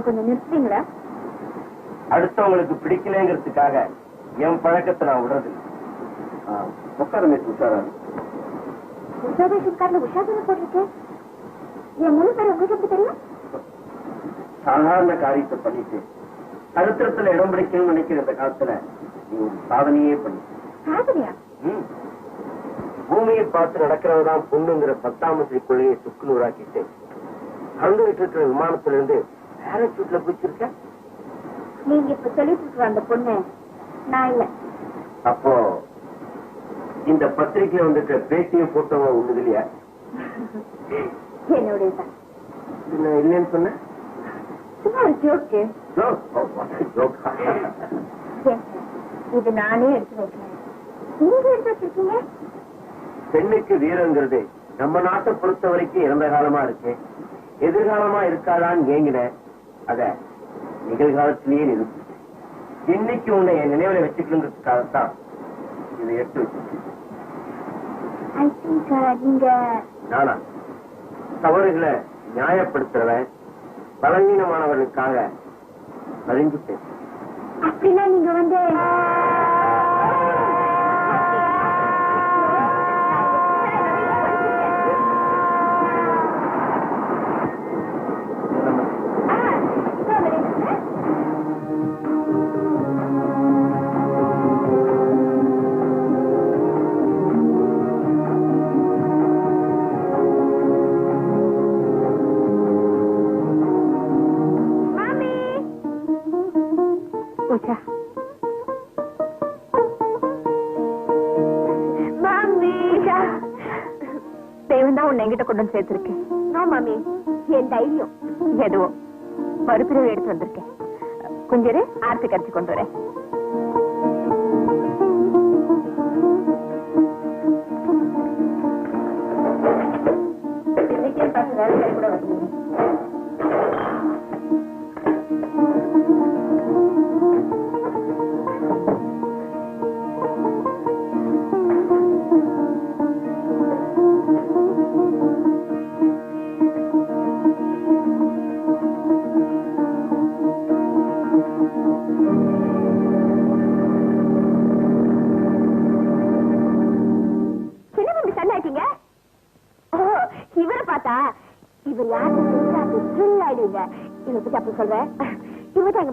கொஞ்சம் நிறுத்துறீங்களா? அடுத்தவங்களுக்கு பிடிக்கலங்கிறதுக்காக என் பழக்கத்தை நான் விடுறது. சாதாரண காரியத்தை பண்ணிட்டு சரித்திரத்துல இடம் பிடிக்கணும்னு நினைக்கிற இந்த காலத்துல நீ ஒரு சாதனையே பண்ணி. பூமியை பார்த்து நடக்கிறவதான் பொண்ணுங்கிற 10ஆம் வசதி கொள்கையை சுக்குநூறாக்கிட்டு அங்கிட்டு இருக்கிற விமானத்துல இருந்து பேரசூட்ல பிடிச்சிருக்க. நீங்க இப்ப சொல்லிட்டு இருக்கிற அந்த பொண்ணு நான் இல்ல. அப்போ இந்த பத்திரிகையில வந்துட்டு பேட்டியும் போட்டோவோ ஒண்ணு இல்லையா? என்னுடைய இல்லைன்னு சொன்ன இது நானே எடுத்து வைக்கிறேன். நீங்க எடுத்து வச்சிருக்கீங்க. பெண்ணுக்கு வீரங்கிறது நம்ம நாட்டை பொறுத்த வரைக்கும் இறந்த காலமா இருக்கு, எதிர்காலமா இருக்காதான்னு ஏங்கினேன். அத நிகழ்காலத்திலேயே நிறுத்தி இன்னைக்கு உன்னை என் நினைவுல வச்சுக்கணுங்கிறதுக்காகத்தான் இதை எடுத்து வச்சிருக்கேன். நானா தவறுகளை நியாயப்படுத்துறவன் பலவீனமானவர்களுக்காக அறிஞ்சுட்டேன். அப்படின்னா நீங்க வந்து என்கிட்ட கொண்டு வந்து சேர்த்திருக்கேன். நோ மாமி, என் தைரியம் எதுவோ மறுபிரிவு எடுத்து வந்திருக்கேன். கொஞ்சம் ஆர்த்தி கரைச்சி கொண்டு வரேன். கூட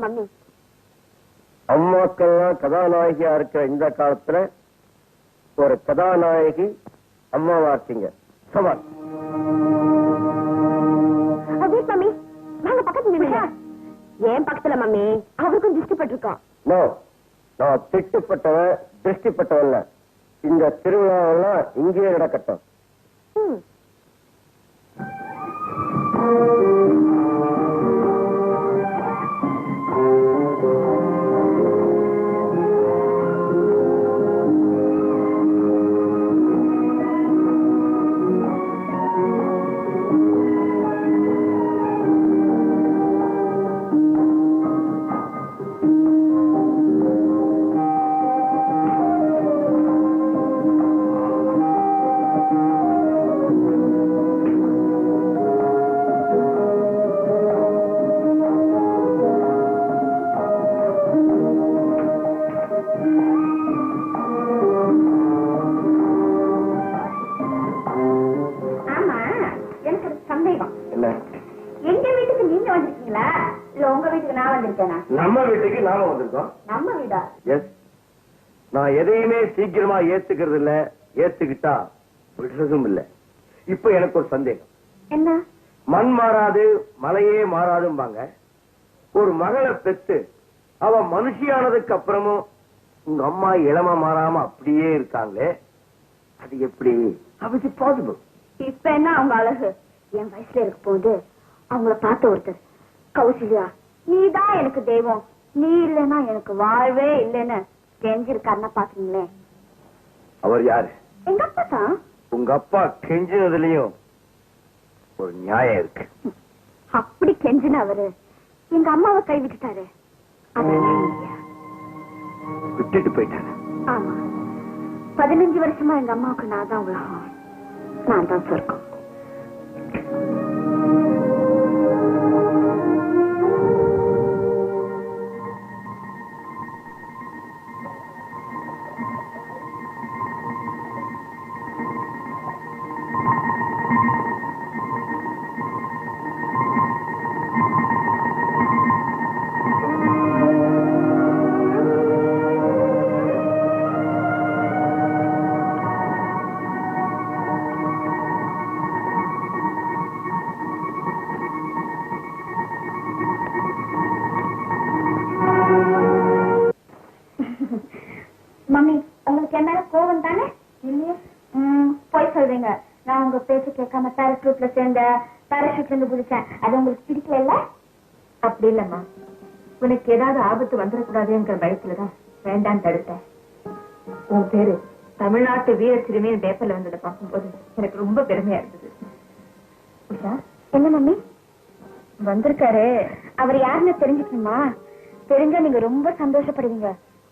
வந்து அம்மாக்கெல்லாம் கதாநாயகியா இருக்கிற இந்த காலத்துல ஒரு கதாநாயகி அம்மாவா இருக்கீங்க. சவால் மம்மி, நாங்க பக்கத்துல ஏன் பக்கத்துல மம்மி அவருக்கும் திருஷ்டிப்பட்டிருக்கோம். நான் திட்டுப்பட்டவன் திருஷ்டிப்பட்டவன். இந்த திருவிழாவெல்லாம் இங்கேயே நடக்கட்டும். நம்ம வீட்டுக்கு நாம வந்திருக்கோம். நம்ம வீடா? எஸ். நான் எதையுமே சீக்கிரமா ஏத்துக்கிறது இல்ல, ஏத்துக்கிட்டா விடுறதும் இல்ல. இப்ப எனக்கு ஒரு சந்தேகம். என்ன? மண் மாறாது மலையே மாறாதும்பாங்க. ஒரு மகளை பெத்து அவ மனுஷியானதுக்கு அப்புறமும் உங்க அம்மா இளம மாறாம அப்படியே இருக்காங்களே, அது எப்படி? How is it possible? இப்ப என்ன அவங்க அழகு என் வயசுல இருக்க போது அவங்கள பார்த்த ஒருத்தர், கௌசல்யா நீதான் எனக்கு தெய்வம், நீ இல்லைன்னா எனக்கு வாழ்வே இல்லைன்னு கெஞ்சிருக்காருன்னா பாக்குறீங்களே. அவர் யாரு? எங்க அப்பா தான். உங்க அப்பா கெஞ்சினதுலயும் ஒரு நியாயம் இருக்கு. அப்படி கெஞ்சின அவரு எங்க அம்மாவை கை விட்டுட்டாரு. விட்டுட்டு போயிட்டாரு. ஆமா, 15 வருஷமா எங்க அம்மாவுக்கு நான் தான் உலகம், நான் தான் சொர்க்கம். மம்மி, உங்களுக்கு என்ன கோவம் தானே? போய் சொல்றீங்க. நான் உங்க பேச்சு கேட்காம பேராஷூட்ல சேர்ந்த, பேராஷூட்ல இருந்து குதிச்சேன். அது உங்களுக்கு பிடிக்கல? அப்படி இல்லம்மா, உனக்கு ஏதாவது ஆபத்து வந்துடக்கூடாதுங்கிற பயத்துலதான் வேண்டான்னு தடுத்தேன். உன் பேரு தமிழ்நாட்டு வீர சிறுமியின் பேப்பர்ல வந்ததை பார்க்கும்போது எனக்கு ரொம்ப பெருமையா இருந்தது. உஷா, என்ன மம்மி? வந்திருக்காரு. அவர் யாருன்னு தெரிஞ்சுக்கணுமா? தெரிஞ்சா நீங்க ரொம்ப சந்தோஷப்படுவீங்க.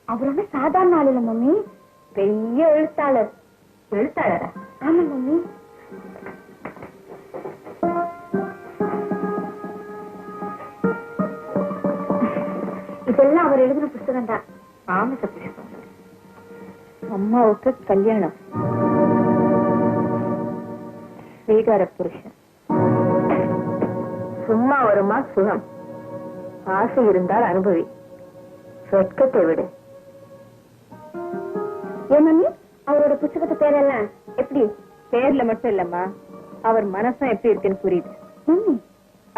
அவர் ஒன்னும் சாதாரண ஆள் இல்ல மம்மி, பெரிய எழுத்தாளர். எழுத்தாளரா? ஆமா மம்மி. இதெல்லாம் அவர் எழுதின புத்தகம் தான். ஆமா புஷ்பம். அம்மாவுக்கு கல்யாணம், ஸ்வீகார புருஷன். சும்மா வருமா சுகம்? ஆசை இருந்தால் அனுபவி, சொர்க்கத்தை விடு. ஏமம்மி, அவரோட புத்தகத்து பேரெல்லாம் எப்படி? பேர்ல மட்டும் இல்லம்மா, அவர் மனசும் எப்படி இருக்குன்னு புரியுது.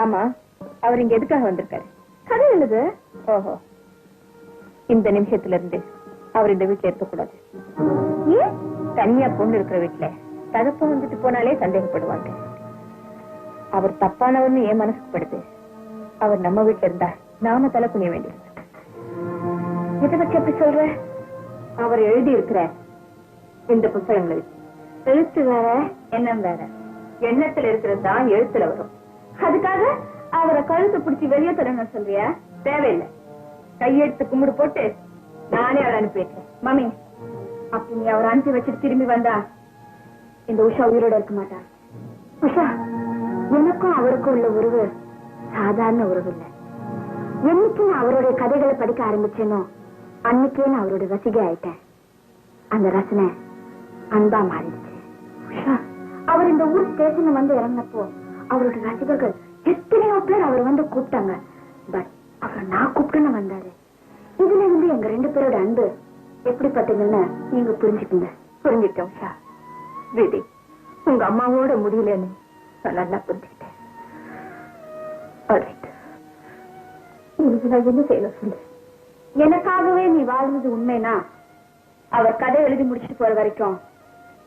ஆமா, அவர் இங்க எதுக்காக வந்திருக்காரு? கதை எழுது. ஓஹோ, இந்த நிமிஷத்துல இருந்து அவர் இந்த வீட்டுல இருக்கக்கூடாது. ஏன்? தனியா பொண்ணு இருக்கிற வீட்டுல தகப்ப வந்துட்டு போனாலே சந்தேகப்படுவாங்க. அவர் தப்பானவர்னு என் மனசுக்கு படுது. அவர் நம்ம வீட்டுல இருந்தா நாம தலை குனிய வேண்டியது. இதை பற்றி எப்படி சொல்ற? அவர் எழுதி இருக்கிற இந்த புத்தகங்கள் எழுத்து வேற, எண்ணம் வேற. எண்ணத்துல இருக்கிறது தான் எழுத்துல வரும். அதுக்காக அவரை கழுத்து பிடிச்சி வெளியே தரணும் சொல்றியா? தேவையில்லை. கையெடுத்து கும்பிடு போட்டு நானே அவரை அனுப்பி வைக்கிறேன். மம்மி, அப்படி நீ அவரை அனுப்பி வச்சுட்டு திரும்பி வந்தா இந்த உஷா உயிரோட இருக்க மாட்டா. உஷா, எனக்கும் அவருக்கும் உள்ள உறவு சாதாரண உறவு இல்லை. என்னைக்கு நான் அவருடைய கதைகளை படிக்க ஆரம்பிச்சேனோ அன்னைக்கே நான் அவருடைய ரசிகை ஆயிட்டேன். அந்த ரசனை அன்பா மாறிடுச்சு. உஷா, அவர் இந்த ஊர் ஸ்டேஷன்ல வந்து இறங்கினப்போ அவருடைய ரசிகர்கள் எத்தனையோ பேர் அவர் வந்து கூப்பிட்டாங்க. பட் அவர் நான் கூப்பிட்டுன்னு வந்தாரு. இதுல இருந்து எங்க 2 பேரோட அன்பு எப்படிப்பட்டதுன்னு நீங்க புரிஞ்சுக்கீங்க. புரிஞ்சுட்டேன் உஷா. வீதி உங்க அம்மாவோட முடியலன்னு நான் நல்லா புரிஞ்சுக்கிட்டேன். நான் என்ன செய்யணும் சொல்லு. எனக்காகவே நீ வாழ்ந்தது உண்மைனா அவர் கதை எழுதி முடிச்சுட்டு போற வரைக்கும்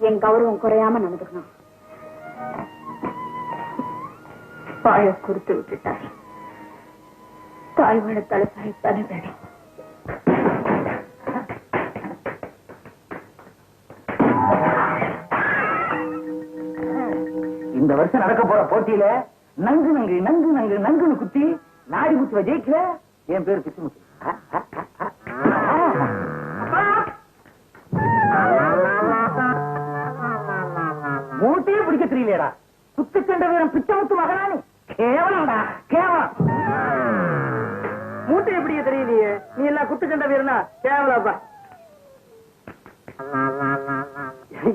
என் கௌரவம் குறையாம நடந்துக்கணும். பாய கொடுத்து விட்டுட்டார். தாய்வாழ தலைசாய்த்தானே வேணும். இந்த வருஷம் நடக்க போற போட்டியில நங்கு நங்கு நங்கு நங்கு நங்குன்னு குத்தி நாடி குத்துவ ஜெயிக்கல. என் பேரு பிச்சுமுத்து. மூட்டையே பிடிக்க தெரியலையடா. குத்து சென்ற வீரம் பிச்சமுத்து மகனானு கேவலம்டா, கேவலம். மூட்டை எப்படியே தெரியலையே, நீ எல்லாம் குத்து கண்ட வீரனா கேவலப்பா.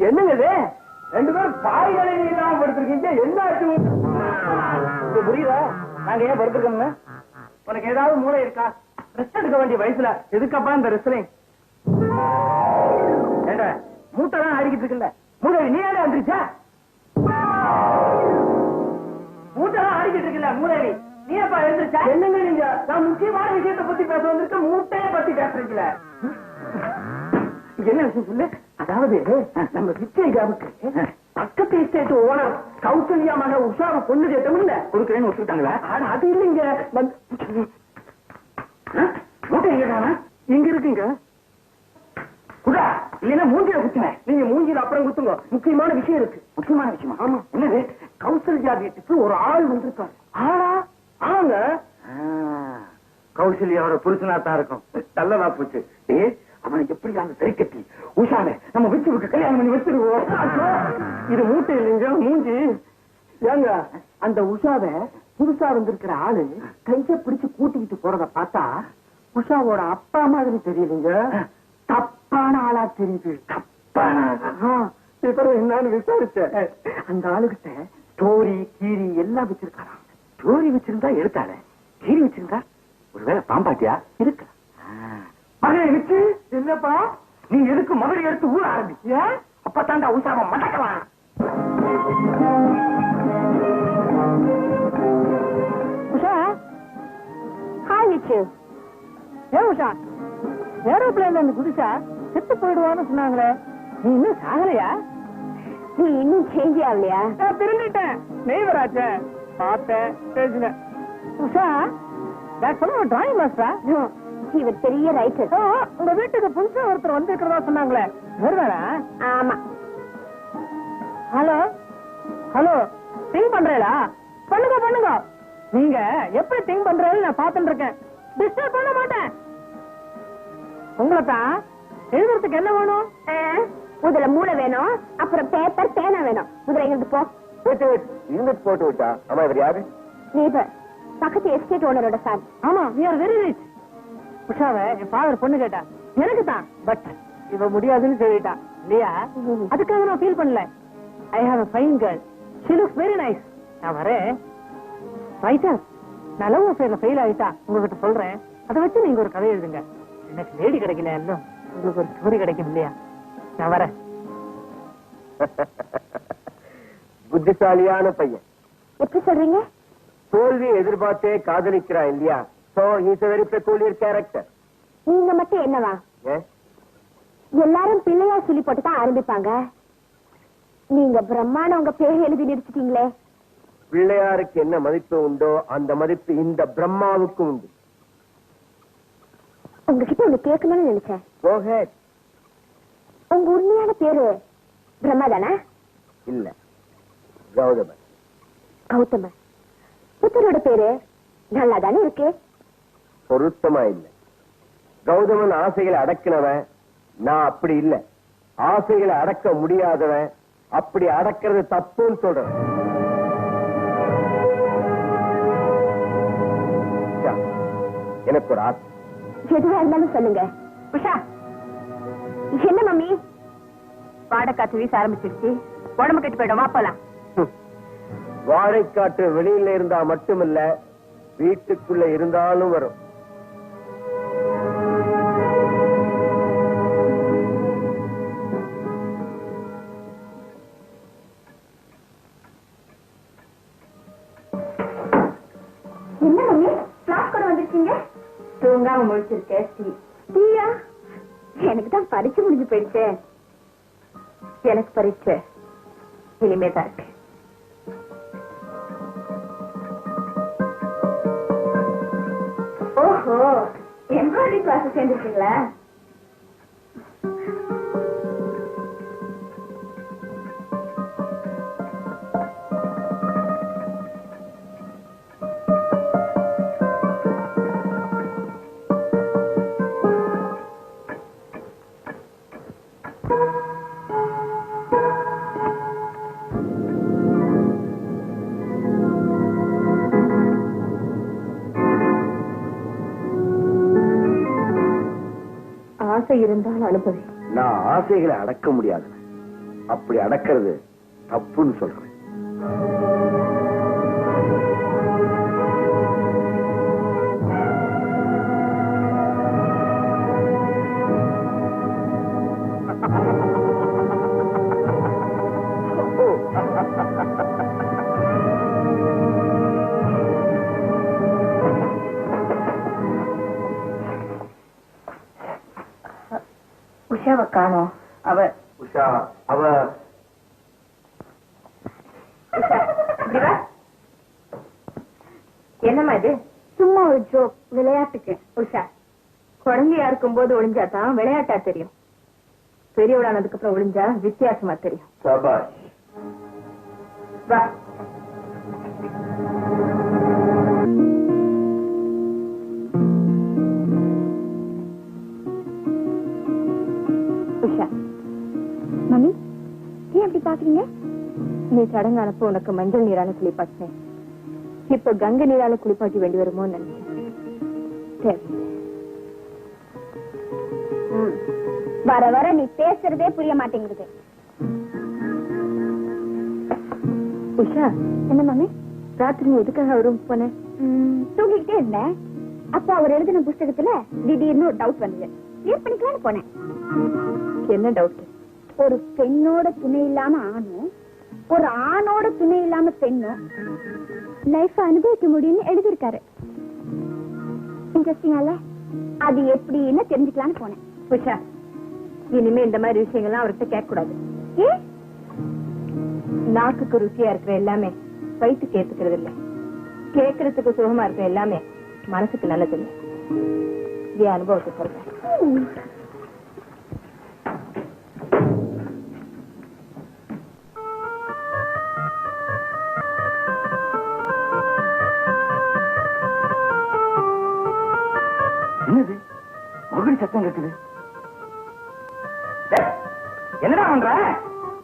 என்னங்க இது? 2 பேரும் பாய்களை இல்லாம படுத்திருக்கீங்க, என்ன ஆச்சு? புரியுதா நாங்க ஏன் படுத்திருக்கோங்க? உனக்கு ஏதாவது மூளை இருக்கா? ரெஸ்ட் எடுக்க வேண்டிய வயசுல எதுக்கப்பா இந்த ரெஸ்லிங்? ஏண்டா மூட்டை தான் ஆடிக்கிட்டு இருக்குல்ல, மூளை நீ ஏடா வந்துருச்சா? மூட்டை தான் ஆடிக்கிட்டு இருக்குல்ல, மூளை நீ எப்பா எழுந்திருச்சா? என்னங்க நீங்க? நான் முக்கியமான விஷயத்தை பத்தி பேச வந்திருக்க, மூட்டையை பத்தி பேசுறீங்களா? என்ன விஷயம் சொல்லு. அதாவது நம்ம விஜய் காமுக்கு பக்கத்து எஸ்டேட் ஓனர் கௌசல்யா மக உஷாவை பொண்ணு கேட்டோம்ல கொடுக்குறேன்னு ஒத்துக்கிட்டாங்களா? அது இல்லைங்க. மூட்டை எங்க இங்க இருக்குங்க. குடா இல்லைன்னா மூஞ்சில குத்துவேன். நீங்க மூஞ்சில அப்புறம் குத்துங்க. முக்கியமான விஷயம் இருக்கு. முக்கியமான விஷயமா? ஆமா. என்னது? கௌசல்யா வீட்டுக்கு ஒரு ஆள் வந்திருக்காரு. ஆளா? ஆங்க. கௌசல்யாவோட புருஷனா தான் இருக்கும். நல்லதா போச்சு. அவனை எப்படி அந்த சரி கட்டி உஷாவை நம்ம வச்சு கல்யாணம் பண்ணி வச்சிருவோம். இது மூட்டை இல்லைங்க, மூஞ்சி. ஏங்க அந்த உஷாவை புதுசா வந்திருக்கிற ஆளு கைய பிடிச்சு கூட்டிக்கிட்டு போறத பார்த்தா உஷாவோட அப்பா மாதிரி தெரியலீங்க. தப்பான ஆளா தெரியுது. என்னன்னு விசாரிச்சேன். அந்த ஆளுகிட்ட ஸ்டோரி கீரி எல்லாம் வச்சிருக்காராம். ஸ்டோரி வச்சிருந்தா எடுத்தாள, கீரி வச்சிருந்தா ஒருவேளை பாம்பாட்டியா இருக்கு. மகளை வச்சு என்னப்பா நீ எதுக்கு மகளை எடுத்து ஊற ஆரம்பிச்சிய? அப்பத்தாண்டா உஷாவை மடக்கலாம். உஷா ஹாய் விச்சு. ஏன் உஷா ஏரோப்ளேன்ல இருந்து குதிச்சா செத்து போயிடுவான்னு சொன்னாங்களே, நீ இன்னும் சாகலையா? நீ இன்னும் சேஞ்ச் ஆகலையா? நான் திரும்பிட்டேன். நெய்வராச்ச பார்த்தேன் பேசினேன். உஷா டிராயிங் மாஸ்டரா? இவர் பெரிய ரைட்டர். உங்க வீட்டுக்கு புதுசா ஒருத்தர் வந்திருக்கிறதா சொன்னாங்களே, வருவாரா? ஆமா. ஹலோ ஹலோ, திங்க் பண்றீங்களா? பண்ணுங்க பண்ணுங்க. நீங்க எப்படி திங்க் பண்றீங்க நான் பாத்துட்டு இருக்கேன். டிஸ்டர்ப் பண்ண மாட்டேன். உங்களை தான் எழுதுறதுக்கு என்ன வேணும்? முதல்ல மூளை வேணும், அப்புறம் பேப்பர் பேனா வேணும். முதல்ல எங்களுக்கு போ. யூனிட் போட்டு விட்டா. ஆமா, இவர் யாரு? நேபர், பக்கத்து எஸ்டேட் ஓனரோட சார். ஆமா, we are very rich. உஷாவை என் ஃபாதர் பொண்ணு கேட்டா எனக்கு தான், பட் இவ முடியாதுன்னு சொல்லிட்டா இல்லையா? அதுக்காக நான் ஃபீல் பண்ணல. I have a fine girl. She looks very nice. நான் வரேன். ரைட்டர், நான் லவ் அஃபேர்ல ஃபெயில் ஆயிட்டா உங்ககிட்ட சொல்றேன். அதை வச்சு நீங்க ஒரு கதை எழுதுங்க. எனக்கு லேடி கிடைக்கல, எல்லாம் உங்களுக்கு ஒரு ஸ்டோரி கிடைக்கும் இல்லையா? நான் வரேன். புத்திசாலியான பையன். எப்படி சொல்றீங்க? தோல்வி எதிர்பார்த்தே காதலிக்கிறான் இல்லையா? So he is a very peculiar character. நீங்க மட்டும் என்னவா? எல்லாரும் பிள்ளையா சொல்லி போட்டு தான் ஆரம்பிப்பாங்க. நீங்க பிரம்மாண்ட உங்க பேர் எழுதி நிறுத்திட்டீங்களே. பிள்ளையாருக்கு என்ன மதிப்பு உண்டோ அந்த மதிப்பு இந்த பிரம்மாவுக்கு உண்டு. உங்ககிட்ட ஒண்ணு கேட்கணும்னு நினைச்சேன். Go ahead. உங்க உண்மையான பேரு பிரம்மா தானே? இல்ல, கௌதமன். கௌதமன். புத்தரோட பேரு நல்லா தானே இருக்கு? பொருத்தமா இல்ல. கௌதமன் ஆசைகளை அடக்கினவன், நான் அப்படி இல்ல. ஆசைகளை அடக்க முடியாதவன், அப்படி அடக்கிறது தப்புன்னு சொல்றேன். எனக்கு ஒரு ஆசை. எதுவா இருந்தாலும் சொல்லுங்க. உஷா, என்ன மம்மி? வாடக்காத்து வீச ஆரம்பிச்சிருச்சு. உடம்பு கெட்டு போயிடும். போலாம். வாழைக்காற்று வெளியில இருந்தா மட்டுமில்ல, வீட்டுக்குள்ள இருந்தாலும் வரும். என்ன மம்மி கிளாஸ் கூட வந்திருக்கீங்க? தூங்காம முடிச்சிருக்கேன். டீயா? எனக்கு தான் பரீட்சை முடிஞ்சு போயிடுச்சு. எனக்கு பரீட்சை இனிமேதான் இருக்கு. ஓஹோ, எம்ப்ராய்டரி கிளாஸ் சேர்ந்துருக்கீங்களா? ஆசை இருந்தாலும் அனுபவி. நான் ஆசைகளை அடக்க முடியாது. அப்படி அடக்கிறது தப்புன்னு சொல்றேன். உஷாவை காணோம். உஷா, அவ என்னம்மா இது? சும்மா ஒரு ஜோக், விளையாட்டுக்கு. உஷா, குழந்தையா இருக்கும் போது ஒளிஞ்சாதான் விளையாட்டா தெரியும். பெரியவளானதுக்கு அப்புறம் ஒளிஞ்சா வித்தியாசமா தெரியும். சபாஷ். வா. உஷா, மம்மி ஏன் அப்படி பாக்குறீங்க? நீ சடங்கானப்போ உனக்கு மஞ்சள் நீரால குளிப்பாட்டினேன். இப்ப கங்கை நீரால குளிப்பாட்டி வேண்டி வருமோ நினைச்சேன். சரி, வர வர நீ பேசுறதே புரிய மாட்டேங்குது. உஷா, என்ன மம்மி? ராத்திரி நீ எதுக்காக ரூம் போனேன்? தூங்கிக்கிட்டே இருந்தேன். அப்போ அவர் எழுதின புஸ்தகத்துல திடீர்னு ஒரு டவுட் வந்தது. கிளியர் பண்ணிக்கலாம்னு போனேன். என்ன டவுட்? ஒரு பெண்ணோட துணை இல்லாம ஆணும், ஒரு ஆணோட துணை இல்லாம பெண்ணும் லைஃப் அனுபவிக்க முடியும்னு எழுதியிருக்காரு. இன்ட்ரெஸ்டிங்கால அது எப்படின்னு தெரிஞ்சுக்கலான்னு போனேன். உஷா, இனிமே இந்த மாதிரி விஷயங்கள்லாம் அவர்கிட்ட கேட்க கூடாது. ஏ, நாக்குக்கு ருசியா இருக்கிற எல்லாமே வயிற்றுக்கு ஏத்துக்கிறது இல்ல. கேட்கறதுக்கு சுகமா இருக்கிற எல்லாமே மனசுக்கு நல்லது இல்லை. என் அனுபவத்தை சொல்றேன். என்னது மகுடி சத்தம் கேட்குது? என்னடா பண்ற?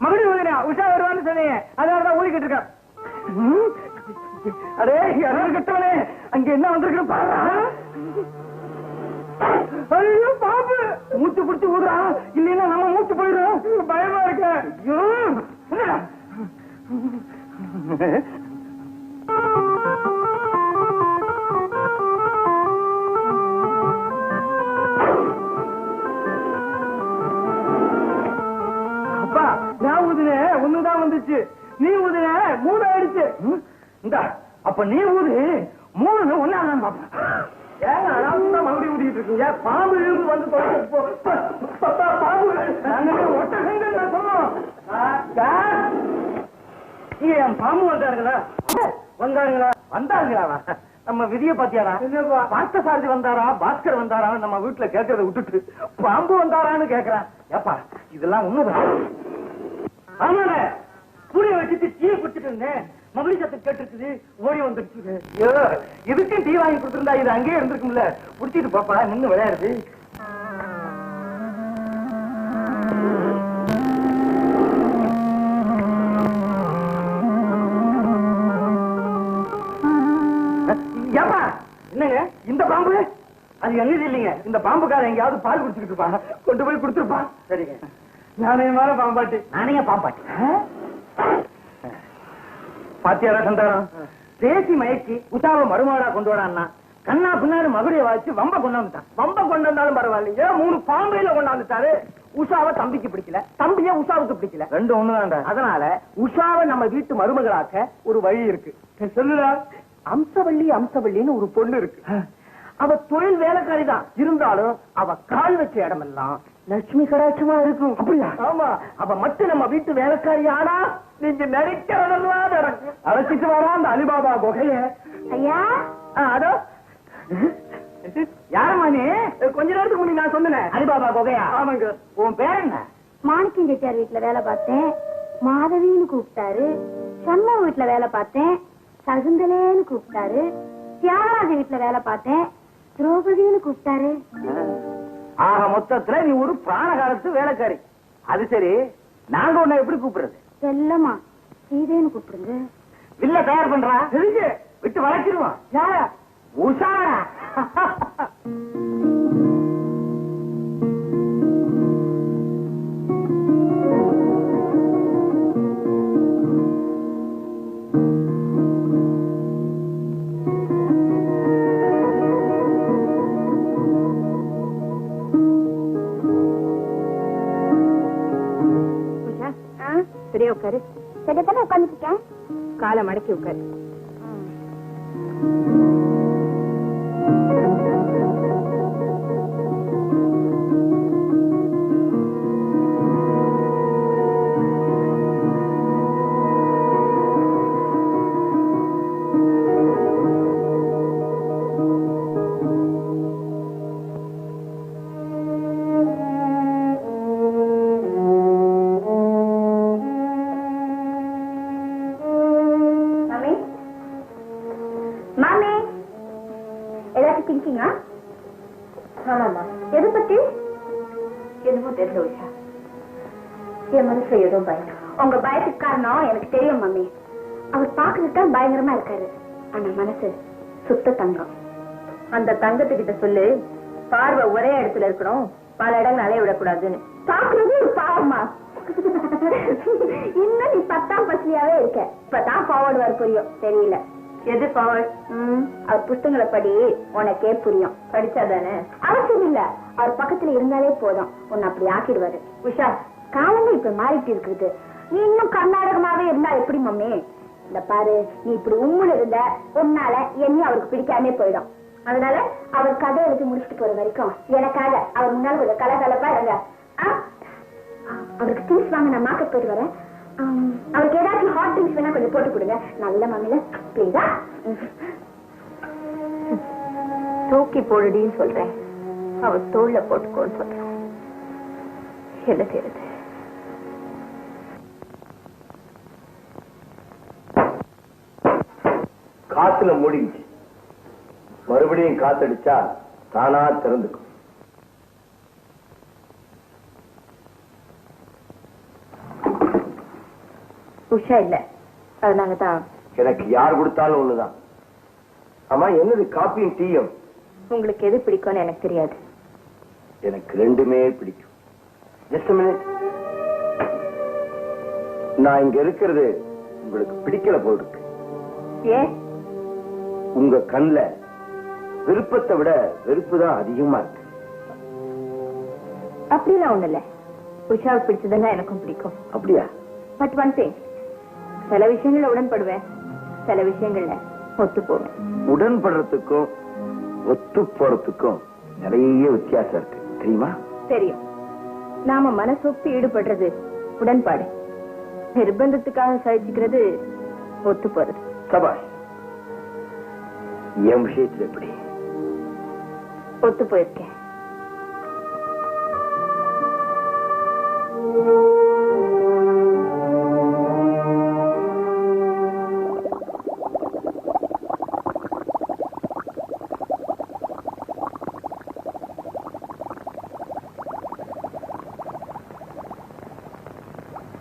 மகுடி ஊதினா உஷா வருவான்னு சொன்னீங்க, அதனாலதான் ஊதிக்கிட்டு இருக்க. அடே அருள் கட்டவனே, அங்க என்ன வந்திருக்கு பாரு. ஐயோ பாம்பு! மூச்சு பிடிச்சு ஊதுறா, இல்லைன்னா நம்ம மூச்சு போயிடும். பயமா இருக்க. ஐயோ அப்பா, நான் ஊதுன ஒண்ணுதான் வந்துச்சு, நீ ஊதுன 3 ஆயிடுச்சு. இந்த அப்ப நீ ஊது 3 ஒன்னாதான் பாப்பா. ஏங்க அனாவசியமா மறுபடியும் ஊதிட்டு இருக்கீங்க? பாம்பு இருந்து வந்து பாம்பு ஒட்டகங்கள் நான் சொன்னோம். என் பாம்பு வந்தாருங்களா? வந்தாருங்களா? நம்ம விதியை பாத்தியாரா? பார்த்த சாரதி வந்தாரா, பாஸ்கர் வந்தாரா? நம்ம வீட்டுல கேட்கறத விட்டுட்டு பாம்பு வந்தாரான்னு கேக்குறான். ஏப்பா இதெல்லாம் உண்மைதான்? ஆமாங்க, கூடிய வச்சுட்டு டீ குடிச்சிட்டு இருந்தேன், மகிழ் சத்தம் கேட்டுருக்குது, ஓடி வந்துருச்சு. இதுக்கும் டீ வாங்கி கொடுத்துருந்தா இது அங்கேயே இருந்திருக்கும்ல. குடிச்சிட்டு பாப்பா, நின்னு விளையாடுது. ஏப்பா என்னங்க இந்த பாம்பு? அது என்னது இல்லைங்க, இந்த பாம்புக்கார எங்கேயாவது பால் குடிச்சுக்கிட்டு இருப்பாங்க, கொண்டு போய் கொடுத்துருப்பான். சரிங்க, நானே மேல பாம்பாட்டி. நானே பாம்பாட்டி பாத்தியாரா சந்தாரம்? பேசி மயக்கி உஷாவை மருமகளா கொண்டு வரான்னா கண்ணா பின்னாடி மகுடியை வாய்ச்சி வம்ப கொண்டாந்துட்டான். வம்ப கொண்டு வந்தாலும் பரவாயில்லைங்க, 3 பாம்பையில கொண்டாந்துட்டாரு. உஷாவை தம்பிக்கு பிடிக்கல, தம்பிய உஷாவுக்கு பிடிக்கல, ரெண்டும் ஒண்ணுதான். அதனால உஷாவை நம்ம வீட்டு மருமகளாக்க ஒரு வழி இருக்கு. சொல்லுடா. அம்சவள்ளின்னு ஒரு பொண்ணு இருக்கு. அவ தொழில் வேலைக்காரி தான், இருந்தாலும் அவ கால் வச்ச இடமெல்லாம் லட்சுமி கடாட்சமா இருக்கும். அப்படியா? ஆமா, அவ மட்டும் நம்ம வீட்டு வேலைக்காரி ஆனா நீங்க நினைக்கிறதெல்லாம் நடக்கும். அழைச்சிட்டு வரா அந்த அலிபாபா குகைய. ஐயா, அதோ யாரம்மா நீ? கொஞ்ச நேரத்துக்கு முன்னாடி நான் சொன்னேன் அலிபாபா குகையா? ஆமாங்க. உன் பேர் என்ன? மாணிக்கம் செட்டியார் வீட்டுல வேலை பார்த்தேன், மாதவின்னு கூப்பிட்டாரு. சண்முக வீட்டுல வேலை பார்த்தேன், சகுந்தலேன்னு கூப்பிட்டாரு. தியாகராஜ வீட்டுல வேலை பார்த்தேன், திரௌபதினு கூப்பிட்டாரு. ஆக மொத்தத்துல நீ ஒரு பிராண காலத்து வேலைக்காரி. அது சரி, நாங்க உன்னை எப்படி கூப்பிடுறது? செல்லம்மா, சீதேன்னு கூப்பிடுங்க. வில்ல தயார் பண்றா, விட்டு வளர்ச்சிருவோம். உஷா. சரியா உட்காரு. சரியா உட்காந்துட்டு இருக்கேன். காலை மடக்கி உட்காரு. மாதிரி திங்கிங்கா? ஆமாமா, எதை பத்தி? என்னமோ தெரியல உஷா, என் மனசுல ஏதோ பயம். உங்க பயத்துக்கு காரணம் எனக்கு தெரியும் மம்மி. அவர் பாக்குறதுக்கு தான் பயங்கரமா இருக்காரு, ஆனா மனசு சுத்த தங்கம். அந்த தங்கத்துக்கிட்ட சொல்லு, பார்வை ஒரே இடத்துல இருக்கணும், பல இடங்கள் அலைய விடக்கூடாதுன்னு. பாக்குறது ஒரு பாவமா? இன்னும் நீ 10ஆம் பசலியாவே இருக்க. இப்பதான் ஃபார்வர்டு வர புரியும், தெரியல. எது ஃபார்வர்ட்? அவர் புத்தகங்களை படி, உனக்கே புரியும். படிச்சாதானே? அவசியம் இல்ல, அவர் பக்கத்துல இருந்தாலே போதும், உன்னை அப்படி ஆக்கிடுவாரு. உஷா, காலங்கள் இப்ப மாறிட்டு இருக்குது. நீ இன்னும் கர்நாடகமாவே இருந்தா எப்படி மம்மி? இந்த பாரு, நீ இப்படி உம்முன்னு இருந்த உன்னால என்னையும் அவருக்கு பிடிக்காமே போயிடும். அதனால அவர் கதை எழுதி முடிச்சுட்டு போற வரைக்கும் எனக்காக அவர் முன்னால கொஞ்சம் கலகலப்பா இருங்க. அவருக்கு திங்ஸ் வாங்க நான் மார்க்கெட் போயிட்டு வரேன். அவருக்கு ஏதாச்சும் ஹாட் ட்ரிங்க்ஸ் வேணா கொஞ்சம் போட்டு கொடுங்க. நல்ல மம்மில ப்ளீஸா. தூக்கி போடுடின்னு சொல்றேன், அவர் தோல்ல போட்டுக்கோன்னு சொல்றான். என்ன செய்யறது? காத்துல மூடிச்சு, மறுபடியும் காத்தடிச்சா தானா திறந்துக்கும். உஷா இல்ல, அதனால தான். எனக்கு யார் கொடுத்தாலும் ஒண்ணுதான். ஆமா, என்னது காப்பியும் டீயும்? உங்களுக்கு எது பிடிக்கும்னு எனக்கு தெரியாது. எனக்கு ரெண்டுமே பிடிக்கும். ஜஸ்ட் மினிட், நான் இங்க இருக்கிறது உங்களுக்கு பிடிக்கல போல் இருக்கு. ஏன்? உங்க கண்ல விருப்பத்தை விட வெறுப்பு தான் அதிகமா இருக்கு. அப்படிலாம் ஒண்ணு இல்ல, உஷாவுக்கு பிடிச்சதெல்லாம் எனக்கும் பிடிக்கும். அப்படியா? பட் ஒன் திங், சில விஷயங்கள்ல உடன்படுவேன், சில விஷயங்கள்ல ஒத்து போவேன். உடன்படுறதுக்கும் ஒத்து போறதுக்கும் நிறைய வித்தியாசம் இருக்கு, தெரியுமா? தெரியும். நாம மனசொத்து ஈடுபடுறது உடன்பாடு, நிர்பந்தத்துக்காக சகிச்சுக்கிறது ஒத்து போறது. சபாஷ். என் விஷயத்துல எப்படி? ஒத்து போயிருக்கேன்.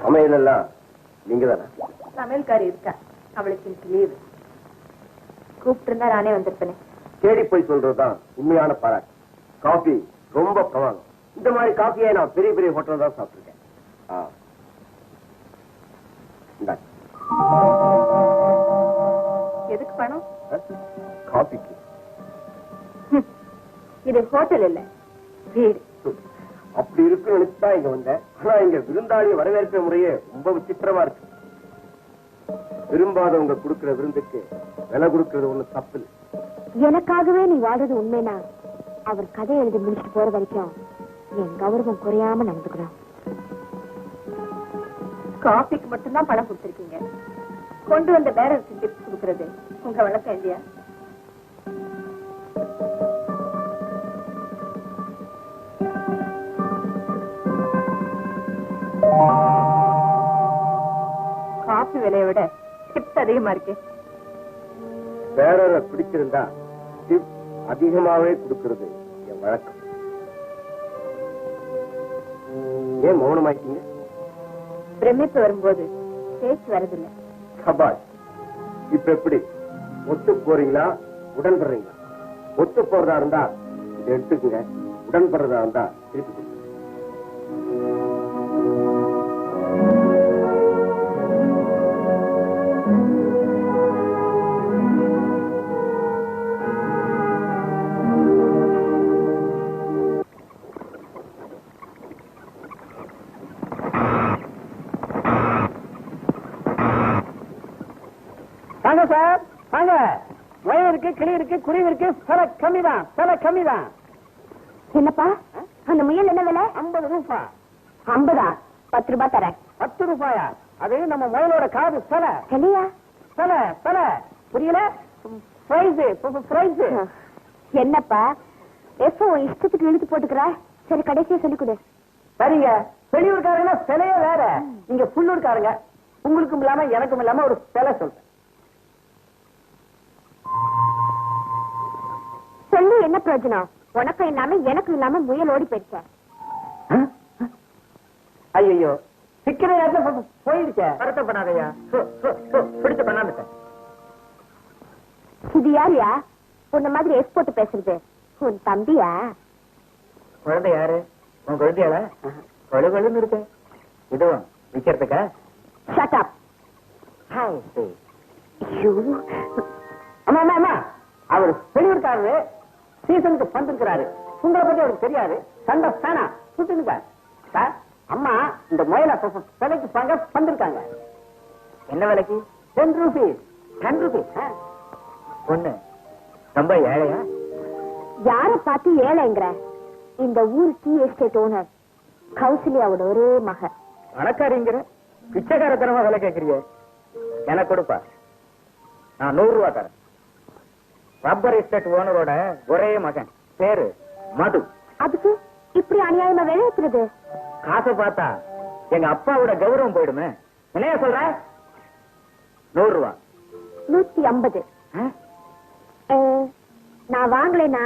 சமையலெல்லாம் நீங்க தானே? சமையல்காரி இருக்கா, அவளுக்கு இன்னைக்கு லீவு. கூப்பிட்டு இருந்தா நானே வந்திருப்பேன். தேடி போய் சொல்றதுதான் உண்மையான பாராட்டு. காபி ரொம்ப பிரமாதம். இந்த மாதிரி காபியை நான் பெரிய பெரிய ஹோட்டல் தான் சாப்பிட்டுருக்கேன். எதுக்கு பணம்? காபிக்கு. இது ஹோட்டல் இல்ல, வீடு. அப்படி இருக்குன்னு நினைச்சுதான் இங்க வந்தேன். ஆனா இங்க விருந்தாளி வரவேற்கிற முறையே ரொம்ப விசித்திரமா இருக்கு. விரும்பாதவங்க கொடுக்கிற விருந்துக்கு விலை கொடுக்கறது ஒண்ணு தப்பு இல்லை. எனக்காகவே நீ வாழ்றது உண்மைனா அவர் கதை எழுதி முடிச்சுட்டு போற வரைக்கும் என் கௌரவம் குறையாம நடந்துக்கணும். காபிக்கு மட்டும்தான் பணம் கொடுத்திருக்கீங்க, கொண்டு வந்த பேரருக்கு டிப்ஸ் கொடுக்கறது உங்க வழக்கம் இல்லையா? காபி விலையை விட டிப்ஸ் அதிகமா இருக்கு. பேரரை பிடிச்சிருந்தா டிப்ஸ் அதிகமாவே கொடுக்கறது என் வழக்கம். ஏன் மௌனமாயிட்டீங்க? பிரமிப்பு வரும்போது பேச்சு வரதில்லை. சபாஷ். இப்ப எப்படி, ஒத்து போறீங்களா உடன்படுறீங்களா? ஒத்து போறதா இருந்தா இதை எடுத்துக்குங்க, உடன்படுறதா இருந்தா திருப்பி கொடுங்க. வாங்க சார், வாங்க. முயல் இருக்கு, கிளி இருக்கு, குருவி இருக்கு, விலை கம்மிதான், விலை கம்மிதான். என்னப்பா அந்த முயல் என்ன விலை? 50 ரூபாய். 50? 10 ரூபாய் தரேன். 10 ரூபாயா? அது நம்ம முயலோட காது விலை. இல்லையா? விலை புரியல? பிரைஸ். என்னப்பா எப்போ இஷ்டத்துக்கு இழுத்து போட்டுக்கிற? சரி கடைசியா சொல்லிக் கொடு. சரிங்க, வெளியூர்காரங்க சிலையே வேற, நீங்க புல்லூர்காரங்க. உங்களுக்கும் இல்லாம எனக்கும் இல்லாம ஒரு சிலை சொல்றேன். சொல்லு. என்ன பிரயோஜனம்? உனக்கும் இல்லாம எனக்கும் இல்லாம முயல் ஓடி போயிடுச்ச. ஐயோ சிக்கிற நேரத்துல போயிடுச்ச. வருத்தப்படாதையா, பிடிச்ச பண்ணாந்துட்டேன். இது யாரியா உன்ன மாதிரி எக்ஸ்போர்ட் பேசுறது? உன் தம்பியா? குழந்தை யாரு? உன் குழந்தையால கொழு கொழுன்னு இருக்கு. இதுவும் விக்கிறதுக்கா? Shut up. அம்மா அம்மா அம்மா, அவர் வெளியூர்காரரு, சீசனுக்கு வந்திருக்கிறாரு. உங்களை பத்தி அவருக்கு தெரியாது. சண்டை பேனா சுட்டுங்க சார். அம்மா இந்த முயல விலைக்கு வாங்க வந்திருக்காங்க. என்ன விலைக்கு? 10 rupees. 10 rupees. பொண்ணு ரொம்ப ஏழையா? யார பார்த்து ஏழைங்கிற? இந்த ஊர் டீ எஸ்டேட் ஓனர் கௌசல்யாவோட ஒரே மக. பணக்காரிங்கிற பிச்சைக்காரத்தனமா விலை கேட்கறிய? எனக்கு கொடுப்பா, நான் 100 ரூபா தரேன். ரப்பர் எஸ்டேட் ஓனரோட ஒரே மகன், பேரு மது. அதுக்கு இப்படி அநியாயமா விலை வைக்கிறது? காசை பார்த்தா எங்க அப்பாவோட கௌரவம் போயிடுமே. என்னைய சொல்ற? 100 ரூபா. 150. நான் வாங்கலைன்னா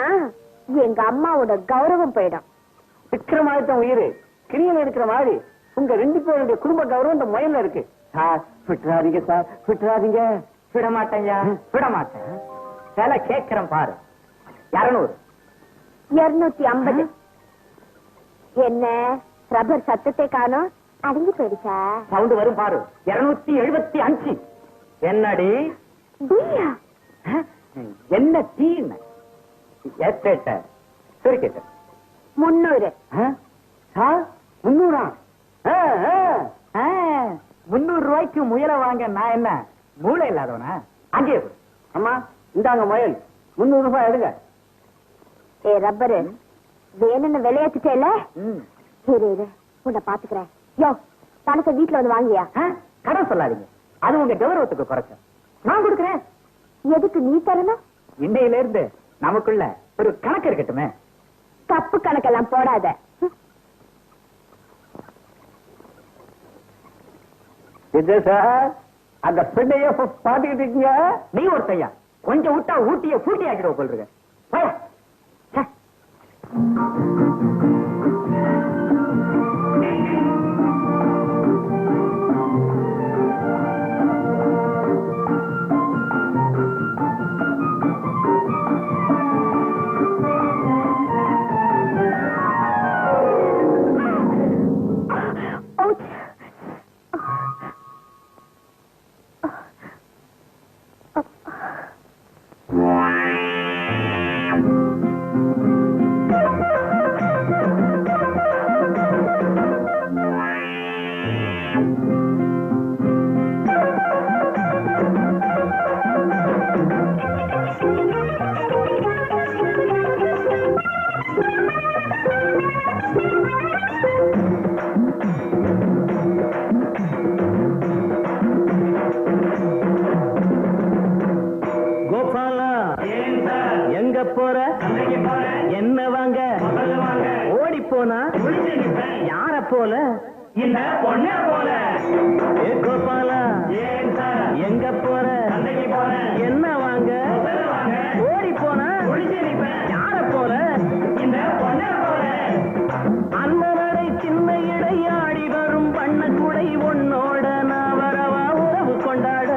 எங்க அம்மாவோட கௌரவம் போயிடும். விக்கிரமாதித்தன் உயிர் கிரியல் இருக்கிற மாதிரி உங்க 2 பேருடைய குடும்ப கௌரவம் இந்த முயல்ல இருக்கு. சார் விட்டுறாதீங்க, சார் விட்டுறாதீங்க. விட மாட்டேங்க, விட மாட்டேன். விலை கேட்கிறேன் பாரு. 200. 250. என்ன ரப்பர் சத்தத்தை காணோம், அடங்கி போயிடுச்சா? சவுண்ட் வரும் பாரு. 275. என்னடி புரியா? என்ன தீன்னு எஸ்டேட்ட சுருக்கிட்ட 300. 300. 300 ரூபாய்க்கு முயலை வாங்க நான் என்ன மூளை இல்லாதவனா? அங்கே அம்மா இந்தாங்க முயல், 300 ரூபாய் எடுங்க. ஏ ரப்பரு, வேணும்னு விளையாட்டுட்டேல? இரு இரு, உன்னை பாத்துக்கிறேன். யோ, பணத்தை வீட்டுல வந்து வாங்கியா? கடன் சொல்லாதீங்க, அது உங்க கௌரவத்துக்கு குறைச்ச. நான் கொடுக்கிறேன். எதுக்கு நீ தரணும்? இன்னையில இருந்து நமக்குள்ள ஒரு கணக்கு இருக்கட்டுமே. தப்பு கணக்கெல்லாம் போடாத. சார், அந்த பெண்ணைய பாத்துக்கிட்டு இருக்கீங்க. நீ ஒருத்தையா கொஞ்சம் விட்டா ஊட்டிய பூட்டி ஆக்கிடுவோம் போல். போற என்ன வாங்க ஓடி போனா யார போல இல்ல பொண்ண போல. ஏ கோபாலா எங்க போற என்ன வாங்க ஓடி போனா யார போல இந்த பொண்ண போல. அண்ணனடை சின்ன இடையாடி வரும் பண்ண குடை உன்னோட நான் வரவா உறவு கொண்டாட.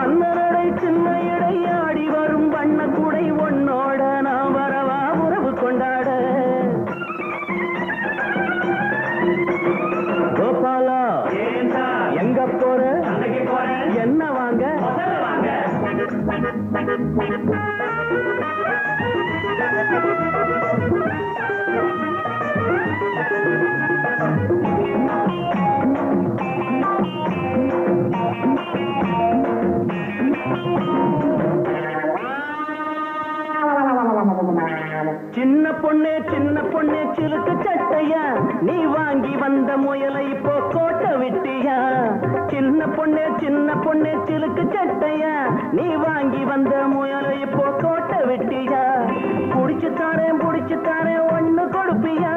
அண்ணனடை சின்ன இடையாடி வரும் வண்ண குடை உன்னோட நான் வரவா உறவு கொண்டாட. கோபாலா எங்க போற என்ன வாங்க சின்ன பொண்ணே சிலுக்கு சட்டையா நீ வாங்கி வந்த முயலை இப்போ கோட்டை விட்டியா. சின்ன பொண்ணே சிலுக்கு சட்டையா நீ வாங்கி வந்த முயலை இப்போ கோட்டை விட்டியா. புடிச்சு தாரேன் ஒண்ணு கொடுப்பியா.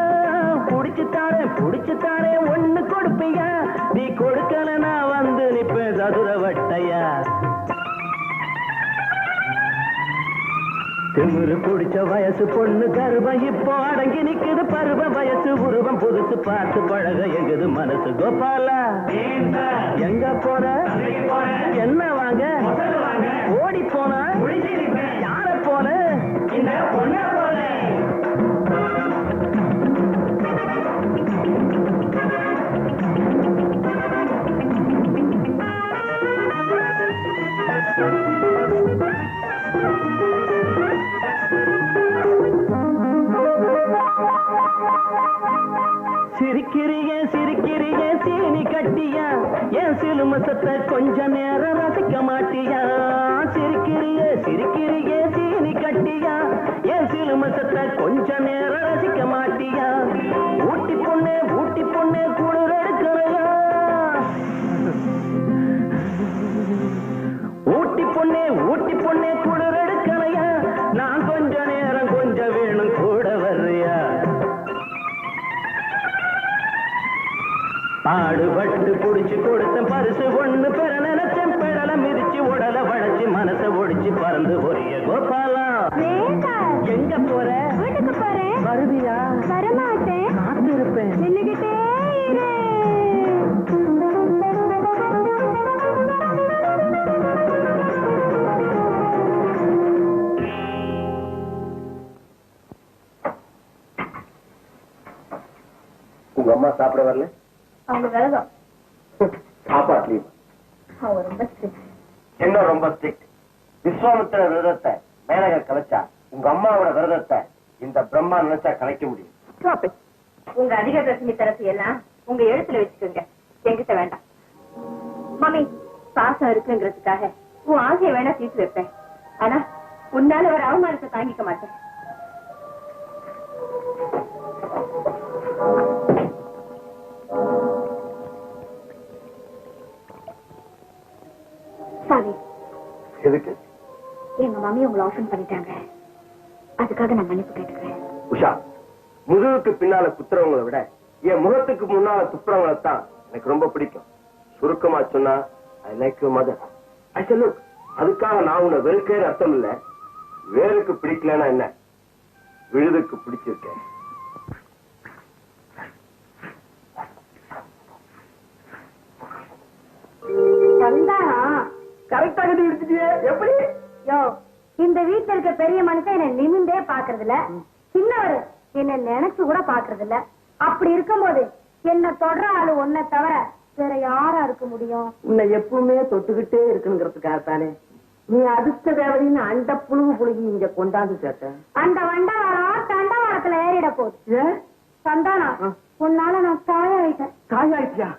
புடிச்சு தாரேன் ஒண்ணு கொடுப்பியா. நீ கொடுக்கல நான் வந்து நிப்பேன் சதுர வட்டையா. திமிரு குடிச்ச வயசு பொண்ணு கருவம் இப்போ அடங்கி நிக்குது பருவ வயசு உருவம் புதுசு பார்த்து பழக எங்குது மனசு கோபாலா எங்க போற என்ன வாங்க ஓடி போனா யார போல இந்த பொண்ண போல சிரிக்கிறியே சிரிக்கிறியே சீனி கட்டியா என் சிலுமசத்தை கொஞ்ச நேரம் ரசிக்க மாட்டியா சிரிக்கிறியே சிரிக்கிறியே சீனி கட்டியா என் சிலுமசத்தை கொஞ்ச நேரம் ரசிக்க மாட்டியா ஊட்டி பொண்ணே குளிர் எடுக்கிறையா ஊட்டி பொண்ணே குளிர் எடுக்கிறையா நான் கொஞ்ச நேரம் கொஞ்சம் வேணும் கூட வர்றியா பாடுபட்டு புடிச்சு கொடுத்த பரிசு ஒண்ணு பெற நினைச்சேன் பெடல மிதிச்சு உடல வளைச்சு மனசை ஒடிச்சு பறந்து போறிய கோபாலா எங்க போற வீட்டுக்கு போறேன் வருவியா வரமாட்டேன் காத்து இருப்பேன் நின்னுகிட்டே இரு. உங்க அம்மா சாப்பிட வரல? அவங்க விரதம். சாப்பாட்லயும் அவங்க ரொம்ப strict. என்ன ரொம்ப ஸ்ட்ரிக்ட்? விஸ்வாமித்திர விரதத்தை மேனகர் கலைச்சா உங்க அம்மாவோட விரதத்தை இந்த பிரம்மா நினைச்சா கலைக்க முடியும். Stop it. உங்க அதிக ரசமி தரத்து எல்லாம் உங்க எழுத்துல வச்சுக்கோங்க, என்கிட்ட வேண்டாம். மம்மி, பாசம் இருக்குங்கிறதுக்காக உன் ஆசையை வேணா தீர்த்து வைப்பேன், ஆனா உன்னால ஒரு அவமானத்தை தாங்கிக்க மாட்டேன். சாரி, எதுக்கு? எங்க மாமி உங்களை ஆஃபன் பண்ணிட்டாங்க, அதுக்காக நான் மன்னிப்பு கேட்டுக்கிறேன். உஷா, முதுகுக்கு பின்னால குத்துறவங்களை விட என் முகத்துக்கு முன்னால துப்புறவங்களை தான் எனக்கு ரொம்ப பிடிக்கும். சுருக்கமா சொன்னா I like you mother. I say look, அதுக்காக நான் உன்னை வெறுக்கேன்னு அர்த்தம் இல்ல. வேருக்கு பிடிக்கலன்னா என்ன, விழுதுக்கு பிடிச்சிருக்கேன். கரெக்டாக எடுத்துட்டியே, எப்படி? யோ, இந்த வீட்டுல இருக்க பெரிய மனுஷன் என்ன நிமிந்தே பாக்குறது இல்ல, சின்னவரு என்ன நினைச்சு கூட பாக்குறது இல்ல. அப்படி இருக்கும்போது என்ன தொடர ஆளு ஒன்ன தவிர வேற யாரா இருக்க முடியும்? உன்னை எப்பவுமே தொட்டுக்கிட்டே இருக்கணுங்கிறதுக்காகத்தானே நீ அதிர்ஷ்ட தேவதைன்னு அண்ட புழுகு புழுகி இங்க கொண்டாந்து சேர்த்த. அந்த வண்டவாளம் தண்டவாளத்துல ஏறிட போகுது. சந்தானா, உன்னால நான் தாயாயிட்டேன். தாயாயிட்டியா?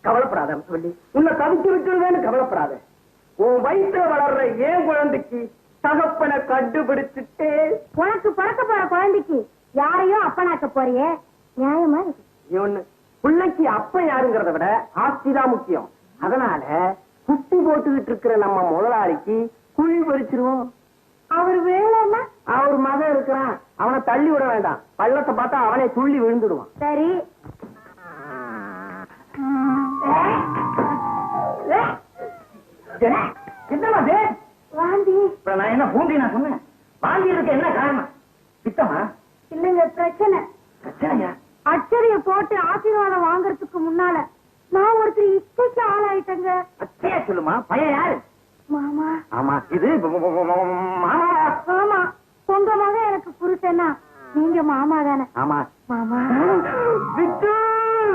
கவலைப்படாத சொல்லி உன்னை தவிச்சு விட்டுருவேன்னு கவலைப்படாத. உன் வயிற்றுல வளர்ற ஏன் குழந்தைக்கு தகப்பனை கண்டுபிடிச்சுட்டே. உனக்கு பிறக்க போற குழந்தைக்கு யாரையோ அப்பனாக்க போறியே, நியாயமா இருக்கு? ஒண்ணு, பிள்ளைக்கு அப்ப யாருங்கிறத விட ஆஸ்திதான் முக்கியம். அதனால குட்டி போட்டுக்கிட்டு இருக்கிற நம்ம முதலாளிக்கு குழி பறிச்சிருவோம். அவர் வேலைன்னா அவர் மகன் இருக்கிறான், அவனை தள்ளி விட வேண்டாம். பள்ளத்தை பார்த்தா அவனை துள்ளி விழுந்துடுவான். சரி. என்னமா வாந்தி? நான் என்ன பூண்டி நான் சொன்னேன்? வாந்தி இருக்க என்ன காரணம்? பித்தமா? இல்லங்க, பிரச்சனை. பிரச்சனையா? அச்சரிய போட்டு ஆசீர்வாதம் வாங்கறதுக்கு முன்னால நான் ஒருத்தர் இச்சைக்கு ஆளாயிட்டேங்க. அச்சையா சொல்லுமா? பையன் யாரு? மாமா. ஆமா, இது மாமா. ஆமா, உங்க மகன் எனக்கு புருஷனா, நீங்க மாமா தானே? ஆமா மாமா. விட்டு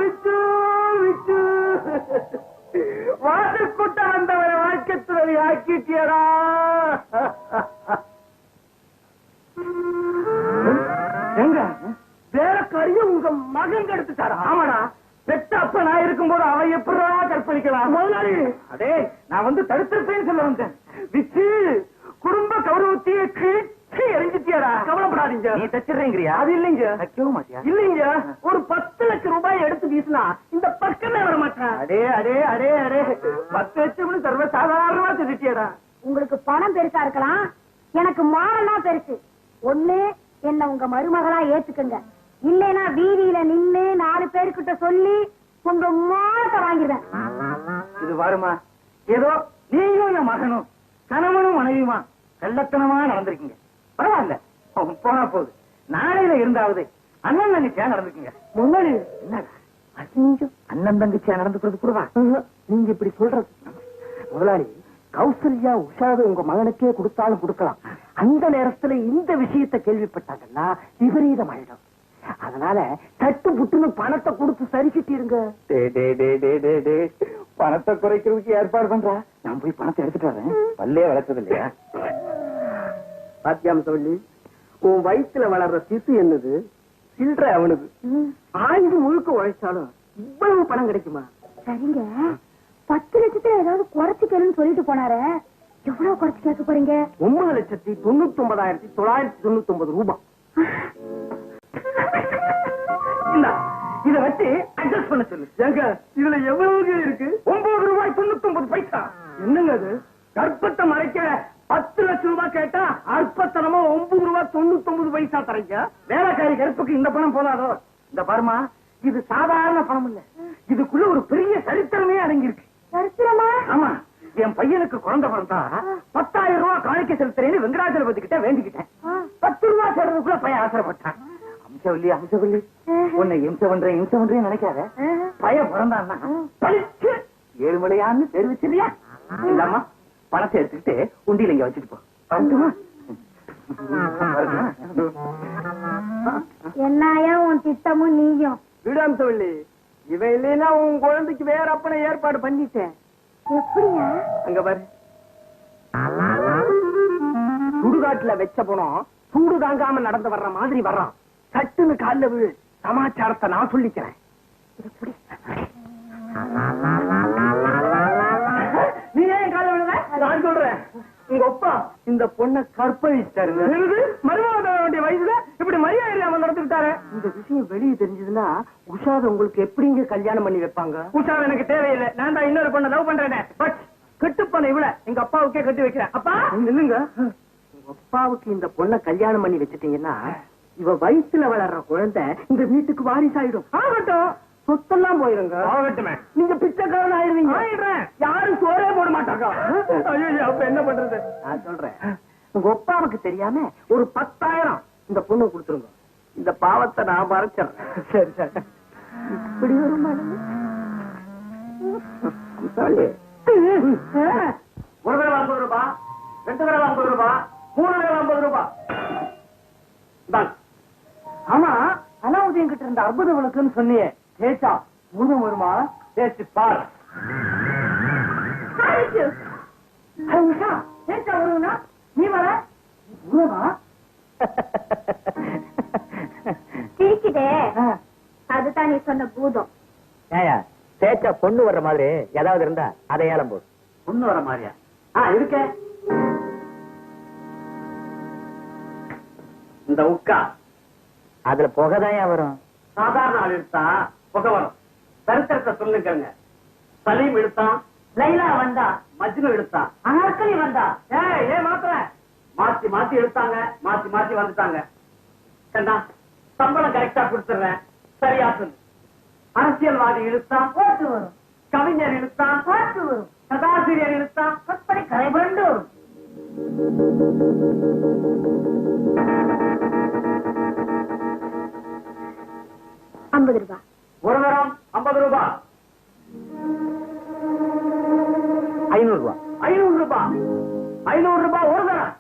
விட்டு விட்டு வாசற்கூட்ட வந்தவரை வாழ்க்கை துறவி ஆக்கிட்டியடா. எங்க வேலைக்காரிய உங்க மகன் கெடுத்துட்டாரா? ஆமாடா, பெத்த அப்ப நான் இருக்கும்போது அவன் எப்படா கற்பழிக்கலாம்? முதலாளி, அதே நான் வந்து தடுத்திருப்பேன்னு சொல்ல வந்தேன். விச்சு குடும்ப கௌரவத்தையே கிழிச்சு எரிஞ்சிட்டியாடா. கவலைப்படாதீங்க, நீ தச்சிடுறீங்கறியா? அது இல்லைங்க. தக்கவும் மாட்டியா? இல்லைங்க, ஒரு 10 லட்சம் ரூபாய் எடுத்து வீசினா இந்த பக்கமே வர மாட்டான். அடே அடே அடே அடே, 10 லட்சம்னு சர்வ சாதாரணமா திட்டியாடா. உங்களுக்கு பணம் பெருசா இருக்கலாம், எனக்கு மானம்னா பெருசு. ஒண்ணு, என்ன உங்க மருமகளா ஏத்துக்குங்க, இல்லைன்னா வீதியில நின்னு 4 பேருக்கிட்ட சொல்லி உங்க மானத்தை வாங்கிடுவேன். இது வருமா? ஏதோ நீயும் என் மகனும் கணவனும் மனைவியுமா கள்ளத்தனமா நடந்திருக்கீங்க. பரவாயில்ல, போனா போகுது. நாளையில இருந்தாவது அண்ணன் தங்கச்சியா நடந்துக்குங்க. முதலாளி என்னடா அசிங்கம். அண்ணன் தங்கச்சியா நடந்துக்கிறது கூடவா? நீங்க இப்படி சொல்றது முதலாளி, கௌசல்யா உஷாவை உங்க மகனுக்கே கொடுத்தாலும் கொடுக்கலாம். அந்த நேரத்துல இந்த விஷயத்தை கேள்விப்பட்டாங்கன்னா விபரீதம் ஆயிடும். அதனால தட்டு புட்டுன்னு பணத்தை கொடுத்து சரி கட்டிருங்க. பணத்தை குறைக்கிறதுக்கு ஏற்பாடு பண்றா. நான் போய் பணத்தை எடுத்துட்டு வரேன். பல்லே வளர்த்தது இல்லையா? பாத்தியாம் சொல்லி, உன் வயிற்றுல வளர்ற சிசு என்னது, சில்ற அவனுக்கு. ஆயுது முழுக்க உழைச்சாலும் இவ்வளவு பணம் கிடைக்குமா? சரிங்க, 10 லட்சத்துல ஏதாவது குறைச்சு கேளுன்னு சொல்லிட்டு போனாரு. எவ்வளவு குறைச்சு கேட்க போறீங்க? 9,99,999 ரூபாய். இத வச்சு அட்ஜஸ்ட் பண்ண சொல்லு. ஏங்க, இதுல எவ்வளவு இருக்கு? 9 ரூபாய் 99 பைசா. என்னங்க அது? கர்ப்பத்தை மறைக்க 10 லட்சம் ரூபாய் கேட்டா அற்பத்தனமா 9 ரூபாய் 99 பைசா தரீங்க. வேலைக்காரி கருப்புக்கு இந்த பணம் போதாதோ? இந்த பர்மா, இது சாதாரண பணம் இல்ல, இதுக்குள்ள ஒரு பெரிய சரித்திரமே அடங்கி இருக்கு. சரித்திரமா? ஆமா, என் பையனுக்கு குழந்தை பிறந்தா 10,000 ரூபாய் காணிக்க செலுத்துறேன்னு வெங்கடாச்சலபதி கிட்ட வேண்டிக்கிட்டேன். 10 ரூபாய் சேர்றதுக்குள்ள பையன் ஆசைப்பட்டான். அம்சவல்லி உன்னை இம்சை பண்றேன் நினைக்காத. பையன் பிறந்தான்னா பழிச்சு ஏழுமலையான்னு தெரிவிச்சிருயா. இல்லாமா பணத்தை எடுத்துக்கிட்டு உண்டியில இங்க வச்சுட்டு போ. வரட்டுமா? என்னையா உன் திட்டமும் நீயும்? விடாம சொல்லி, இவன் இல்லைன்னா உன் குழந்தைக்கு வேற அப்பனை ஏற்பாடு பண்ணிட்டேன். எப்படியா? அங்க பாரு, சுடுகாட்டுல வச்ச போனோம் சூடு தாங்காம நடந்து வர்ற மாதிரி வர்றான். சட்டுன்னு கால்ல விழு, சமாச்சாரத்தை நான் சொல்லிக்கிறேன். நீ ஏன் கால விழுத? நான் சொல்றேன், உங்க அப்பா இந்த பொண்ணை கற்பழிச்சிட்டாருங்க. மருமக வேண்டிய வயசுல இப்படி மரியாதை அவன் நடந்துட்டாரு. இந்த விஷயம் வெளியே தெரிஞ்சதுன்னா உஷாத உங்களுக்கு எப்படிங்க கல்யாணம் பண்ணி வைப்பாங்க? உஷா எனக்கு தேவையில்லை. நான் தான் இன்னொரு பொண்ணை லவ் பண்றேன். பட் கட்டுப்பண்ண இவள எங்க அப்பாவுக்கே கட்டி வைக்கிறேன். அப்பா நில்லுங்க. உங்க அப்பாவுக்கு இந்த பொண்ணை கல்யாணம் பண்ணி வச்சுட்டீங்கன்னா இவ வயிற்றுல வளர்ற குழந்தை இந்த வீட்டுக்கு வாரிசாயிடும். ஆகட்டும், சொத்தெல்லாம் போயிருங்க. ஆகட்டுமே. நீங்க பிச்சைக்காரன் ஆயிருவீங்க. ஆயிடுறேன். யாரும் சோறே போட மாட்டாங்க. ஐயோ, அப்ப என்ன பண்றது? நான் சொல்றேன், உங்க அப்பாவுக்கு தெரியாம ஒரு 10,000 இந்த பொண்ணு கொடுத்துருங்க. இந்த பாவத்தை நான் மறைச்சிடறேன். சரி சரி. இப்படி ஒரு மனது. ஒரு தடவை 50 ரூபாய், 2 தடவை 50 ரூபாய், 3 தடவை 50 ரூபாய். ஆமா, அலாவுதீன் கிட்ட இருந்த அற்புத விளக்குன்னு சொன்னியே, தேய்ச்சா பூதம் வருமா? தேய்ச்சி பாரு. உஷா, தேய்ச்சா வருவா? நீ வர பூதமா? சிரிக்குதே, அதுதான் நீ சொன்ன பூதம். ஏயா, தேய்ச்சா பொண்ணு வர்ற மாதிரி ஏதாவது இருந்தா அதை ஏலம் போடு. பொண்ணு வர மாதிரியா? இருக்க. இந்த உக்கா அதுல புகைதான் வரும். சாதாரண ஆள் எடுத்தா புகை வரும். சரித்திரத்தை சொல்லுங்க. சலீம் எடுத்தான், லைலா வந்தா, மஜ்னு எடுத்தான், அனார்கலி வந்தா. ஏன் மாத்திர மாத்தி மாத்தி எடுத்தாங்க, மாத்தி மாத்தி வந்துட்டாங்க. கண்டா, சம்பளம் கரெக்டா கொடுத்துறேன், சரியா சொல்லு. அரசியல்வாதி இழுத்தா ஓட்டு வரும், கவிஞர் இழுத்தா ஓட்டு வரும், கதாசிரியர் இழுத்தா கற்பனை கரை புரண்டு வரும். $50 ரூபாய். ஒரு தரம் 50 ரூபாய், 500 ரூபாய். 500 ரூபாய், 500 ரூபாய் ஒரு தரம்.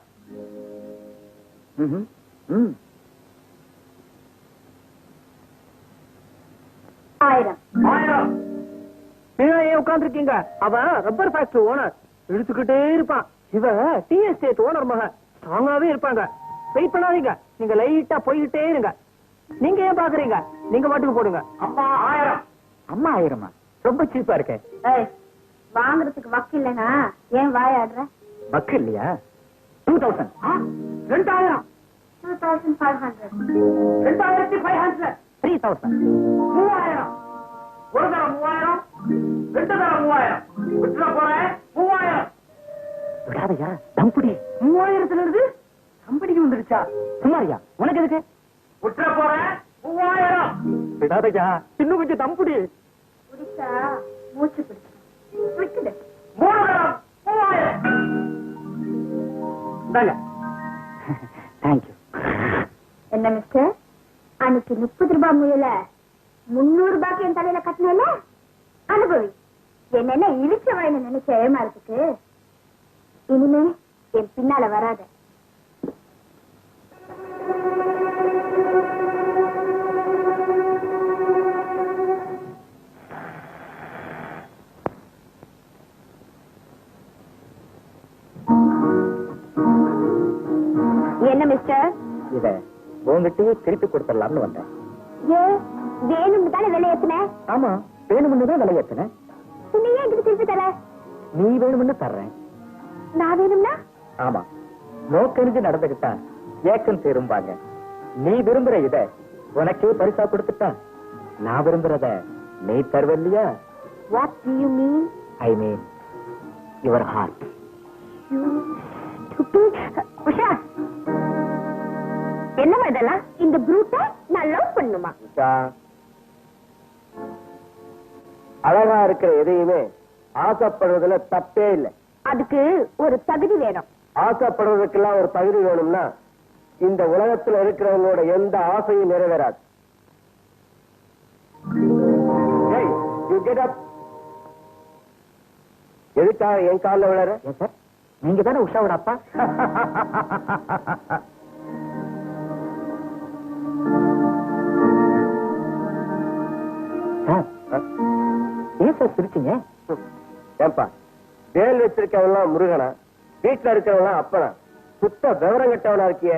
1000. 1000. ஏன் உட்கார்ந்து இருக்கீங்க? அவன் ரப்பர் ஃபேக்டரி ஓனர், இழுத்துக்கிட்டே இருப்பான். இவ டீ எஸ்டேட் ஓனர் மகன், ஸ்ட்ராங்காவே இருப்பாங்க. வெயிட் பண்ணாதீங்க, நீங்க லைட்டா போய்கிட்டே இருங்க. நீங்க ஏன் பாக்குறீங்க? நீங்க பாட்டுக்கு போடுங்க. அம்மா 1000. அம்மா 1000? ரொம்ப சீப்பா இருக்கே. வாங்குறதுக்கு வக்கு இல்லைனா ஏன் வாயாடுற? பக்கு இல்லையா? 2000. 2000. 2500. 2500. 3000. 3000. ஒரு தரம் 3000, 2 தரம் 3000. விட்டுற போறேன் 3000. விடாதையா? தம்புடி 3000 இருந்து கம்பெனிக்கு வந்துருச்சா? சுமாரியா? உனக்கு எதுக்கு? விட்டுற போறேன் 3000. விடாதையா? இன்னும் கொஞ்சம் தம்புடி. குடிச்சா மூச்சு பிடிச்சு விட்டுடு. 3 தரம் 3000. இந்தாங்க. தேங்க்யூ. என்ன மிஸ்டர், அன்னைக்கு 30 ரூபாய் முயல 300 ரூபாய்க்கு என் தலையில கட்டினல அனுபவி. என்ன இழிச்ச வாயில நினைச்ச ஏமாறதுக்கு இனிமே என் பின்னால வராத. என்ன மிஸ்டர், இத உங்ககிட்டயே திருப்பி கொடுத்துடலாம்னு வந்தேன். ஏ வேணும்னு தானே விலை ஏத்துன? ஆமா, வேணும்னு தான் விலை ஏத்துனேன். நீ ஏன் எனக்கு திருப்பி தர? நீ வேணும்னு தர்றேன். நான் வேணும்னா? ஆமா, நோக்கறிஞ்சு நடந்துகிட்டா ஏக்கம் சேரும்பாங்க. நீ விரும்புற இத உனக்கே பரிசா கொடுத்துட்டா நான் விரும்புறத நீ தருவல்லையா? What do you mean? I mean your heart. You stupid. Usha, என்னமா இதெல்லாம்? இந்த ப்ரூட்டை நான் லவ் பண்ணுமா? அழகா இருக்கிற எதையுமே ஆசைப்படுறதுல தப்பே இல்லை. அதுக்கு ஒரு தகுதி வேணும். ஆசைப்படுறதுக்கெல்லாம் ஒரு தகுதி வேணும்னா இந்த உலகத்துல இருக்கிறவங்களோட எந்த ஆசையும் நிறைவேறாது. Hey, you get up. எதுக்காக என் காலில் விழற? நீங்க தானே உஷாவோட அப்பா? ஏன் சார் சிரிச்சீங்க? ஏன்பா, வேல் வச்சிருக்கவெல்லாம் முருகனா, வீட்டுல இருக்கிறவெல்லாம் அப்பனா, சுத்த விவரம் கட்டவனா இருக்கிய?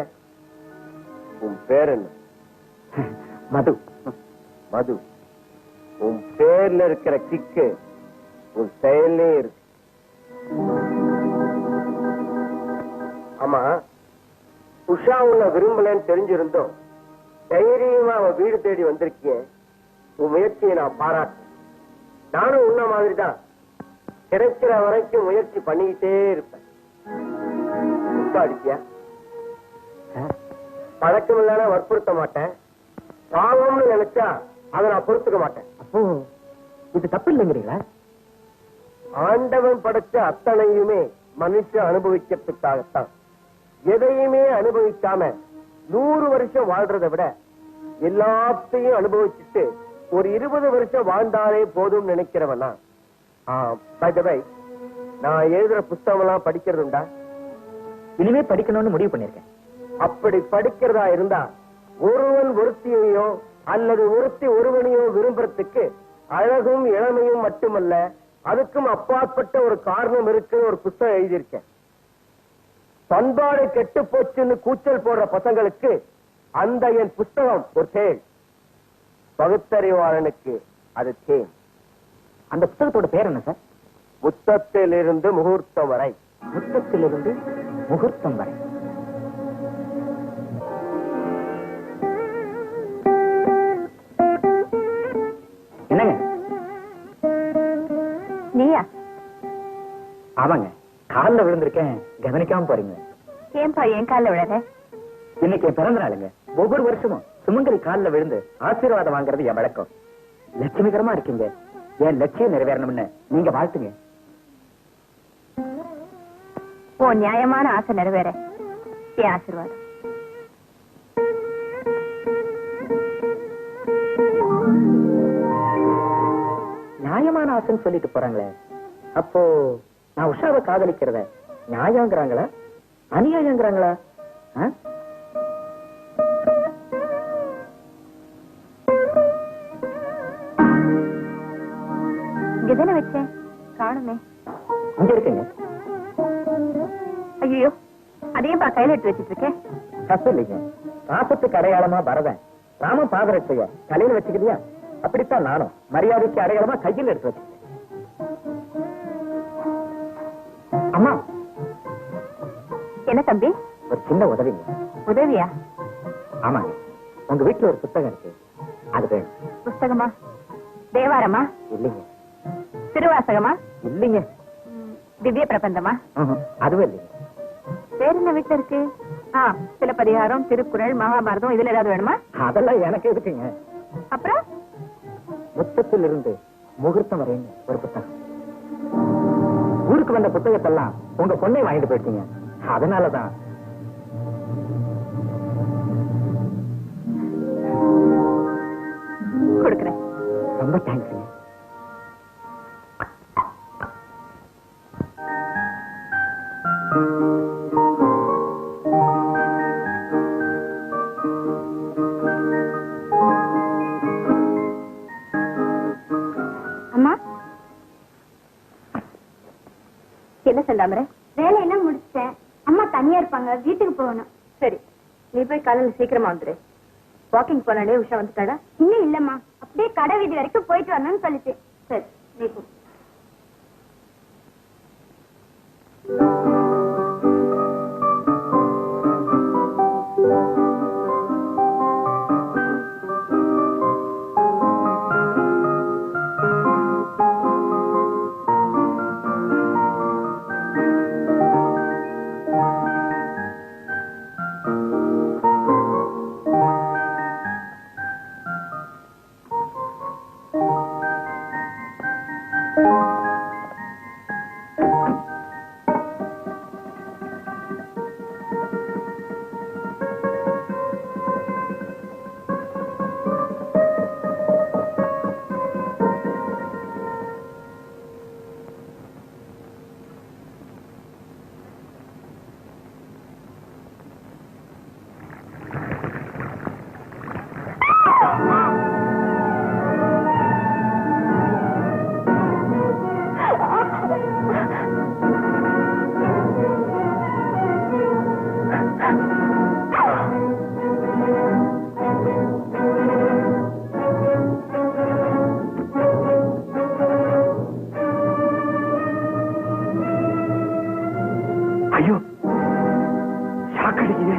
உன் பேர் என்ன? மது. மது. உன் பேர்ல இருக்கிற கிக்கு உன் செயலே இருக்கு. ஆமா, உஷா உன்னை விரும்பலன்னு தெரிஞ்சிருந்தோம் தைரியமா அவன் வீடு தேடி வந்திருக்கிய. உன் முயற்சியை நான் பாராட்டேன். நானும் உன்ன மாதிரிதான் கிடைக்கிற வரைக்கும் முயற்சி பண்ணிக்கிட்டே இருப்பேன். அடிக்கியா? பழக்கம் இல்லாத வற்புறுத்த மாட்டேன். பாவம்னு நினைச்சா அதை நான் பொறுத்துக்க மாட்டேன். அப்போ இது தப்பு இல்லைங்கிறீங்களா? ஆண்டவன் படைச்ச அத்தனையுமே மனுஷன் அனுபவிக்கிறதுக்காகத்தான். எதையுமே அனுபவிக்காம 100 வருஷம் வாழ்றதை விட எல்லாத்தையும் அனுபவிச்சுட்டு ஒரு 20 வருஷம் வாழ்ந்தாலே போதும் நினைக்கிறவனா? நான் எழுதுற புத்தகம் எல்லாம் படிக்கிறது உண்டா? இனிமே படிக்கணும்னு முடிவு பண்ணிருக்கேன். அப்படி படிக்கிறதா இருந்தா ஒருவன் ஒருத்தியையோ அல்லது ஒருத்தி ஒருவனையோ விரும்புறதுக்கு அழகும் இளமையும் மட்டுமல்ல, அதுக்கும் அப்பாற்பட்ட ஒரு காரணம் இருக்கு. ஒரு புத்தகம் எழுதியிருக்கேன். பண்பாடு கெட்டு போச்சுன்னு கூச்சல் போடுற பசங்களுக்கு அந்த என் புத்தகம் ஒரு தேள். பகுத்தறிவாளனுக்கு அது தேன். அந்த புத்தகத்தோட பேர் என்ன சார்? முத்தத்திலிருந்து முகூர்த்தம் வரை. முத்தத்திலிருந்து முகூர்த்தம் வரை. என்னங்க? நீயா? ஆமாங்க, காலில் விழுந்திருக்கேன், கவனிக்காம போறீங்க. ஏன்பா என் காலில் விழற? இன்னைக்கு என் பிறந்த நாளுங்க. ஒவ்வொரு வருஷமும் சுமங்கலி காலில் விழுந்து ஆசீர்வாதம் வாங்குறது என் வழக்கம். லட்சுமிகரமா இருக்கீங்க, என் லட்சியம் நிறைவேறணும்னு நீங்க வாழ்த்துங்க. ஓ நியாயமான ஆசை நிறைவேற என் ஆசீர்வாதம். நியாயமான ஆசைன்னு சொல்லிட்டு போறாங்களே, அப்போ நான் உஷாவை காதலிக்கிறத நியாயங்கிறாங்களா அநியாயங்கிறாங்களா? இங்கதானே வச்சேன், காணுமே. இங்க இருக்குங்க. ஐயோ, அதையும் கையில எடுத்து வச்சிட்டு இருக்கேன். தப்பு இல்லைங்க. பாசத்துக்கு அடையாளமா பரதன் ராம பாதரட்சைய தலையில வச்சுக்கிறியா? அப்படித்தான் நானும் மரியாதைக்கு அடையாளமா கையில் எடுத்து வச்சுக்கிட்டேன். அம்மா. என்ன தம்பி? ஒரு சின்ன உதவிங்க. உதவியா? ஆமாங்க, உங்க வீட்டுல ஒரு புத்தகம் இருக்கு, அது வேணும். புஸ்தகமா? தேவாரமா? இல்லைங்க. திருவாசகமா? இல்லைங்க. திவ்ய பிரபந்தமா? அதுவும் இல்லைங்க. வேற என்ன வீட்டுல இருக்கு? சிலப்பதிகாரம், திருக்குறள், மகாபாரதம், இதுல ஏதாவது வேணுமா? அதெல்லாம் எனக்கு எதுக்குங்க. அப்புறம் முத்தத்திலிருந்து முகூர்த்தம் வரைன்னு ஒரு புத்தகம். ஊருக்கு வந்த புத்தகத்தெல்லாம் உங்க பொண்ணை வாங்கிட்டு போயிட்டீங்க, அதனாலதான். கொடுக்குறேன். ரொம்ப தேங்க்ஸ். அம்மா, என்ன செந்தாமரை? வேலையெல்லாம் முடிச்சிட்டேன். அம்மா தனியா இருப்பாங்க, வீட்டுக்கு போகணும். சரி, நீ போய் காலையில் சீக்கிரமா வந்துரு. வாக்கிங் போனாலே உஷா வந்துட்டாடா? இன்னும் இல்லம்மா, அப்படியே கடை வீதி வரைக்கும் போயிட்டு வரணும்னு சொல்லிச்சு. சரி, நீ போ. ஐயோ, சாக்கடிக்குது.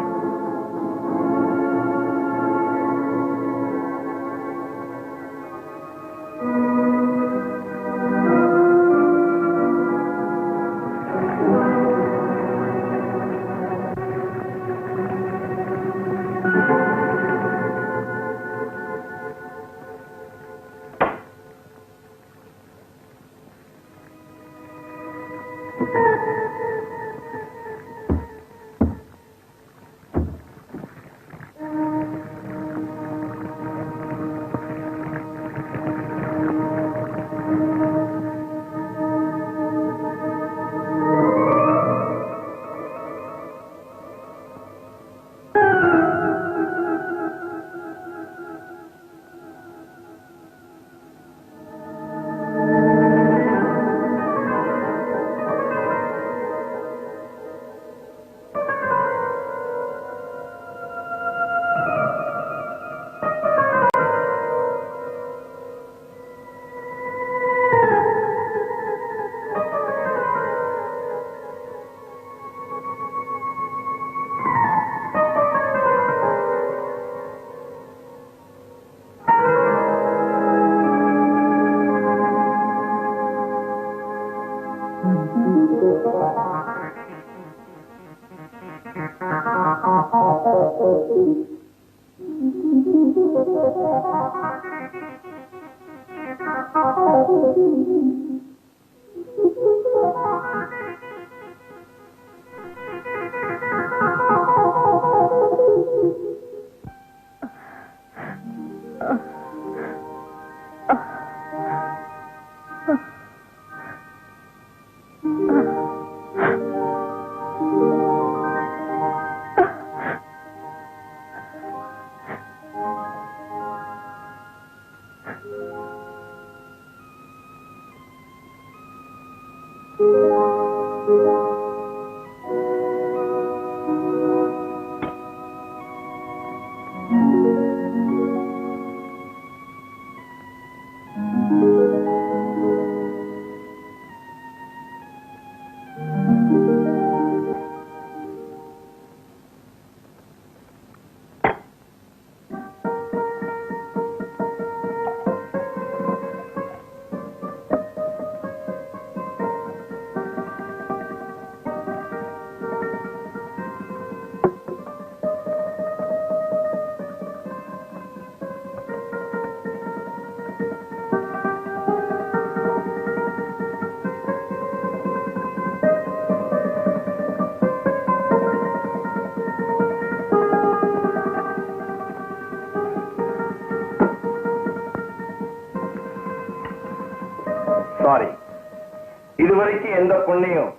இதுவரைக்கும் எந்த பொண்ணையும்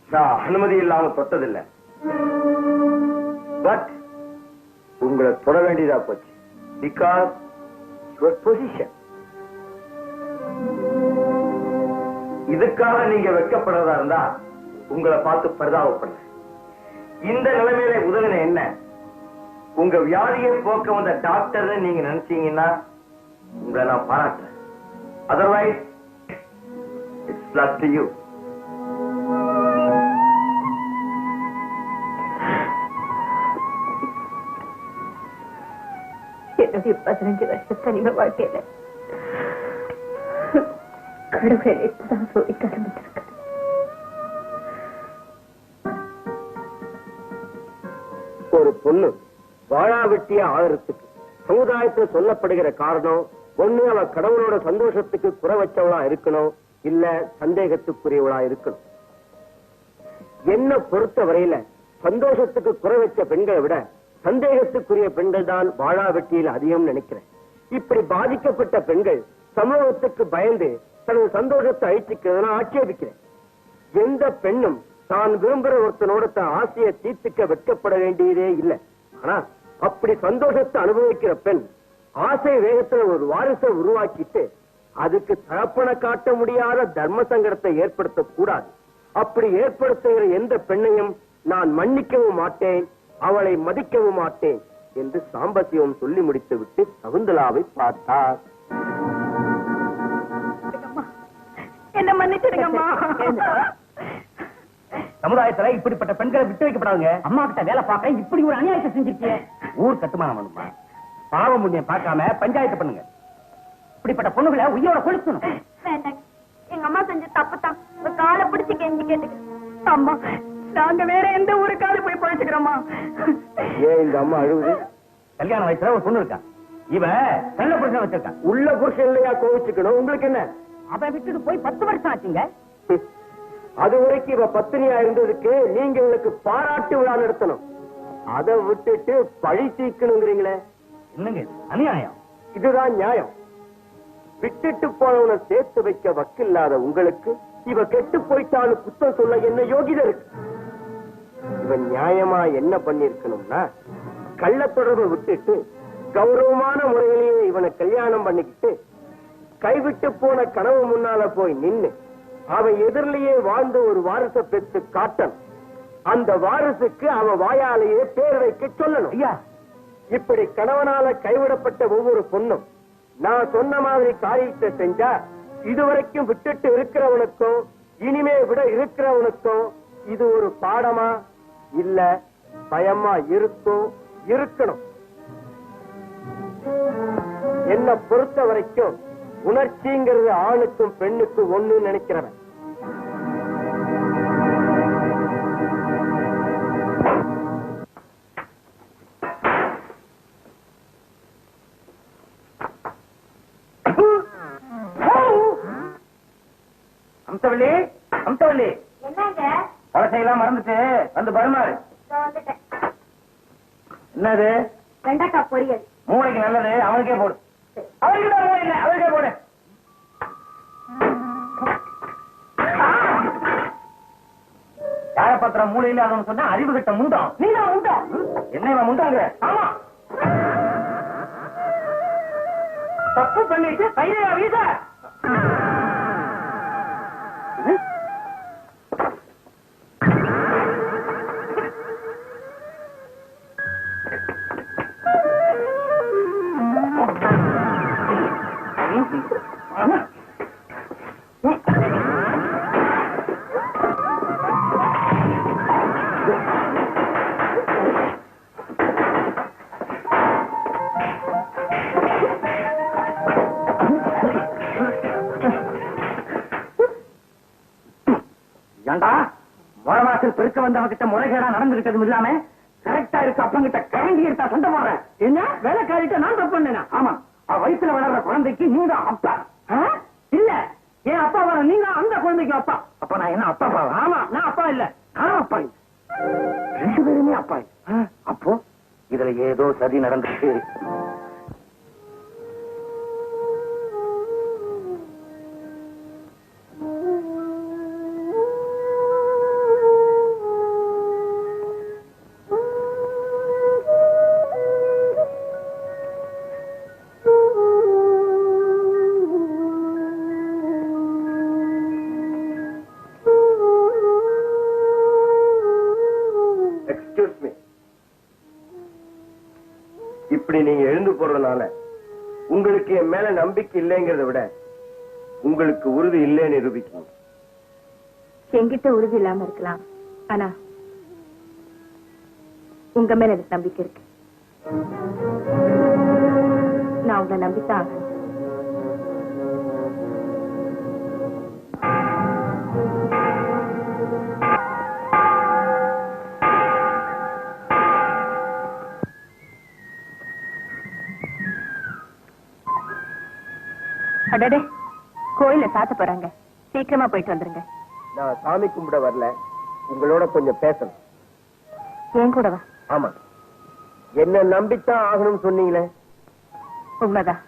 நான் அனுமதி இல்லாம தொட்டதில்லை. பட் உங்களை தொட வேண்டியதா போச்சு. Because your position. இதுக்காக நீங்க வெட்கப்படுறதா இருந்தா உங்களை பார்த்து பரிதாபப்படுறேன். இந்த நிலைமையில உதவின என்ன உங்க வியாதியை போக்க வந்த டாக்டர் நீங்க நினைச்சீங்கன்னா உங்களை நான் பாராட்டுறேன். Otherwise it's luck to you. என்னுடைய 15 வருஷ தனிம வாழ்க்கையில கடவுளை இப்பதான் சோதிக்க ஆரம்பிச்சிருக்க. ஒரு பொண்ணு வாழா வெட்டிய ஆகிறதுக்கு சமுதாயத்தில் சொல்லப்படுகிற காரணம் ஒண்ணு அவ கடவுளோட சந்தோஷத்துக்கு குறை வச்சவளா இருக்கணும், இல்ல சந்தேகத்துக்குரியவளா இருக்கணும். என்ன பொறுத்த வரையில சந்தோஷத்துக்கு குறை வச்ச பெண்களை விட சந்தேகத்துக்குரிய பெண்கள் தான் வாழா வெட்டியில் அதிகம் நினைக்கிறேன். இப்படி பாதிக்கப்பட்ட பெண்கள் சமூகத்துக்கு பயந்து தனது சந்தோஷத்தை அழிச்சுக்கிறதுனா ஆட்சேபிக்கிறேன். எந்த பெண்ணும் தான் விரும்புற ஒருத்தனோட தன் ஆசையை தீர்த்துக்க வெட்கப்பட வேண்டியதே இல்லை. ஆனா அப்படி சந்தோஷத்தை அனுபவிக்கிற பெண் ஆசை வேகத்துல ஒரு வாரிசை உருவாக்கிட்டு அதுக்கு தகப்பனை காட்ட முடியாத தர்ம சங்கடத்தை ஏற்படுத்த கூடாது. அப்படி ஏற்படுத்துகிற எந்த பெண்ணையும் நான் மன்னிக்கவும் மாட்டேன், அவளை மதிக்கவும் மாட்டேன் என்று சாம்பசிவம் சொல்லி முடித்து விட்டு சகுந்தலாவை பார்த்தார். என்ன மன்னிச்சிடுங்கம்மா. சமுதாயத்துல இப்படிப்பட்ட பெண்களை விட்டு வைக்கப்படாதுங்க. அம்மா கிட்ட வேலை பார்க்க இப்படி ஒரு அநியாயத்தை செஞ்சிருக்கீங்க. ஊர் கட்டுமானம் பண்ணுமா? பாவம் முன்னியம் பார்க்காம பஞ்சாயத்து பண்ணுங்க. இப்படிப்பட்ட பொண்ணுகளை உயிரோட கொளுத்தணும். வேண்டாங்க, எங்க அம்மா செஞ்ச தப்பு தான். ஒரு காலை பிடிச்சு கெஞ்சி கேட்டுக்க. அம்மா, நாங்க வேற எந்த ஊருக்காவது போய் பழச்சுக்கிறோமா? ஏன் இந்த அம்மா அழுகுது? கல்யாண வயசுல ஒரு பொண்ணு இருக்கா. இவ நல்ல புருஷன் வச்சிருக்கா. உள்ள புருஷன் இல்லையா கோவிச்சுக்கணும்? உங்களுக்கு என்ன? அவ விட்டுட்டு போய் 10 வருஷம் ஆச்சுங்க. அது வரைக்கும் இவ பத்தினியா இருந்ததுக்கு நீங்க இவளுக்கு பாராட்டு விழா நடத்தணும். அதை விட்டுட்டு பழி தீக்கணுங்கிறீங்களே, என்னங்க இது? அநியாயம். இதுதான் நியாயம். விட்டுட்டு போனவனை சேர்த்து வைக்க வக்கில்லாத உங்களுக்கு இவ கெட்டு போயிட்டாலும் குத்தம் சொல்ல என்ன யோகிதை இருக்கு? இவன் நியாயமா என்ன பண்ணிருக்கணும்னா கள்ள தொடர்பை விட்டுட்டு கௌரவமான முறையிலேயே இவனை கல்யாணம் பண்ணிக்கிட்டு கைவிட்டு போன கனவு முன்னால போய் நின்னு அவன் எதிரிலேயே வாழ்ந்து ஒரு வாரிசை பெற்று காட்டணும். அந்த வாரிசுக்கு அவன் வாயாலேயே பேர் வைக்க சொல்லணும். ஐயா, இப்படி கணவனால கைவிடப்பட்ட ஒவ்வொரு பொண்ணும் நான் சொன்ன மாதிரி காரியத்தை செஞ்சா இதுவரைக்கும் விட்டுட்டு இருக்கிறவனுக்கும் இனிமே விட இருக்கிறவனுக்கும் இது ஒரு பாடமா இல்ல பயமா இருக்கும், இருக்கணும். என்ன பொறுத்த வரைக்கும் உணர்ச்சிங்கிறது ஆணுக்கும் பெண்ணுக்கும் ஒண்ணு நினைக்கிறவன். அம்சவள்ளி, அம்சவள்ளி, என்னங்க? பழசையெல்லாம் மறந்துட்டு வந்து பருமாறு. வந்துட்டேன். என்னது? வெண்டைக்காய் பொரியல். மூளைக்கு நல்லது, அவனுக்கே போடு. அவனுக்கு தான் மூளை இல்லை, அவனுக்கே போடு. யாரப்பத்திரம் மூளை இல்லாதவனு சொன்னா அறிவு கிட்ட முண்டம். நீ தான் முண்டம். என்ன இவன் முண்டாங்க? ஆமா, தப்பு பண்ணிட்டு கையில வீச. ஏண்டா வடவாசல் பெருக்க வந்தவங்க கிட்ட முறைகேடா நடந்துகிட்டதும் இல்லாம கரெக்டா இருக்கு அப்பங்கிட்ட கரண்டி எடுத்தா சண்டை போடுறேன். என்ன வேலைக்காரிட்ட நான் தப்பு பண்ணேனா? ஆமா, அவ வயிற்றுல வளர்ற குழந்தைக்கு நீ தான் அப்பா. இல்ல, என் அப்பா வர நீங்க அந்த குழந்தைக்கு அப்பா. அப்ப நான் என்ன அப்பா? ஆமா, நான் அப்பா இல்ல, நான் அப்பா இல்ல, 2 பேருமே அப்பா இல்ல. அப்போ இதுல ஏதோ சதி நடந்துச்சு. இப்படி நீங்க எழுந்து போறதுனால உங்களுக்கு என் மேல நம்பிக்கை இல்லைங்கிறத விட உங்களுக்கு உறுதி இல்லைன்னு நிரூபிக்கணும். என்கிட்ட உறுதி இல்லாம இருக்கலாம், ஆனா உங்க மேல எனக்கு நம்பிக்கை இருக்கு. நான் உங்களை நம்பித்தான் ஆகணும். அடடே, கோயில சாத்த போறாங்க, சீக்கிரமா போயிட்டு வந்துருங்க. நான் சாமி கும்பிட வரல, உங்களோட கொஞ்சம் பேசணும். ஏன் கூடவா? ஆமா, என்ன நம்பித்தான் ஆகணும்னு சொன்னீங்களே. உண்மைதான்,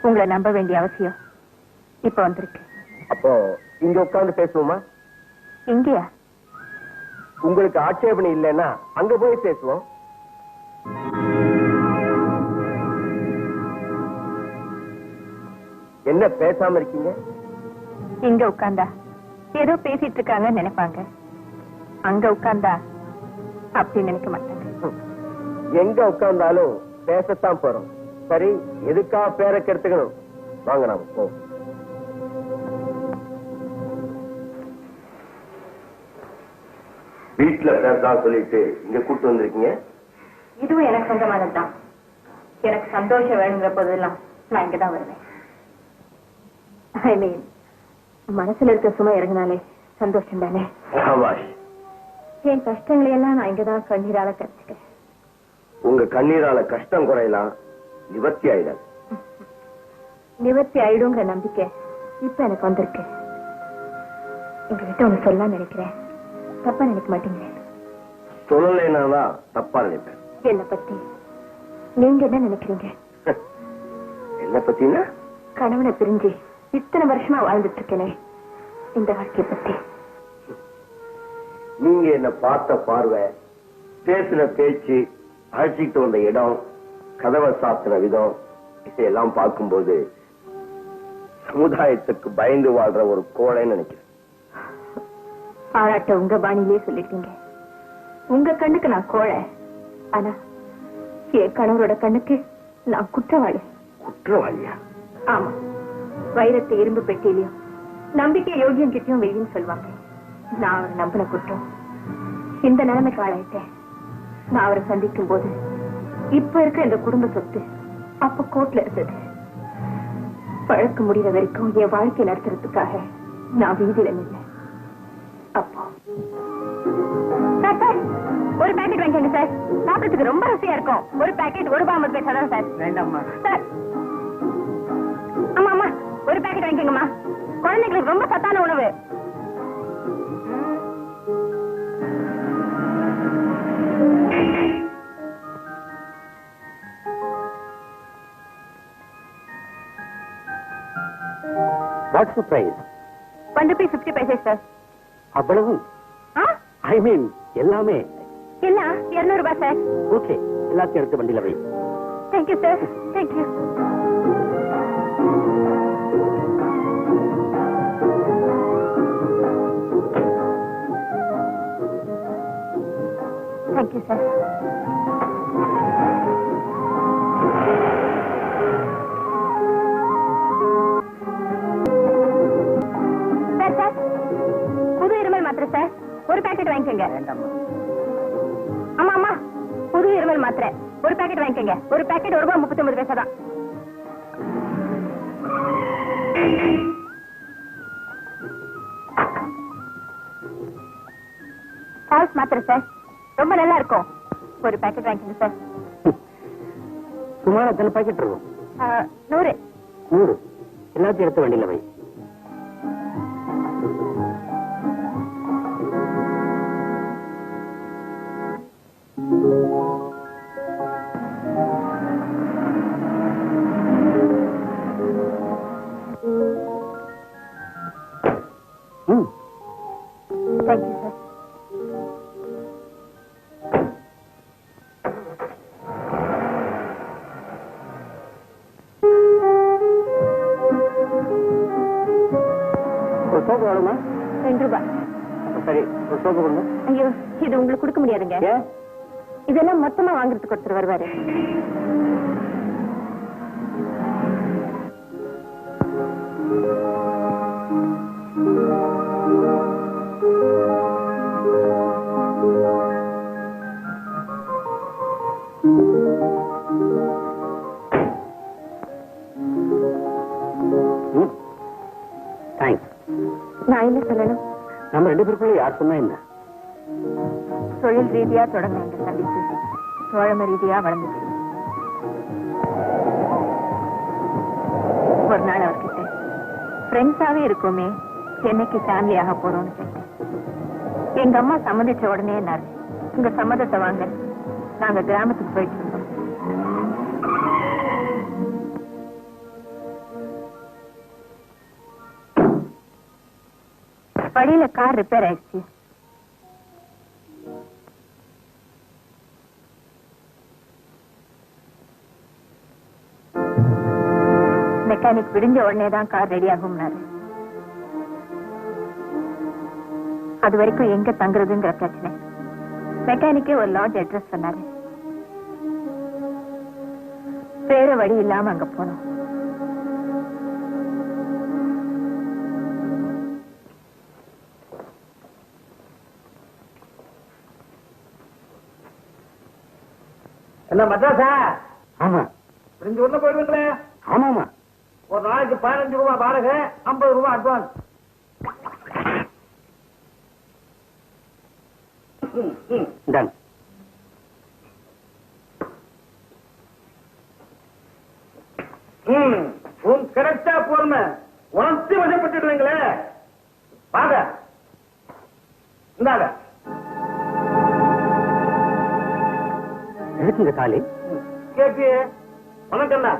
உங்களை நம்ப வேண்டிய அவசியம் இப்ப வந்திருக்கு. அப்போ இங்க உட்கார்ந்து பேசுவோமா? இங்கயா? உங்களுக்கு ஆட்சேபனை இல்லைன்னா அங்க போய் பேசுவோம். என்ன பேசாம இருக்கீங்க? இங்க உட்கார்ந்தா ஏதோ பேசிட்டு இருக்காங்கன்னு நினைப்பாங்க, அங்க உட்கார்ந்தா அப்படி நினைக்க மாட்டாங்க. எங்க உட்கார்ந்தாலும் பேசத்தான் போறோம். சரி, எதுக்கா பேரை கெடுத்துக்கணும்? வாங்க நாம போ. வீட்டுல பேசலாம் சொல்லிட்டு இங்க கூட்டு வந்திருக்கீங்க. இதுவும் எனக்கு சொந்தமானதுதான். எனக்கு சந்தோஷம் வேணுங்கிற போதெல்லாம் நான் இங்கதான் வருவேன். ஐ மீன், மனசுல இருக்க சுமை இறங்கினாலே சந்தோஷம் தானே. என் கஷ்டங்களை எல்லாம் நான் இங்கதான் கண்ணீரால கரைச்சுக்கிறேன். உங்க கண்ணீரால கஷ்டம் குறையலாம், நிவர்த்தி ஆயிடாது. நிவர்த்தி ஆயிடுங்கிற நம்பிக்கை இப்ப எனக்கு வந்திருக்கு. உங்ககிட்ட ஒண்ணு சொல்லலாம் நினைக்கிறேன், தப்பா நினைக்க மாட்டீங்க? சொல்லலைனாதான் தப்பா நினைப்பேன். என்ன பத்தி நீங்க என்ன நினைக்கிறீங்க? என்ன பத்தினா? கணவனை பிரிஞ்சு இத்தனை வருஷமா வாழ்ந்துட்டு இருக்கேனே, இந்த வாழ்க்கைய பத்தி. நீங்க என்ன பார்த்த பார்வை, பேசின பேச்சு, அழைச்சிட்டு வந்த இடம், கதவை சாத்தின விதம், இதையெல்லாம் பார்க்கும்போது சமுதாயத்துக்கு பயந்து வாழ்ற ஒரு கோழைன்னு நினைக்கிறேன். பாராட்ட உங்க பாணியிலே சொல்லிட்டீங்க. உங்க கண்ணுக்கு நான் கோழை, ஆனா என் கணவரோட கண்ணுக்கு நான் குற்றவாளி. குற்றவாளியா? ஆமா, வைரத்தை இரும்பு பெட்டியிலையும் நம்பிக்கை யோகியம் கிட்டையும் வெயின்னு சொல்லுவாங்க. நான் அவரை நம்பின குற்றம் இந்த நிலைமைக்கு ஆளாயிட்டேன். நான் அவரை சந்திக்கும் போது இப்ப இருக்க இந்த குடும்ப சொத்து அப்ப கோர்ட்ல இருந்தது. வழக்கு முடிகிற வரைக்கும் என் வாழ்க்கை நடத்துறதுக்காக நான் வீதியில நின்னேன். அப்போ சார், ஒரு பேக்கெட் வாங்கிக்கோங்க சார், சாப்பிடறதுக்கு ரொம்ப ருசியா இருக்கும். ஒரு பேக்கெட் ₹1.50 தான் சார். வேண்டாம்மா சார், ஆமா ஆமா, ஒரு பேக்கெட் வாங்கிக்கோங்கம்மா, குழந்தைங்களுக்கு ரொம்ப சத்தான உணவு. What's the price? ₹1.50 சார். அவ்வளவு? ஐ மீன் எல்லாமே எல்லாம் ₹200 சார். ஓகே, எல்லாத்தையும் எடுத்து வண்டியில வை. Thank you sir, thank you. Thank you sir. Sir sir, புது இருமல் மாத்திரை சார், ஒரு பேக்கெட் வாங்கிக்கோங்க. வேண்டாம்மா. ஆமா ஆமா, புது இருமல் மாத்திரை ஒரு பேக்கெட் வாங்கிக்கோங்க. ஒரு பேக்கெட் ₹1.39 தான். ஹவுஸ் மாத்திரை சார், ரொம்ப நல்லா இருக்கும். ஒரு பேக்கெட் வாங்கிக்கோங்க சார். சுமார் எத்தனை பாக்கெட் இருக்கும்? 100. 100. எல்லாத்தையும் எடுத்து வண்டியில வை. Thank you sir. ஒரு சோப்பு வேணுமா? ₹2. சரி, ஒரு சோப்பு கொடுங்க. ஐயோ, இது உங்களுக்கு கொடுக்க முடியாதுங்க. ஏன்? இதெல்லாம் மொத்தமா வாங்குறதுக்கு ஒருத்தர் வருவாரு. நான் என்ன சொல்லணும்? நம்ம 2 பேருக்குள்ள யார் சொன்னா என்ன? தொழில் ரீதியா தொடங்க இந்த சந்திப்பு தோழமை ரீதியா வளர்ந்துச்சு. ஒரு நாள் அவர்கிட்ட ஃப்ரெண்ட்ஸாவே இருக்கோமே, சென்னைக்கு ஃபேமிலி ஆக போறோம்னு கேட்டேன். எங்க அம்மா சம்மதிச்ச உடனே என்னாரு, உங்க சம்மதத்தை வாங்க, நாங்க கிராமத்துக்கு போயிட்டு இருந்தோம். வழியில கார் ரிப்பேர் ஆயிடுச்சு. மெக்கானிக் விடிஞ்ச உடனே தான் கார் ரெடி ஆகும்னாரு. அது வரைக்கும் எங்க தங்குறதுங்கிற பிரச்சனை. மெக்கானிக்கே ஒரு லாட்ஜ் அட்ரஸ் சொன்னாரு. வேற வழி இல்லாம அங்க போனோம். என்ன மദ്രാஸா? ஆமா. இங்க உள்ள போயிடுவீங்களே? ஆமாமா. ஒரு நாளைக்கு 15 ரூபாய் வாடகை, 50 ரூபாய் அட்வான்ஸ். டன். உன் கிடைச்சா போறமே உணர்ச்சி வசப்பட்டுடுவீங்களே. வாங்க இந்தாங்க. எதுக்குங்க தாலி? கேப்பியே உனக்கு என்ன?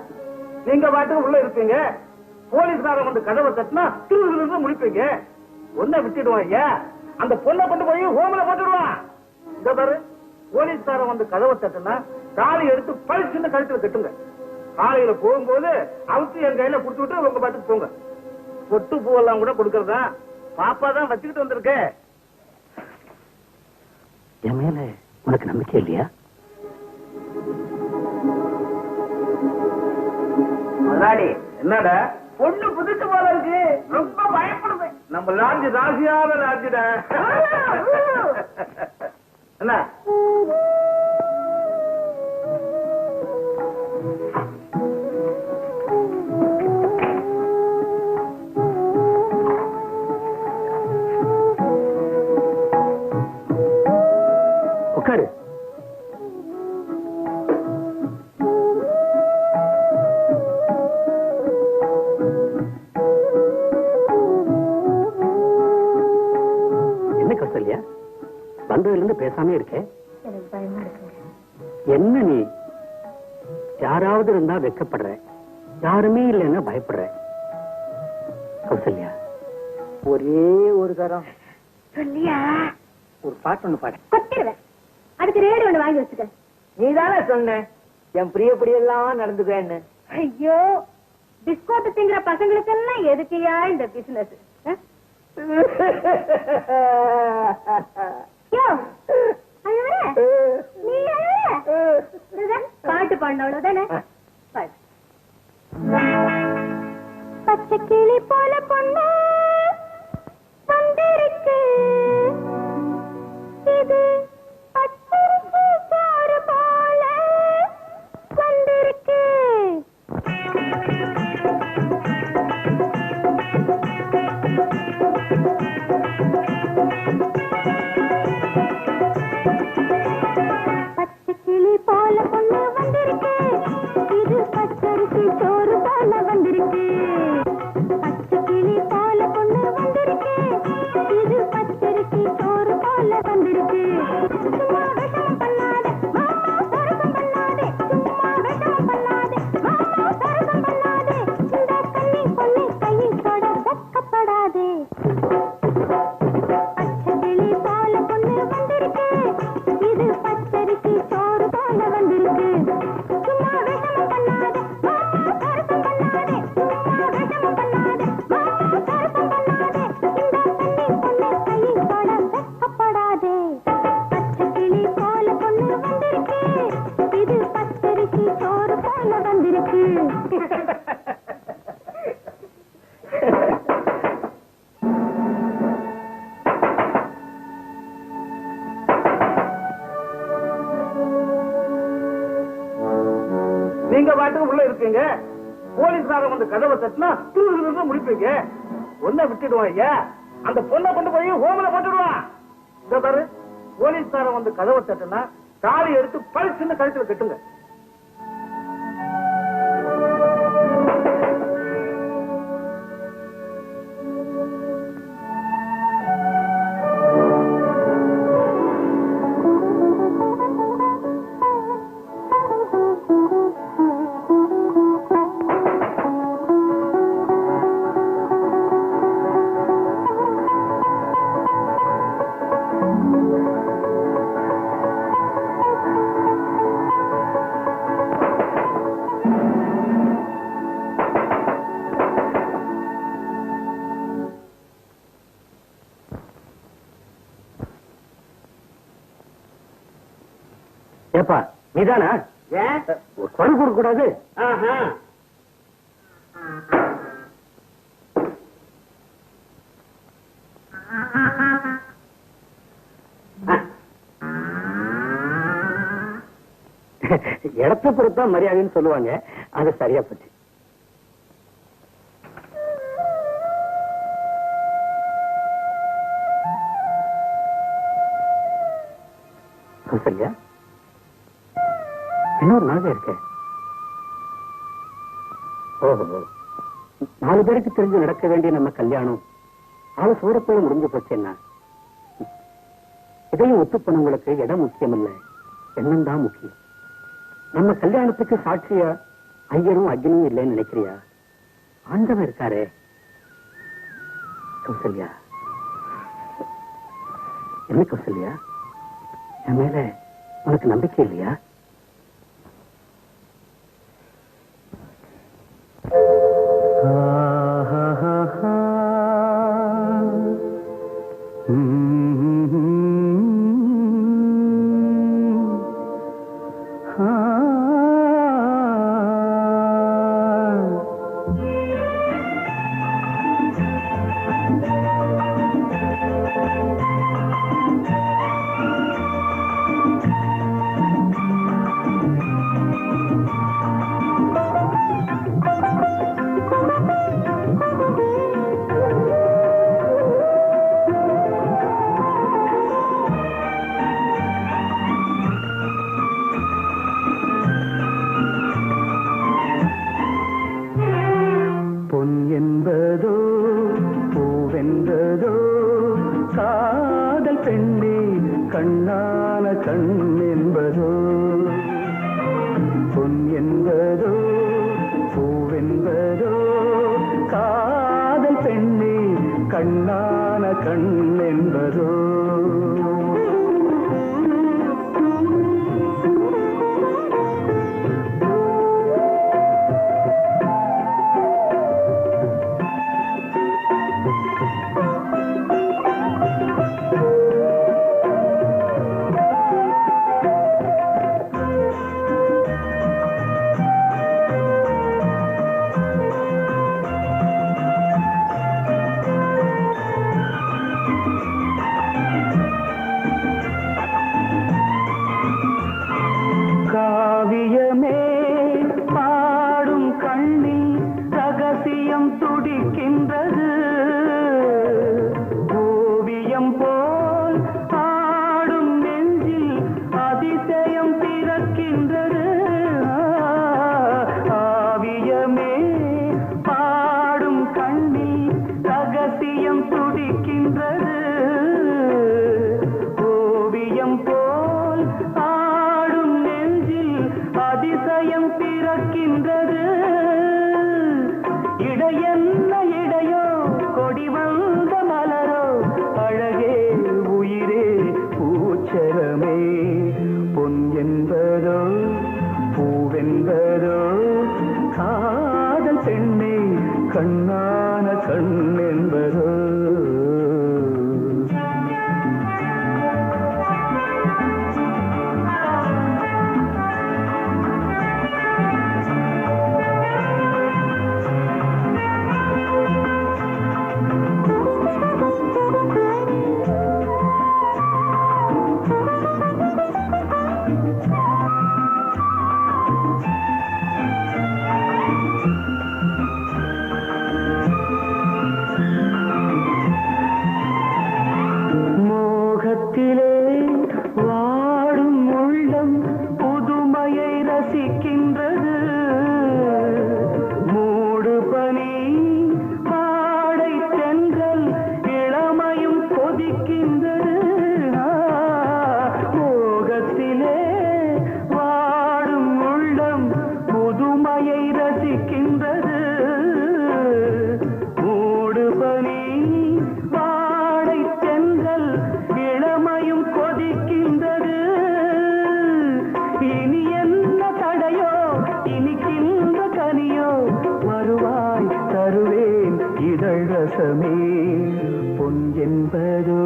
நீங்க பாட்டுக்கு உள்ள இருப்பீங்க, போலீஸ்காரன் வந்து கதவை தட்டினா திருவிழா முடிப்பீங்க. ஒன்ன விட்டுடுவான் ஐயா, அந்த பொண்ணை கொண்டு போய் ஹோம்ல போட்டுடுவான். இந்த பாரு, போலீஸ்காரன் வந்து கதவை தட்டினா தாலி எடுத்து பழிச்சுன்னு கழுத்துல கட்டுங்க. காலையில போகும்போது அவுத்து என் கையில குடுத்து விட்டு உங்க பாட்டுக்கு போங்க. பொட்டு பூவெல்லாம் கூட கொடுக்கறதா பாப்பா தான் வச்சுக்கிட்டு வந்திருக்கேன். என் மேல உனக்கு நம்பிக்கை இல்லையா? முதலாளி, என்னடா பொண்ணு புதுசு போல இருக்கு, ரொம்ப பயப்படுது. நம்ம லாட்ஜ் ராசியான லாட்ஜ்டா. என்ன உட்காரு. என்ன கௌசல்யா, வந்ததுல இருந்து பேசாம இருக்கே? எனக்கு பயமா இருக்குங்க. என்ன நீ யாராவது இருந்தா வெக்கப்படுற, யாருமே இல்லைன்னா பயப்படுற. கௌசல்யா, ஒரே ஒரு தரம் சொல்லியா? ஒரு பாட்டு ஒண்ணு பாடு. கொட்டிடுவேன். அதுக்கு ரேடு ஒண்ணு வாங்கி வச்சுக்க. நீதானே சொன்ன என் பிரியப்படியெல்லாம் நடந்துக்குவேன்னு. ஐயோ, பிஸ்கோட்டு திங்கிற பசங்களுக்கு எல்லாம் எதுக்குயா இந்த பிசினஸ்? பாட்டு பாடின அவ்வளவுதானே? பச்சை கிளி போல பொண்ணு வந்திருக்கு, இது பச்சரிசி சோறு போல வந்திருக்கு. பச்சை கிளி போல பொண்ணு வந்திருக்கு, நீங்க பாட்டுக்கு உள்ள இருக்கீங்க, போலீஸ்காரன் வந்து கதவை தட்டினா முடிப்பீங்க. ஒன்ன விட்டுடுவான் ஐயா, அந்த பொண்ணை கொண்டு போய் ஹோம்ல போட்டுடுவான். இந்த பாரு, போலீஸ்காரன் வந்து கதவை தட்டினா தாலி எடுத்து பழிச்சுன்னு கழுத்துல கட்டுங்க. ஏப்பா நீதானா? ஏன் குரல் கொடுக்க கூடாது? இடத்தை பொறுத்தா மரியாதைன்னு சொல்லுவாங்க, அது சரியா போச்சு. சரியா? இன்னொரு நாள் இருக்க. ஓஹோ, 4 பேருக்கு தெரிஞ்சு நடக்க வேண்டிய நம்ம கல்யாணம் ஆளு சூரப்போல முடிஞ்சு போச்சுன்னா, இதையும் ஒத்துப்பணங்களுக்கு இடம் முக்கியம் இல்ல, எண்ணம் தான் முக்கியம். நம்ம கல்யாணத்துக்கு சாட்சியா ஐயரும் அக்னியும் இல்லைன்னு நினைக்கிறியா? ஆண்டவன் இருக்காரே. கௌசல்யா, என்ன கௌசல்யா, என் மேல உனக்கு நம்பிக்கை இல்லையா? ரசிக்கின்றது மூடு பனி பாடை தென்றல் இளமையும் கொதிக்கின்றது மோகத்திலே வாடும் உள்ளம் புதுமையை ரசிக்கின்றது மூடு பனி பாடை தென்றல் இளமையும் கொதிக்கின்றது இனி என்ன தடையோ இனிக்கின்ற கனியோ வருவாய் தருவேன் இதழ் ரசமே பொன் என்பதோ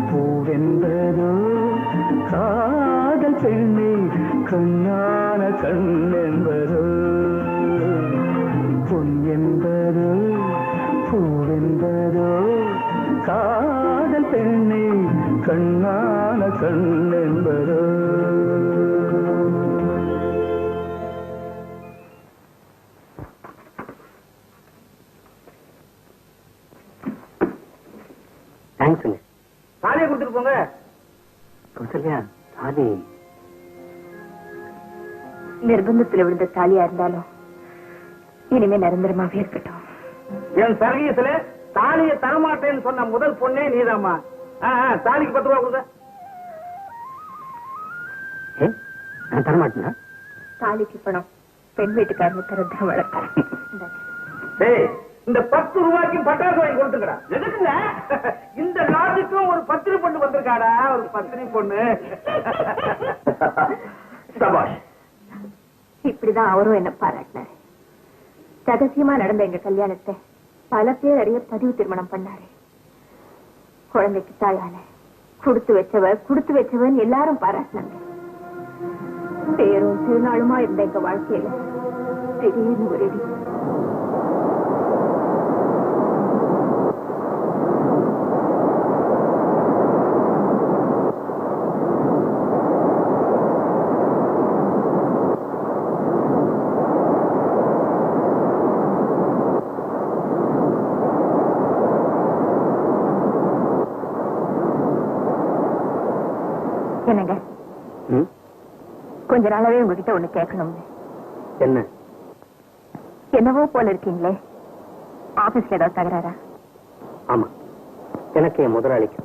பூவென்பதோ காதல் பெண்ணே கண்ணான கண் என்பதோ பொன் என்பதோ பூவென்பதோ காதல் பெண்ணே கண்ணான கண் என்பதோ தேங்க்ஸுங்க தாலியை கொடுத்துட்டு போங்க கௌசல்யா தாலி நிர்பந்தத்துல விழுந்த தாலியா இருந்தாலும் இனிமே நிரந்தரமாவே இருக்கட்டும். என் சர்வீஸ்ல தாலியை தரமாட்டேன்னு சொன்ன முதல் பொண்ணே நீதாம்மா. தாலிக்கு 10 ரூபா கொடுங்க. நான் தரமாட்டேனா? தாலிக்கு பணம் பெண் வீட்டுக்காரங்க தரதான் வழக்கம். இந்த 10 ரூபாய்க்கு பட்டாசு வாங்கி கொடுத்துக்கடா. எதுக்குங்க? இந்த நாட்டுக்கும் ஒரு பத்திரி பொண்ணு வந்திருக்காடா, ஒரு பத்திரி பொண்ணு. சபாஷ். இப்படிதான் அவரும் என்ன பாராட்டினாரு. ரகசியமா நடந்த எங்க கல்யாணத்தை பல பேர் அறிய பதிவு திருமணம் பண்ணாரு. குழந்தைக்கு தாயால கொடுத்து வச்சவன் எல்லாரும் பாராட்டினாங்க. பேரும் திருநாளுமா இருந்த எங்க வாழ்க்கையில திடீர்னு ஒரு இடி. என்னங்க, கொஞ்ச நாளாவே உங்ககிட்ட ஒண்ணு கேட்கணும். என்ன? என்னவோ போல இருக்கீங்களே, ஆபீஸ்ல ஏதாவது தகராறா? ஆமா, எனக்கு என் முதலாளிக்கு.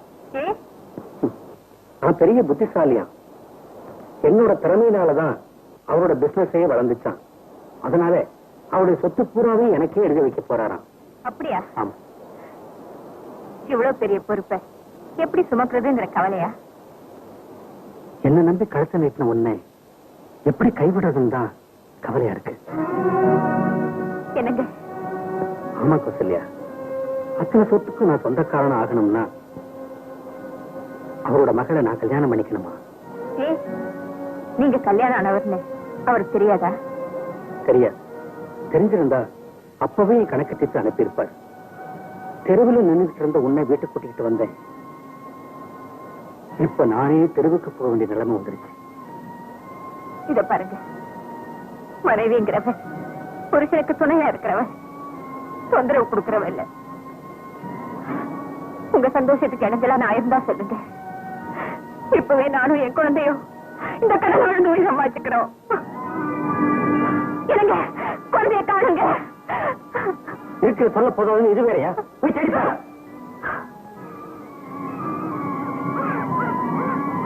நான் பெரிய புத்திசாலியா, என்னோட திறமையினாலதான் அவரோட பிசினஸே வளர்ந்துச்சான். அதனால அவருடைய சொத்து பூராவே எனக்கே எழுதி வைக்க போறாராம். அப்படியா? ஆமா. இவ்வளவு பெரிய பொறுப்பை எப்படி சுமக்கிறதுங்கிற கவலையா? என்ன நம்பி கழுத்தை நீட்டின உன்னை எப்படி கைவிடுறதுன்னு தான் கவலையா இருக்கு. என்னங்க? ஆமா கௌசல்யா, அத்தனை சொத்துக்கும் நான் சொந்தக்காரன் ஆகணும்னா அவரோட மகளை நான் கல்யாணம் பண்ணிக்கணுமா? நீங்க கல்யாணம் ஆனவர்னு அவருக்கு தெரியாதா? தெரியாது. தெரிஞ்சிருந்தா அப்பவே கணக்கு தீர்த்து அனுப்பியிருப்பார். தெருவில் நின்றுட்டு இருந்த உன்னை வீட்டுக்கு கூட்டிக்கிட்டு வந்தேன். இப்ப நானே தெருவுக்கு போக வேண்டிய நிலைமை வந்துருச்சு. இத பாருங்க, மனைவிங்கிறவன் புருஷனுக்கு துணையா இருக்கிறவன், தொந்தரவு கொடுக்கிறவன் இல்ல. உங்க சந்தோஷத்துக்கு இணைஞ்சலா நான் இருந்தா சொல்லுங்க. இப்பவே நானும் என் குழந்தையும் இந்த கடல் விழுந்து சம்பாதிச்சுக்கிறோம். என்னங்க, குழந்தைய காணுங்க. இருக்கிற சொல்ல போதும் இது வேறையா? போய் தேடி பாரு.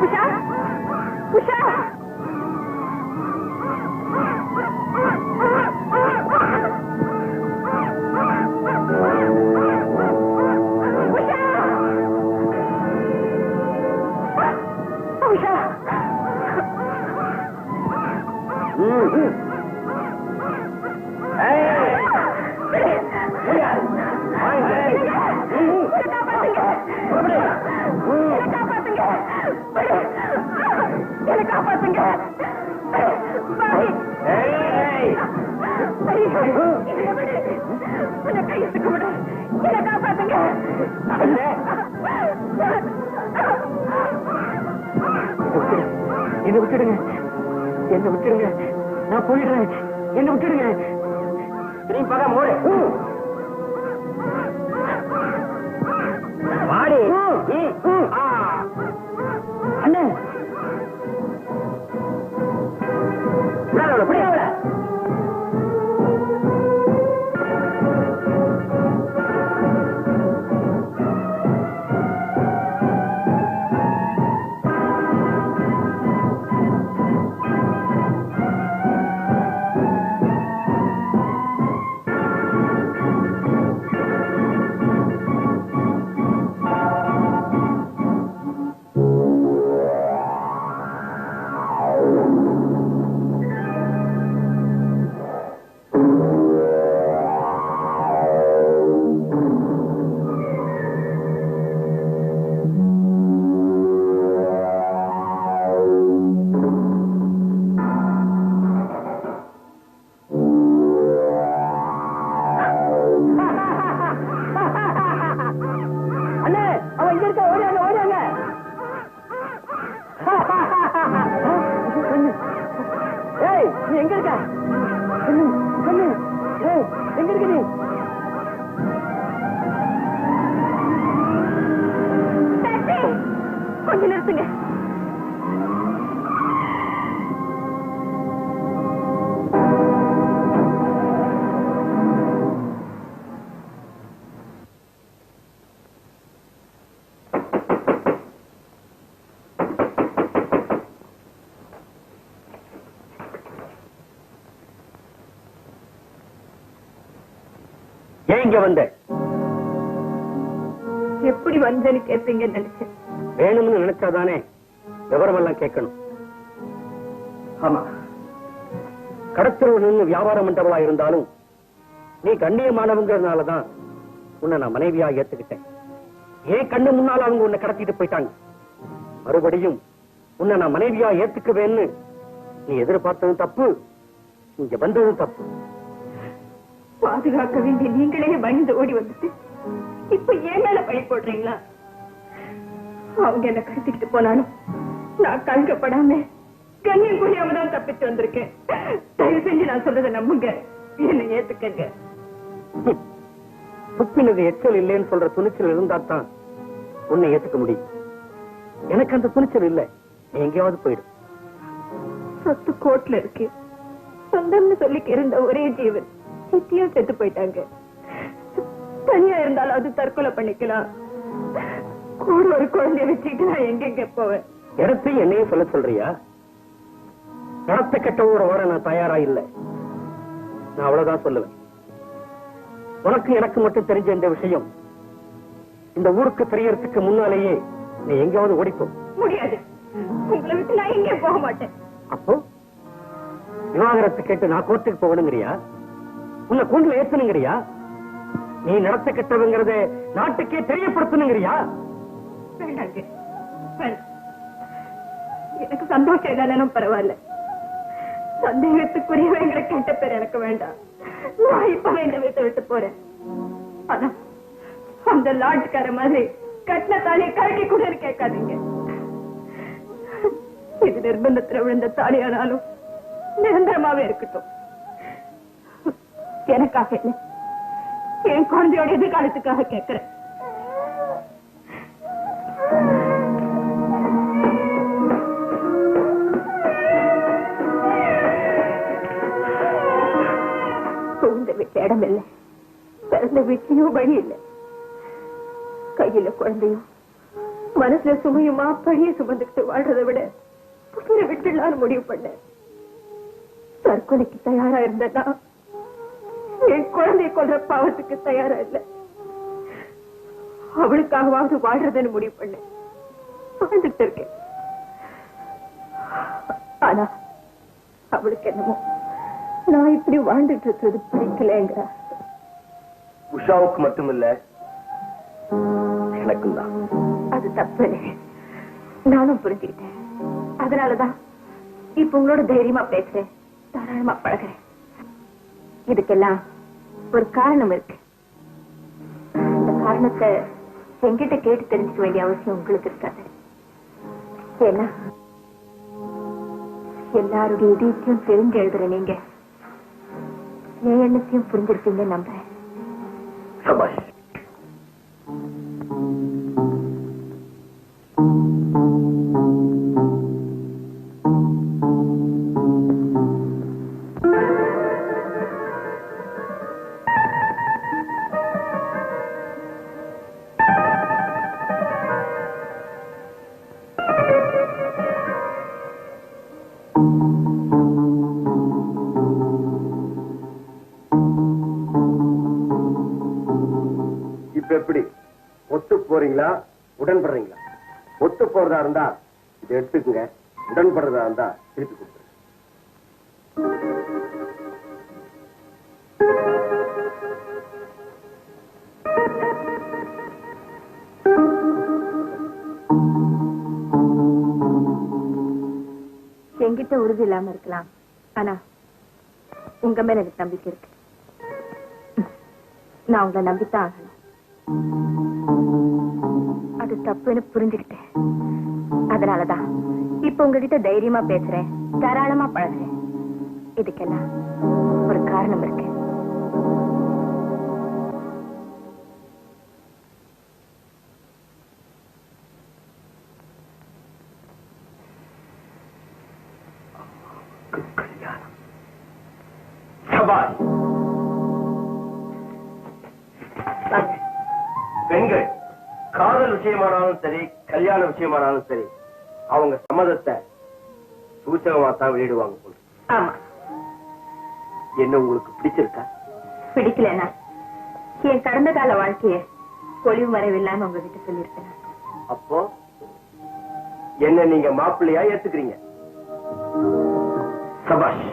உஷா, உஷா, உஷா, காப்பாத்துங்க. கையத்துக்கு விட என்ன காப்பாத்துங்க. என்ன விட்டுடுங்க, என்ன விட்டுடுங்க, நான் போயிடுறேன். என்ன விட்டுடுங்க. திரும்பி பார்க்க மூடு. வாடி. அண்ணே, எங்க இருக்க? சொல்லு, சொல்லு. ஏய், எங்க இருக்க நீ? கொஞ்சம் நிறுத்துங்க. ஏன் இங்க வந்த? எப்படி வந்தேன்னு கேட்பீங்கன்னு நினைச்சேன். வேணும்னு நினைச்சாதானே விவரமெல்லாம் கேட்கணும். ஆமா, கடத்தல் நின்று வியாபாரம் பண்றவளா இருந்தாலும் நீ கண்ணியமானவங்கிறதுனாலதான் உன்னை நான் மனைவியா ஏத்துக்கிட்டேன். ஏன் கண்ணு முன்னால அவங்க உன்னை கடத்திட்டு போயிட்டாங்க. மறுபடியும் உன்னை நான் மனைவியா ஏத்துக்குவேன்னு நீ எதிர்பார்த்ததும் தப்பு, இங்க வந்ததும் தப்பு. பாதுகாக்க வேண்டிய நீங்களே பயந்து ஓடி வந்துட்டு இப்ப ஏன் மேல பழி போடுறீங்களா? அவங்க என்ன கடத்திக்கிட்டு போனாலும் நான் கலங்கப்படாம கண்ணியம் புரியாம தான் தப்பிச்சு வந்திருக்கேன். தயவு செஞ்சு நான் சொல்றதை நம்புங்க, என்ன ஏத்துக்கங்க. துப்பினது எச்சல் இல்லைன்னு சொல்ற துணிச்சல் இருந்தா தான் உன்னை ஏத்துக்க முடியும். எனக்கு அந்த துணிச்சல் இல்லை. நீ எங்கேயாவது போயிடும். சொத்து கோட்ல இருக்கு. சொந்தம்னு சொல்லிக்க இருந்த ஒரே ஜீவன் சித்தியும் செத்து போயிட்டாங்க. தனியா இருந்தாலும் அது தற்கொலை பண்ணிக்கலாம். கூட ஒரு குழந்தைய வச்சுக்கிட்டு நான் எங்க போவேன்? இடத்தையும் என்னையும் சொல்ல சொல்றியா? நடத்த கட்டவோட வர நான் தயாரா இல்லை. நான் அவ்வளவுதான் சொல்லுவேன். உனக்கு எனக்கு மட்டும் தெரிஞ்ச இந்த விஷயம் இந்த ஊருக்கு தெரியறதுக்கு முன்னாலேயே நீ எங்கேயாவது ஓடிப்போ. முடியாது. உங்களை விட்டு நான் எங்கே போக மாட்டேன். அப்போ விவாகரத்தை கேட்டு நான் கோர்ட்டுக்கு போகணுங்கிறியா? உன்னை கூண்டுல ஏத்தணுங்கிறியா? நீ நடத்த கெட்டவங்கிறத நாட்டுக்கே தெரியப்படுத்தணுங்கிறியா? வேண்டாங்க, வேண்டாம். எனக்கு சந்தோஷம் இல்லைன்னு பரவாயில்ல. சந்தேகத்துக்குரியவங்களை கெட்ட பேர் எனக்கு வேண்டாம். நான் இப்பவே இந்த வீட்டை விட்டு போறேன். ஆனா அந்த லாட்ஜ்கார மாதிரி கட்டின தாலியை கழட்டி கூட கேட்காதீங்க. இது நிர்பந்தத்துல விழுந்த தாலியானாலும் நிரந்தரமாவே இருக்கட்டும். எனக்காக இல்லை, என் குழந்தையோட எதிர்காலத்துக்காக கேட்கிறேன். புகுந்த வீட்டுல இடம் இல்லை, பிறந்த வீட்லயும் வழி இல்லை. கையில குழந்தையும் மனசுல சுமையுமா பழிய சுமந்துக்கிட்டு வாழ்றதை விட புதிர விட்டுலான்னு முடிவு பண்ணேன். தற்கொலைக்கு தயாரா இருந்தேன்னா என் குழந்தைய கொல்ற பாவத்துக்கு தயாரா இல்லை. அவளுக்காகவாவது வாழ்றதுன்னு முடிவு பண்ணேன். வாழ்ந்துட்டு இருக்கேன். ஆனா அவளுக்கு என்னமோ நான் இப்படி வாழ்ந்துட்டு இருக்கிறது பிடிக்கலங்கிற. உஷாவுக்கு மட்டுமில்ல, எனக்கும் தான். அது தப்பு. நானும் புரிஞ்சுக்கிட்டேன். அதனாலதான் இப்ப உங்களோட தைரியமா பேசுறேன், தாராளமா பழகிறேன். இதுக்கெல்லாம் ஒரு காரணம் இருக்கு. அந்த காரணத்தை என்கிட்ட கேட்டு தெரிஞ்சுக்க வேண்டிய அவசியம் உங்களுக்கு இருக்காது. ஏன்னா எல்லாருடைய இதயத்தையும் தெரிஞ்சு எழுதுற நீங்க என் எண்ணத்தையும் புரிஞ்சிருப்பீங்கன்னு நம்புறேன். சபாஷ். எப்படி ஒத்து போறீங்களா, உடன்படுறீங்களா? ஒத்து போறதா இருந்தா இதை எடுத்துக்குங்க, உடன்படுறதா இருந்தா திருப்பி கொடுத்துருங்க. என்கிட்ட உறுதி இல்லாம இருக்கலாம், ஆனா உங்க மேல எனக்கு நம்பிக்கை இருக்கு. நான் உங்களை நம்பித்தான் ஆகணும். அது தப்புன்னு புரிஞ்சுக்கிட்டேன். அதனாலதான் இப்ப உங்ககிட்ட தைரியமா பேசுறேன், தாராளமா பழகுறேன். இதுக்கெல்லாம் ஒரு காரணம் இருக்கு. பெண்கள் காதல் விஷயமானாலும் சரி, கல்யாண விஷயமானாலும் சரி, அவங்க சம்மதத்தை சூச்சகமா தான் வெளியிடுவாங்க போல. ஆமா, என்ன உங்களுக்கு பிடிச்சிருக்கா? பிடிக்கலனா என் கடந்த கால வாழ்க்கைய பொலிவு மறைவில்லாம உங்ககிட்ட சொல்லியிருக்கேன். அப்போ என்ன நீங்க மாப்பிள்ளையா ஏத்துக்கிறீங்க? சபாஷ்.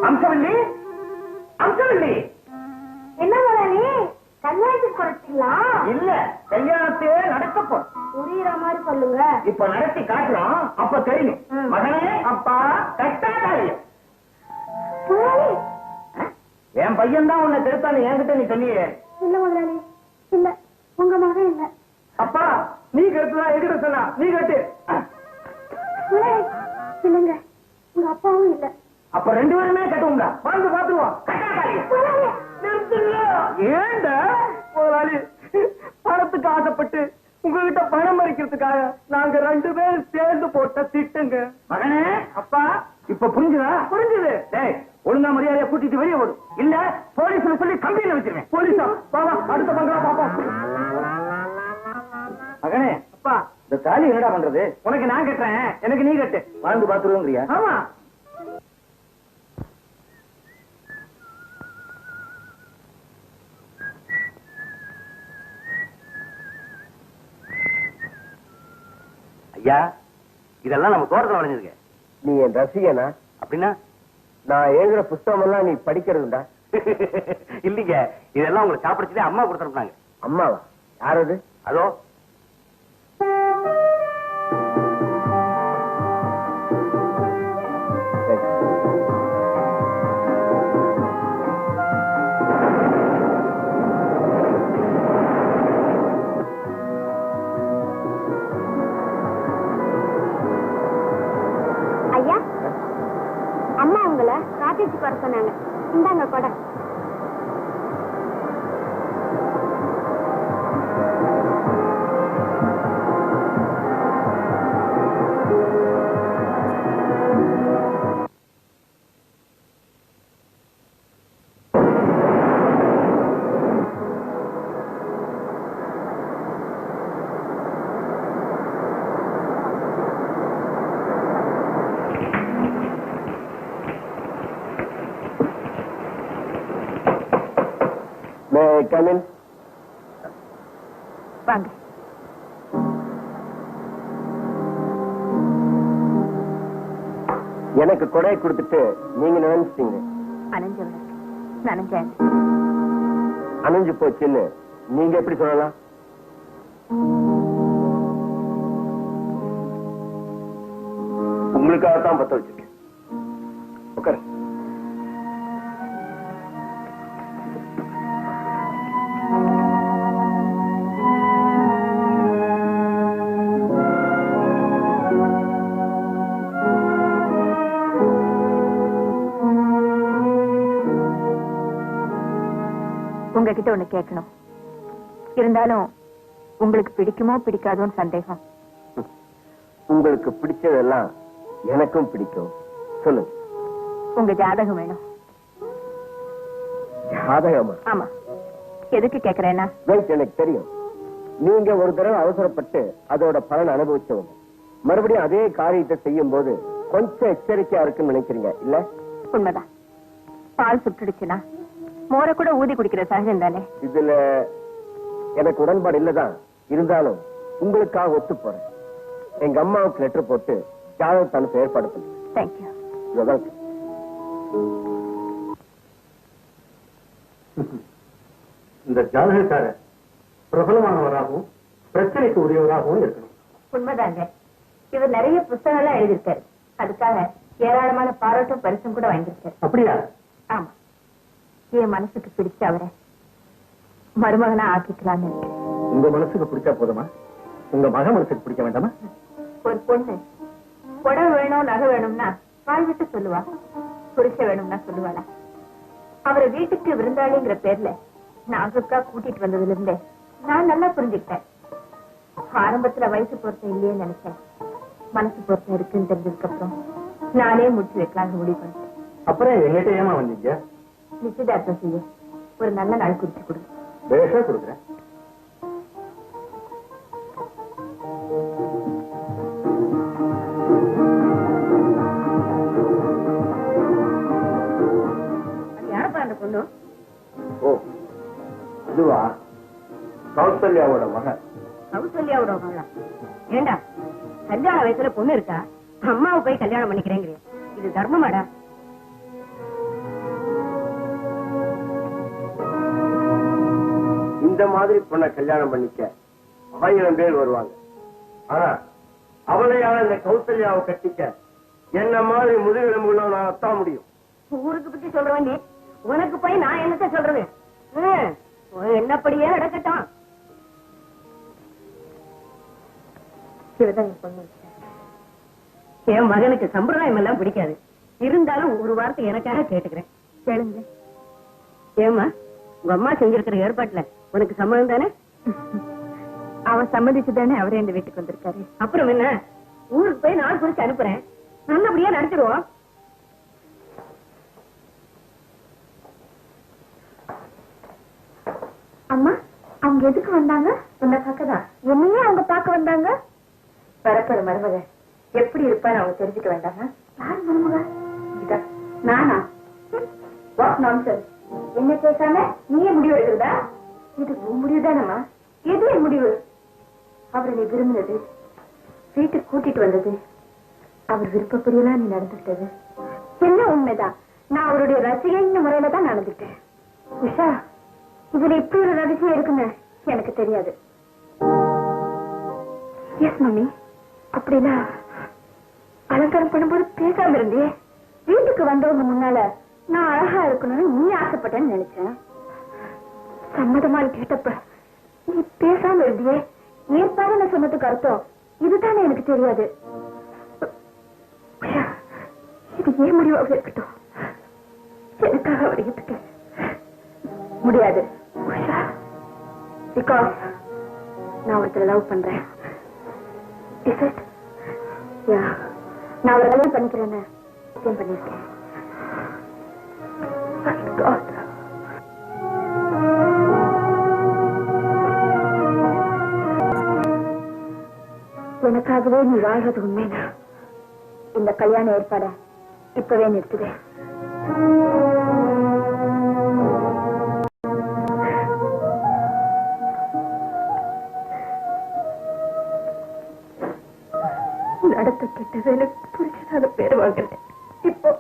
அம்சவல்லி, அம்சவல்லி, என்ன முதலாளி கல்யாணத்துக்கு குறைச்சிங்களா? இல்ல கல்யாணத்தையே நடக்க போறோம். புரியுற மாதிரி சொல்லுங்க. இப்ப நடத்தி காட்டுறோம், அப்ப தெரியும். மகனே, அப்பா கட்டா காரியம். முதலாளி, என் பையன் தான் உன்னை திருத்தானு என்கிட்ட நீ சொன்னியே. இல்ல முதலாளி, இல்ல உங்க மகன் இல்ல. அப்பா நீ கட்டுதான் என்கிட்ட சொன்னா, நீ கட்டு. முதலாளி, இல்லங்க உங்க அப்பாவும் இல்ல. அப்ப ரெண்டு பேருமே கட்டுவோம்டா, வந்து பாத்துருவோம். கட்டா காரியம். முதலாளி, ஏண்டா முதலாளி, பணத்துக்கு ஆசைப்பட்டு உங்ககிட்ட பணம் மறிக்கிறதுக்காக நாங்க ரெண்டு பேரும் சேர்ந்து போட்ட திட்டுங்க. மகனே, அப்பா இப்ப புரிஞ்சுதா? புரிஞ்சுது. டேய், ஒழுங்கா மரியாதையா கூட்டிட்டு வெளியே ஓடும், இல்ல போலீஸ்ல சொல்லி கம்பெனில வச்சிருவேன். போலீஸா? பாவா, அடுத்த பங்களா பாப்போம். மகனே, அப்பா இந்த தாலி என்னடா பண்றது? உனக்கு நான் கட்டுறேன், எனக்கு நீ கட்டு. வாழ்ந்து பாத்துருவோங்கிறியா? ஆமா. ஐயா, இதெல்லாம் நம்ம தோட்டத்தில் வளைஞ்சிருக்க. நீ என் ரசிகனா? அப்படின்னா நான் எழுதுற புஸ்தகம் எல்லாம் நீ படிக்கிறதுண்டா? இல்லீங்க, இதெல்லாம் உங்களுக்கு சாப்பிடுச்சுட்டு அம்மா கொடுத்துருப்பாங்க. அம்மாவா? யார் அது? அதோ ஐயா, அம்மா உங்களை காட்டேஜுக்கு வர சொன்னாங்க. இந்தாங்க கொடை. வாங்க. எனக்கு கொடையை கொடுத்துட்டு நீங்க நினைச்சிட்டீங்க அனஞ்சவனுக்கு நனஞ்சேன். அணைஞ்சு போச்சுன்னு நீங்க எப்படி சொல்லலாம்? உங்களுக்காகத்தான் பத்த வச்சிருக்கேன். உட்காரு. உங்ககிட்ட ஒண்ணு கேட்கணும். இருந்தாலும் உங்களுக்கு பிடிக்குமோ பிடிக்காதோன்னு சந்தேகம். உங்களுக்கு பிடிச்சதெல்லாம் எனக்கும் பிடிக்கும். சொல்லுங்க. உங்க ஜாதகம் வேணும். ஜாதகமா? ஆமா. எதுக்கு கேக்குறேன்னா, எனக்கு தெரியும். நீங்க ஒரு தடவை அவசரப்பட்டு அதோட பலன் அனுபவிச்சவங்க. மறுபடியும் அதே காரியத்தை செய்யும் போது கொஞ்சம் எச்சரிக்கையா இருக்குன்னு நினைக்கிறீங்க இல்ல? உண்மைதான். பால் சுட்டுடுச்சுன்னா மோரை கூட ஊதி குடிக்கிற சகஜம் தானே. இதுல எனக்கு உடன்பாடு இல்லதான். இருந்தாலும் உங்களுக்காக ஒத்து போறேன். எங்க அம்மாவுக்கு லெட்டர் போட்டு ஜாதகத்தை அனுப்ப ஏற்பாடு பண்ணு. தேங்க்யூ. இந்த ஜாதகக்காரர் பிரபலமானவராகவும் பிரச்சனைக்கு உரியவராகவும் இருக்கணும். உண்மைதாங்க. இவர் நிறைய புத்தகங்கள்லாம் எழுதியிருக்காரு. அதுக்காக ஏராளமான பாராட்டும் பரிசும் கூட வாங்கியிருக்காரு. அப்படியா? ஆமா. என் மனசுக்கு பிடிச்ச அவரை மருமகனா ஆக்கிக்கலான்னு இருக்கேன். உங்க மனசுக்கு பிடிச்சா போதுமா? உங்க மக மனசுக்கு பிடிக்க வேண்டாமா? ஒரு பொண்ணு புடவை வேணும் நகை வேணும்னா வாய் விட்டு சொல்லுவா. புருஷ வேணும்னா சொல்லுவாளா? அவரை வீட்டுக்கு விருந்தாளிங்கிற பேர்ல நாசுக்கா கூட்டிட்டு வந்ததுல இருந்தே நான் நல்லா புரிஞ்சுக்கிட்டேன். ஆரம்பத்துல வயசு பொருத்தம் இல்லையேன்னு நினைச்சேன். மனசு பொருத்தம் இருக்குன்னு தெரிஞ்சதுக்கு அப்புறம் நானே முடிச்சு வைக்கலாம்னு முடிவு பண்ணிட்டேன். அப்புறம் எங்கிட்ட ஏமா வந்தீங்க? நிச்சயதார்த்தம் செய்ய ஒரு நல்ல நாள் குறிச்சு கொடு. பேஷா கொடுக்குறேன். யாரப்பா அந்த பொண்ணு? ஓ இதுவா? கௌசல்யாவோட மகன். கௌசல்யாவோட மகளா? ஏண்டா கல்யாண வயசுல பொண்ணு இருக்கா, அம்மாவை போய் கல்யாணம் பண்ணிக்கிறேங்கிறியா? இது தர்மமாடா? இந்த மாதிரி பொண்ணை கல்யாணம் பண்ணிக்க 1000 பேர் வருவாங்க. ஆனா அவளையால இந்த கௌசல்யாவை கட்டிக்க என்ன மாதிரி முதுகெலும்புள்ள நான் அத்தான் முடியும். ஊருக்கு பத்தி சொல்றவன் நீ, உனக்கு போய் நான் என்னத்த சொல்றது? என்னப்படியே நடக்கட்டும். சிவதான் பொண்ணு. என் மகனுக்கு சம்பிரதாயம் எல்லாம் பிடிக்காது. இருந்தாலும் ஒரு வார்த்தை எனக்காக கேட்டுக்கிறேன். கேளுங்க. ஏமா உங்க அம்மா செஞ்சிருக்கிற ஏற்பாட்டுல உனக்கு சம்மதம் தானே? அவன் சம்மதிச்சுதானே அவரே இந்த வீட்டுக்கு வந்திருக்காரு. அப்புறம் என்ன, ஊருக்கு போய் நாள் குறிச்சு அனுப்புறேன். நல்லபடியா நடத்திடுவோம். அம்மா, அவங்க எதுக்கு வந்தாங்க? உன்னை பார்க்கதான். என்னையே அவங்க பார்க்க வந்தாங்க. பரப்பர மருமக எப்படி இருப்பான்னு அவங்க தெரிஞ்சுக்க வேண்டாமா? யார் மருமக? இதா நானா? What nonsense. என்ன பேசாம நீயே முடிவு எடுக்கிறதா? இது உன் முடிவுதானம்மா? எது என் முடிவு? அவரை நீ விரும்பினது, வீட்டுக்கு கூட்டிட்டு வந்தது, அவர் விருப்பப்படியெல்லாம் நீ நடந்துட்டது என்ன உண்மைதான். நான் அவருடைய ரசிகைங்கிற முறையில தான் நடந்துட்டேன். உஷா, இதுல இப்படி ஒரு ரகசியம் இருக்குன்னு எனக்கு தெரியாது. S mummy. அப்படின்னா அலங்காரம் பண்ணும்போது பேசாம இருந்தே வீட்டுக்கு வந்தவங்க முன்னால நான் அழகா இருக்கணும்னு நீ ஆசைப்பட்டேன்னு நினைச்சேன். சம்மதமானு கேட்டப்ப நீ பேசாம இருந்தியே. ஏற்பாடு நான் சொன்னதுக்கு அர்த்தம் இதுதானே எனக்கு தெரியாது. உஷா, இது ஏன் முடிவாக இருக்கட்டும். எனக்காக அவர் ஏத்துக்க முடியாது உஷா. பிகாஸ் நான் ஒருத்தரை லவ் பண்றேன். Is it? Yeah. நான் அவரை கல்யாணம் பண்ணிக்கிறேன்னு நிச்சயம் பண்ணிருக்கேன். My God. எனக்காகவே நீ வாழ்றது உண்மைனா இந்த கல்யாண ஏற்பாட இப்பவே நிறுத்துவேன். நடத்த கெட்டது எனக்கு புரிச்சதால பேர் வாங்கினேன். இப்போ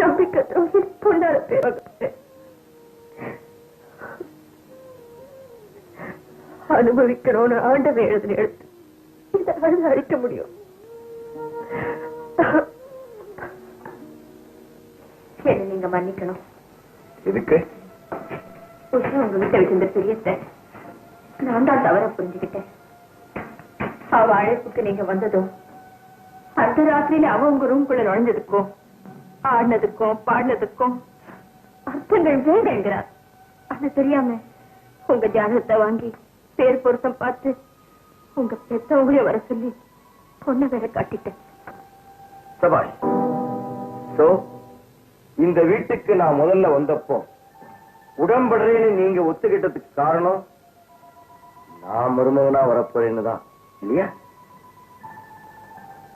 நம்பிக்கை துரோகி பொண்ணால பேர் வாங்கினேன். அனுபவிக்கணும்னு ஆண்டவன் எழுதின எழுத்து இதை அழிக்க முடியும். என்ன நீங்க மன்னிக்கணும். எதுக்கு? உஷா உங்க வீட்டை வச்சிருந்த தெரியத்த நான் தான் தவற புரிஞ்சுக்கிட்டேன். அவ அழைப்புக்கு நீங்க வந்ததும் அந்த ராத்திரியில அவ உங்க ரூம்குள்ள நுழைஞ்சதுக்கும் ஆடினதுக்கும் பாடினதுக்கும் அர்த்தங்கள் வேறுங்கிறார். ஆனா தெரியாம உங்க ஜாதகத்தை வாங்கி பேர் பொருத்தம் பார்த்து உங்க பெத்தவங்களே வர சொல்லி பொண்ணை வேற காட்டிட்டேன். சபாஷ். சோ இந்த வீட்டுக்கு நான் முதல்ல வந்தப்போ உடம்படுறேன்னு நீங்க ஒத்துக்கிட்டதுக்கு காரணம் நான் மருமகனா வரப்போறேன்னு தான் இல்லையா?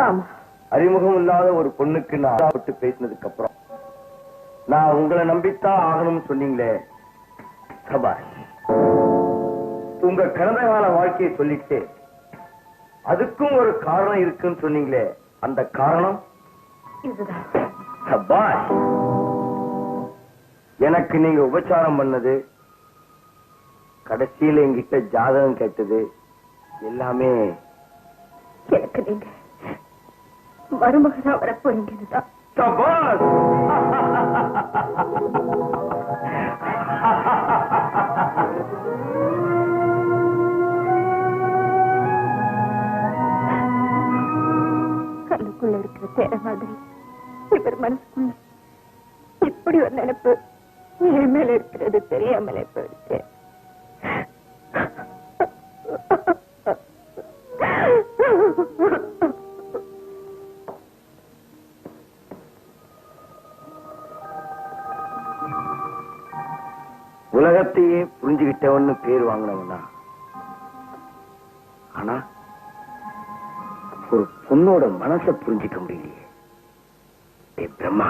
ஆமா. அறிமுகம் இல்லாத ஒரு பொண்ணுக்கு நான் விட்டு பேசினதுக்கு அப்புறம் நான் உங்களை நம்பித்தான் ஆகணும்னு சொன்னீங்களே, சபாஷ். உங்க கடந்த கால வாழ்க்கையை சொல்லிட்டு அதுக்கும் ஒரு காரணம் இருக்குன்னு சொன்னீங்களே, அந்த காரணம் இதுதான். சபாஷ். எனக்கு நீங்க உபச்சாரம் பண்ணது, கடைசியில என்கிட்ட ஜாதகம் கேட்டது எல்லாமே எனக்கு நீங்க மருமகனா வரப்போறீங்கன்னுதான். சபாஷ். மனசுக்குள்ள இப்படி ஒரு நினைப்பு என் மேல இருக்கிறது தெரியாமலே போயிடுச்சு. உலகத்தையே புரிஞ்சுக்கிட்டவன்னு பேர் வாங்கினவனா, ஆனா ஒரு பொண்ணோட மனசை புரிஞ்சுக்க முடியலையே. டேய் பிரம்மா,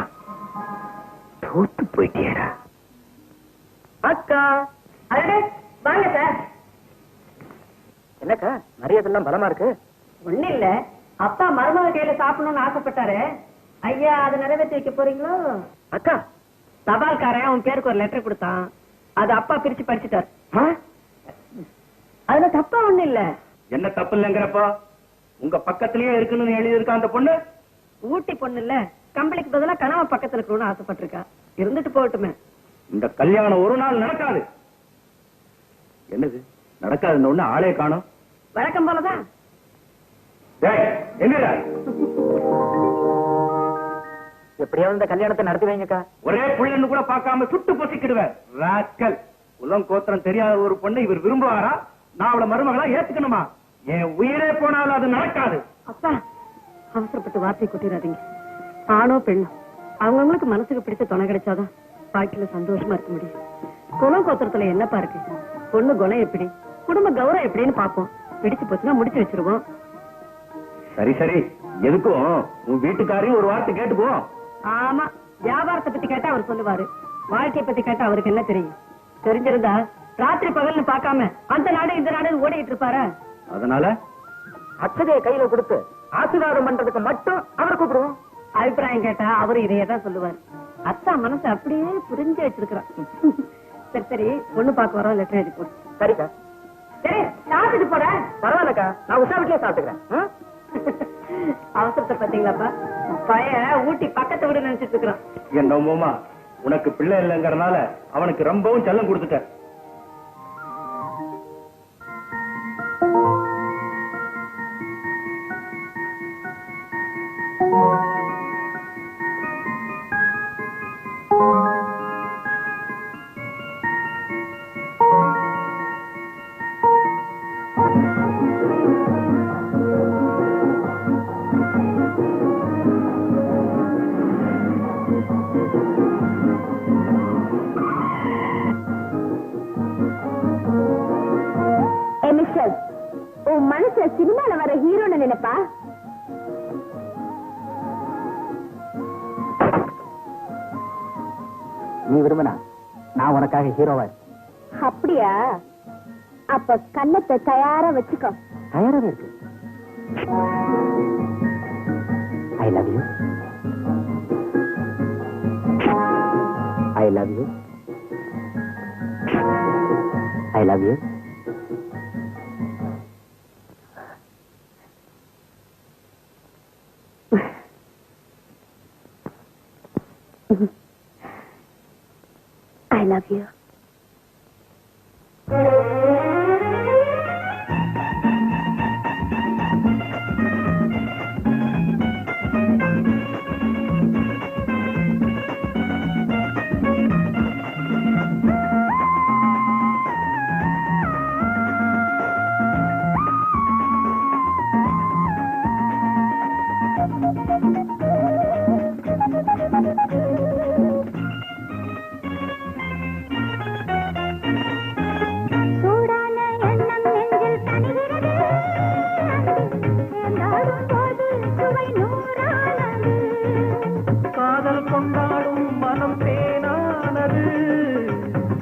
தோத்து போயிட்டியடா. அக்கா, அடடே வாங்க சார். என்னக்கா மரியாதைலாம் பலமா இருக்கு? ஒண்ணு இல்ல, அப்பா மருமக கையில சாப்பிடணும்னு ஆசைப்பட்டாரு. ஐயா அதை நிறைவேற்றி வைக்க போறீங்களோ? அக்கா, தபால்காரன் அவன் பேருக்கு ஒரு லெட்டர் கொடுத்தான். அது அப்பா பிரிச்சு படிச்சுட்டார். அதுல தப்பா ஒண்ணு இல்ல. என்ன தப்பு இல்லைங்கிறப்போ உங்க பக்கத்திலேயே இருக்குன்னு எழுதி இருக்கா அந்த பொண்ணு? ஊட்டி பொண்ணு இல்ல, கம்பளிக்கு பதிலா கனவ பக்கத்துல இருக்கணும்னு ஆசைப்பட்டிருக்கா. இருந்துட்டு போகட்டுமே. இந்த கல்யாணம் ஒரு நாள் நடக்காது. என்னது நடக்காதுன்னு ஒண்ணு ஆளே காணும். வழக்கம் போலதான். என்னடா எப்படியாவது இந்த கல்யாணத்தை நடத்தி வைங்கக்கா. ஒரே புள்ளன்னு கூட பார்க்காம சுட்டு பொசிக்கிடுவேன். ராஸ்கல், உலகம் கோத்திரம் தெரியாத ஒரு பொண்ணை இவர் விரும்புவாரா? நான் அவளை மருமகளா ஏத்துக்கணுமா? என் உயிரே போனாலும் அது நடக்காது. அப்பா, அவசரப்பட்டு வார்த்தை கொட்டிடாதீங்க. ஆணோ பெண்ணோ அவங்கவுங்களுக்கு மனசுக்கு பிடிச்ச துணை கிடைச்சாதான் வாழ்க்கையில சந்தோஷமா இருக்க முடியும். குலம் கோத்திரத்துல என்னப்பா இருக்கு? பொண்ணு குணம் எப்படி, குடும்ப கௌரவம் எப்படின்னு பாப்போம். பிடிச்சு போச்சுன்னா முடிச்சு வச்சிருவோம். சரி சரி, எதுக்கும் உன் வீட்டுக்காரையும் ஒரு வார்த்தை கேட்டுப்போ. ஆமா, வியாபாரத்தை பத்தி கேட்டா அவர் சொல்லுவாரு, வாழ்க்கையை பத்தி கேட்டா அவருக்கு என்ன தெரியும்? தெரிஞ்சிருந்தா ராத்திரி பகல்னு பார்க்காம அந்த நாடு இந்த நாடு ஓடிட்டு இருப்பாரு. அதனால அச்சதைய கையில கொடுத்து ஆசீர்வாதம் பண்றதுக்கு மட்டும் அவரை கூப்பிடுவோம். அபிப்பிராயம் கேட்டா அவரு இதையே தான் சொல்லுவாரு. அத்தா மனசு அப்படியே புரிஞ்சு வச்சிருக்கிறான். சரி சரி, பொண்ணு பார்க்க வரோம், லெட்டர் எழுதி போடு. சரிக்கா. சரி, சாப்பிட்டு போற. பரவாயில்லக்கா, நான் உஷா வீட்லயே சாப்பிட்டுக்கிறேன். அவசரத்தை பாத்தீங்களாப்பா, பையன் ஊட்டி பக்கத்தை விட நினைச்சிட்டு இருக்கிறான். என்னமோமா, உனக்கு பிள்ளை இல்லைங்கறனால அவனுக்கு ரொம்பவும் செல்லம் கொடுத்துட்ட. உன் மனச சினிமால வர ஹீரோன்னு நினைப்பா? நீ விரும்பினா நான் உனக்காக ஹீரோவா. அப்படியா? அப்ப கண்ணத்தை தயாரா வச்சுக்கோ. தயாராவே இருக்கு. I love you. I love you. I love you. I love you.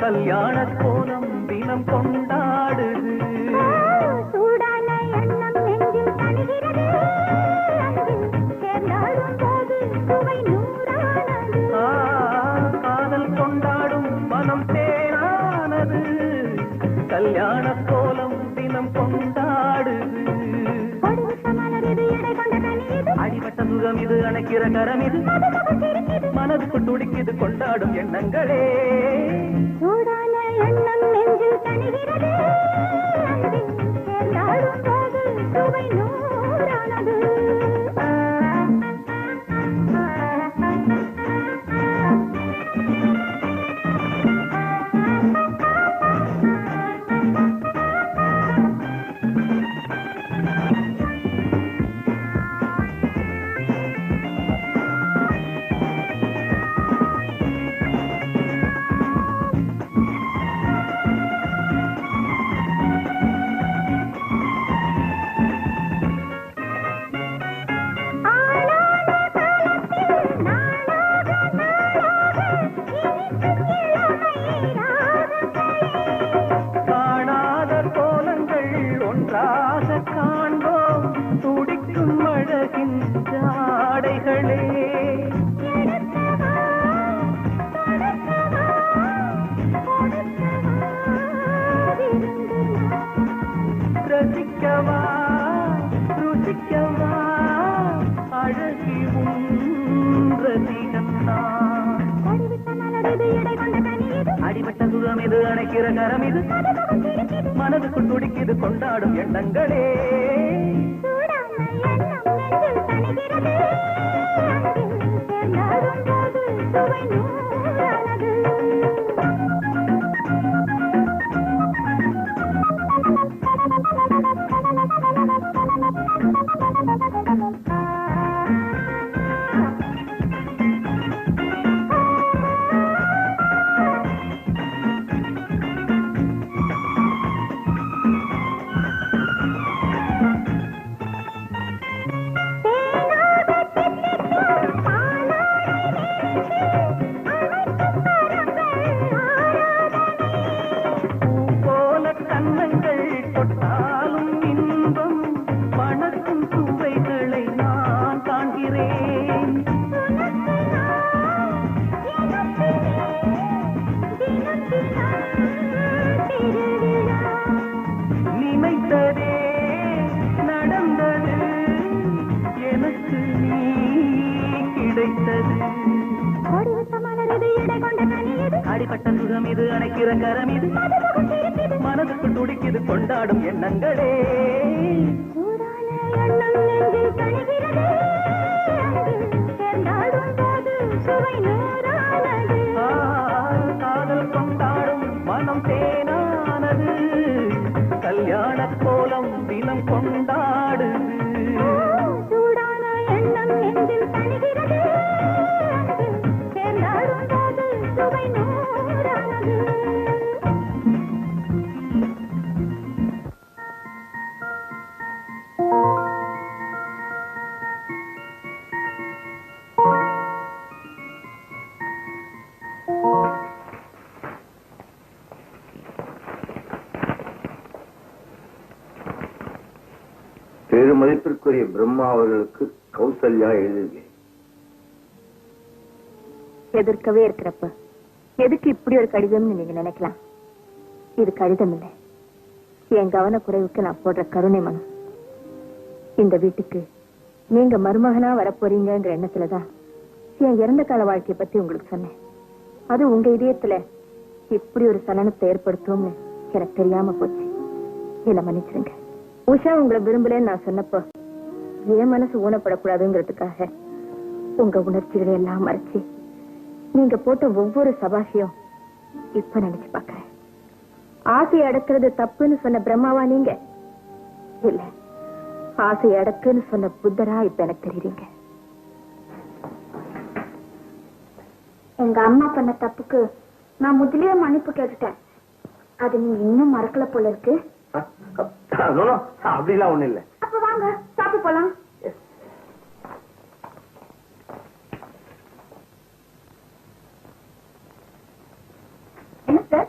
கல்யாண கோலம் தினம் கொண்டாடுது. சூடான எண்ணம் நெஞ்சில் தணிகிறது. சேர்ந்தாடும் போது சுவை நூறானது. காதல் கொண்டாடும் மனம் தேனானது. கல்யாண கோலம் தினம் கொண்டாடுது. அடிபட்ட சுகம் இது, அணைக்கிற கரம் இது, மனதுக்கு துடிக்குது கொண்டாடும் எண்ணங்களே. சூடான எண்ணம் நெஞ்சில் தணிகிறது. சேர்ந்தாடும் போது சுவை நூறானது. ஒன்றாக காண்போம் துடிக்கும் அழகின் ஜாடைகளே. ரசிக்கவா ருசிக்கவா அழகி ரசிகந்தான். அடிபட்ட சுகம் இது அணைக்கிற கரம் இது மனதுக்குள் துடிக்குது கொண்டாடும் எண்ணங்களே. அடிபட்ட சுகம் இது அணைக்கிற கரம் இது மனதுக்குள் துடிக்குது கொண்டாடும் எண்ணங்களே. காதல் கொண்டாடும் மனம் தேனானது கல்யாண கோலம் தினம் கொண்டாடுது. பெருமதிப்பிற்குரிய பிரம்மா அவர்களுக்கு கௌசல்யா எழுதுகிறேன். எதிர்க்கவே இருக்கிறப்ப எதுக்கு இப்படி ஒரு கடிதம்னு நீங்க நினைக்கலாம். இது கடிதம் இல்லை, என் கவன குறைவுக்கு நான் போடுற கருணை மனம். இந்த வீட்டுக்கு நீங்க மருமகனா வரப்போறீங்கிற எண்ணத்துலதான் என் இறந்த கால வாழ்க்கையை பத்தி உங்களுக்கு சொன்னேன். அது உங்க இதயத்துல இப்படி ஒரு சலனத்தை ஏற்படுத்தும்னு எனக்கு தெரியாம போச்சு. என்ன மன்னிச்சிருங்க. உஷா உங்களை விரும்பலன்னு நான் சொன்னப்போ என் மனசு ஊனப்படக்கூடாதுங்கிறதுக்காக உங்க உணர்ச்சிகளை எல்லாம் மறைச்சு நீங்க போட்ட ஒவ்வொரு சபாஷையும் இப்ப நினைச்சு பாக்குறேன். ஆசை அடக்கிறது தப்புன்னு சொன்ன பிரம்மாவா நீங்க? இல்ல, ஆசை அடக்குன்னு சொன்ன புத்தரா இப்ப எனக்கு தெரியுறீங்க. எங்க அம்மா பண்ண தப்புக்கு நான் முதலியே மன்னிப்பு கேட்டுட்டேன். அது நீங்க இன்னும் மறக்கல போல இருக்கு. அப்படிலாம் ஒண்ணு இல்ல. அப்ப வாங்க சாப்பிட்டு போலாம். என்ன சார்